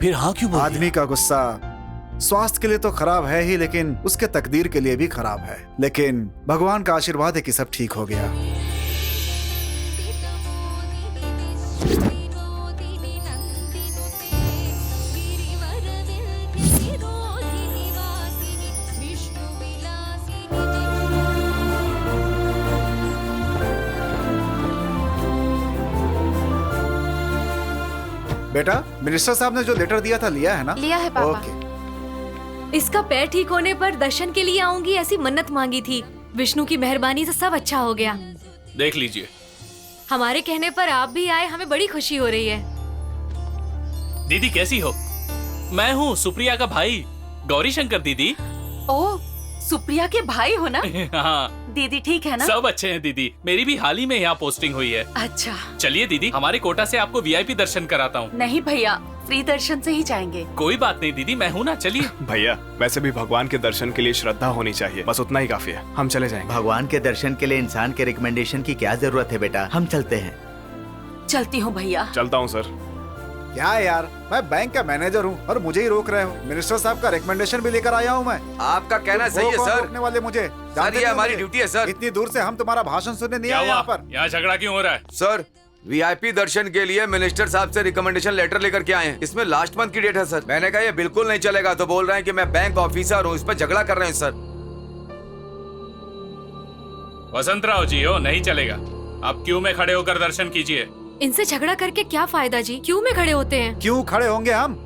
फिर हाँ क्यों बोल दिया? आदमी का गुस्सा स्वास्थ्य के लिए तो खराब है ही, लेकिन उसके तकदीर के लिए भी खराब है। लेकिन भगवान का आशीर्वाद है कि सब ठीक हो गया। बेटा, मिनिस्टर साहब ने जो लेटर दिया था लिया है ना? लिया है पापा। ओके। इसका पैर ठीक होने पर दर्शन के लिए आऊंगी ऐसी मन्नत मांगी थी। विष्णु की मेहरबानी से सब अच्छा हो गया। देख लीजिए। हमारे कहने पर आप भी आए, हमें बड़ी खुशी हो रही है। दीदी कैसी हो? मैं हूँ सुप्रिया का भाई, गौरी शंकर दीदी। ओह, सुप्रिया के भाई हो ना? हाँ। दीदी ठीक है ना? सब अच्छे हैं दीदी। मेरी भी हाल ही में यहाँ पोस्टिंग हुई है। अच्छा। चलिए दीदी, हमारे कोटा से आपको VIP दर्शन कराता हूँ। नहीं भैया, फ्री दर्शन से ही जाएंगे। कोई बात नहीं दीदी, मैं हूँ ना, चलिए। भैया वैसे भी भगवान के दर्शन के लिए श्रद्धा होनी चाहिए, बस उतना ही काफी है, हम चले जाएंगे। भगवान के दर्शन के लिए इंसान के रिकमेंडेशन की क्या जरूरत है बेटा, हम चलते हैं। चलती हूँ भैया। चलता हूँ सर। क्या यार, मैं बैंक का मैनेजर हूँ और मुझे ही रोक रहे हो। मिनिस्टर साहब का रिकमेंडेशन भी लेकर आया हूँ मैं। आपका कहना सही है सर। रोकने वाले मुझे सर, ये हमारी ड्यूटी है सर। इतनी दूर से हम तुम्हारा भाषण सुनने नहीं आए यहाँ पर। यहाँ झगड़ा क्यों हो रहा है? सर वीआईपी दर्शन के लिए मिनिस्टर साहब से रिकमेंडेशन लेटर लेकर के आए हैं। इसमें लास्ट मंथ की डेट है सर। मैंने कहा ये बिल्कुल नहीं चलेगा, तो बोल रहे हैं कि मैं बैंक ऑफिसर हूँ, इस पर झगड़ा कर रहे हैं सर। वसंतराव जी हो, नहीं चलेगा। आप क्यू में खड़े होकर दर्शन कीजिए। इनसे झगड़ा करके क्या फायदा जी, क्यों में खड़े होते हैं? क्यों खड़े होंगे हम?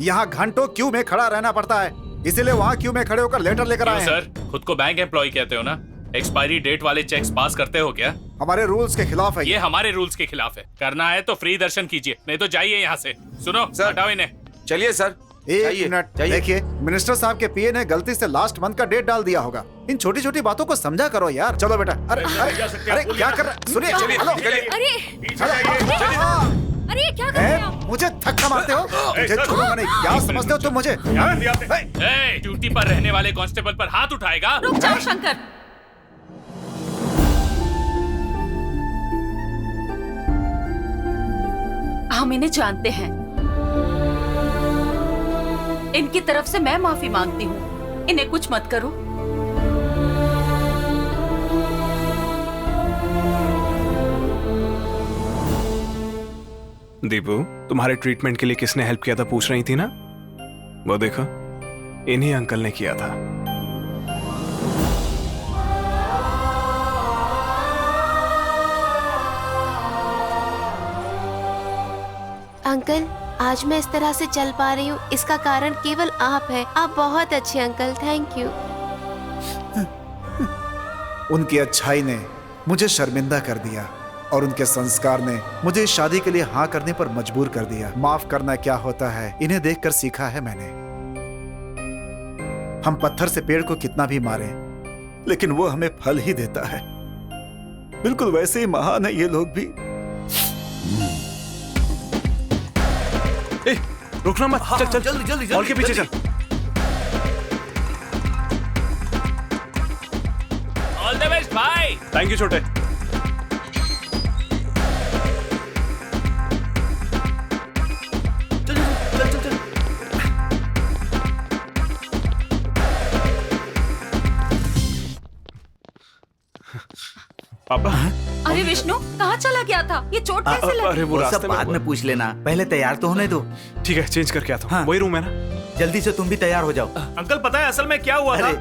यहाँ घंटों क्यू में खड़ा रहना पड़ता है, इसीलिए वहाँ क्यू में खड़े होकर लेटर लेकर आए हैं। सर खुद को बैंक एम्प्लॉय कहते हो ना, एक्सपायरी डेट वाले चेक्स पास करते हो क्या? हमारे रूल्स के खिलाफ है ये हमारे रूल्स के खिलाफ है। करना है तो फ्री दर्शन कीजिए, नहीं तो जाइए यहाँ से। सुनो सर, हटाओ इन्हें। चलिए सर। एक मिनट देखिए, मिनिस्टर साहब के पीए ने गलती से लास्ट मंथ का डेट डाल दिया होगा। इन छोटी छोटी बातों को समझा करो यार। चलो बेटा। अरे अरे क्या कर रहे? सुनिए, अरे अरे क्या कर रहे हो? मुझे धक्का मारते हो? मुझे छोड़ूंगा नहीं, क्या समझते हो तुम मुझे? ड्यूटी पर रहने वाले कांस्टेबल पर हाथ उठाएगा? रुक जाओ शंकर। हम इन्हें जानते हैं, इनकी तरफ से मैं माफी मांगती हूँ। इन्हें कुछ मत करो। दीपू, तुम्हारे ट्रीटमेंट के लिए किसने हेल्प किया था पूछ रही थी ना? वो देखो, इन्हीं अंकल ने किया था। अंकल, आज मैं इस तरह से चल पा रही हूँ, इसका कारण केवल आप हैं। आप बहुत अच्छे अंकल, थैंक यू। उनकी अच्छाई ने मुझे शर्मिंदा कर दिया और उनके संस्कार ने मुझे शादी के लिए हाँ करने पर मजबूर कर दिया। माफ करना क्या होता है, इन्हें देखकर सीखा है मैंने। हम पत्थर से पेड़ को कितना भी मारें, लेकिन वो हमें फल ही देता है। बिल्कुल वैसे ही महान है ये लोग भी। रुकना मत, चल चल जल्दी जल्दी और के पीछे चल। ऑल द बेस्ट भाई। थैंक यू छोटे। पापा। अरे विष्णु, कहाँ चला गया था? ये चोट कैसे लगी? अरे वो सब बाद में पूछ लेना, पहले तैयार तो होने दो। ठीक है, चेंज करके आता हूँ। वही रूम है ना? जल्दी से तुम भी तैयार हो जाओ। अंकल पता है असल में क्या हुआ था?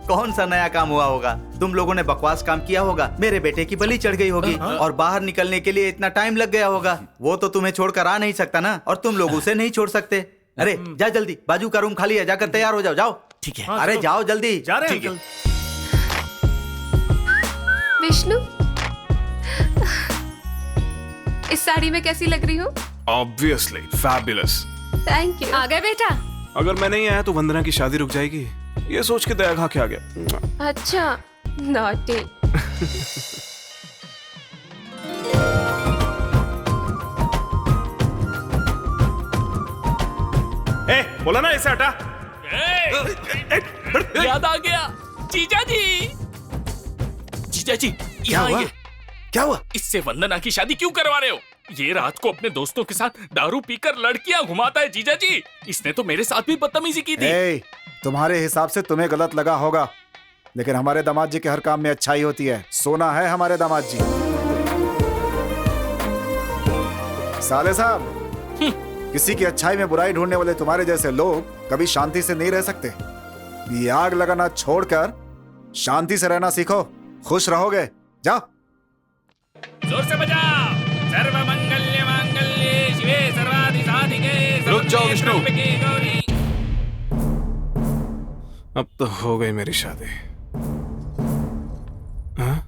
कौन सा नया काम हुआ होगा? तुम लोगों ने बकवास काम किया होगा, मेरे बेटे की बलि चढ़ गई होगी और बाहर निकलने के लिए इतना टाइम लग गया होगा। वो तो तुम्हें छोड़कर आ नहीं सकता ना, और तुम लोग उसे नहीं छोड़ सकते। अरे जा जल्दी, बाजू का रूम खाली है, जाकर तैयार हो जाओ। जाओ। ठीक है। अरे जाओ जल्दी। जा रहे हैं अंकल। विष्णु, इस साड़ी में कैसी लग रही हो? Obviously, fabulous. Thank you. आ गए बेटा? अगर मैं नहीं आया तो वंदना की शादी रुक जाएगी, ये सोच के दया खा के आ गया। अच्छा, नॉटी। बोला ना ऐसे हटा। याद आ गया। जीजा जी, जीजा जी यहाँ आइए। क्या हुआ? इससे वंदना की शादी क्यों करवा रहे हो? ये रात को अपने दोस्तों के साथ दारू पीकर लड़कियां घुमाता है जीजा जी। इसने तो मेरे साथ भी बदतमीजी की थी। तुम्हारे हिसाब से तुम्हें गलत लगा होगा, लेकिन हमारे दामाद जी के हर काम में अच्छाई होती है। सोना है हमारे दामाद जी। साले साहब, किसी की अच्छाई में बुराई ढूंढने वाले तुम्हारे जैसे लोग कभी शांति से नहीं रह सकते। ये आग लगाना छोड़कर शांति से रहना सीखो, खुश रहोगे। जाओ। जोर से बजाओ। सर्वमंगल्य मांगल्ये शिवे सर्वादि साधिके। रुक जाओ विष्णु। अब तो हो गई मेरी शादी। हाँ?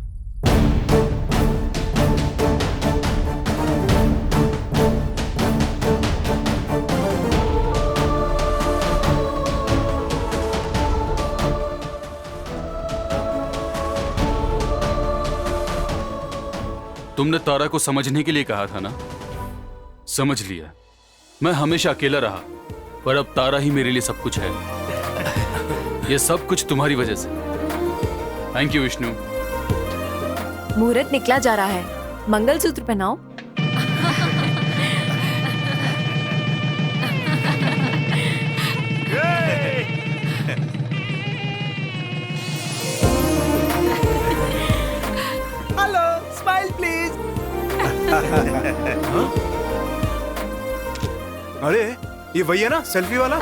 तुमने तारा को समझने के लिए कहा था ना? समझ लिया। मैं हमेशा अकेला रहा, पर अब तारा ही मेरे लिए सब कुछ है। ये सब कुछ तुम्हारी वजह से। Thank you Vishnu. मुहूर्त निकला जा रहा है, मंगलसूत्र पहनाओ। Hello, smile please. अरे ये वही है ना सेल्फी वाला?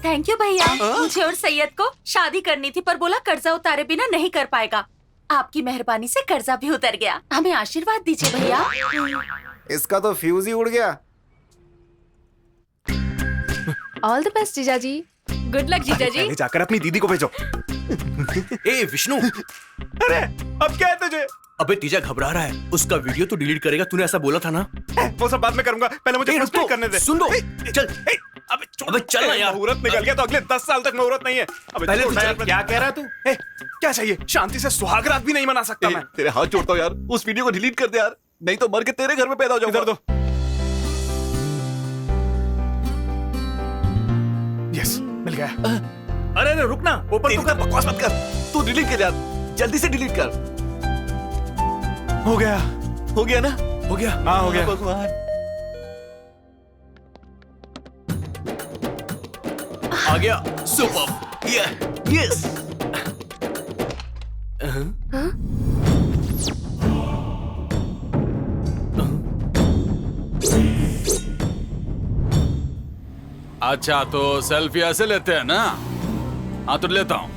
थैंक यू भैया। मुझे और सैयद को शादी करनी थी, पर बोला कर्जा उतारे बिना नहीं कर पाएगा। आपकी मेहरबानी से कर्जा भी उतर गया। हमें आशीर्वाद दीजिए भैया। इसका तो फ्यूज ही उड़ गया। ऑल द बेस्ट जीजा जी। गुड लक जीजा जी। पहले जाकर अपनी दीदी को भेजो। ए विष्णु, अरे अब क्या है तुझे? अबे तीजा घबरा रहा है, उसका वीडियो तो डिलीट करेगा, तूने ऐसा बोला था ना। वो सब बाद में करूंगा, पहले मुझे फ्रस्ट्रेट करने दे। सुन दो, चल। अबे चल ना यार। मुहूर्त निकल गया तो अगले 10 साल तक मुहूर्त नहीं है। अबे पहले छोड़ तो यार, चल, क्या कह रहा है तू? क्या चाहिए? शांति से सुहागरात भी नहीं मना सकता मैं। तेरे हाथ जोड़ता हूँ यार, उस वीडियो को डिलीट कर दे यार, नहीं तो मर के तेरे घर में पैदा हो जाऊंगा। इधर दो। यस, मिल गया। अरे अरे रुकना, ओपन तो कर। बकवास मत कर, तू डिलीट कर यार, जल्दी से डिलीट कर। हो गया। हो गया ना? हो गया। हाँ हो गया। भगवान आ गया। सुपर। यस। अच्छा तो सेल्फी ऐसे लेते हैं ना? हाँ तो लेता हूँ।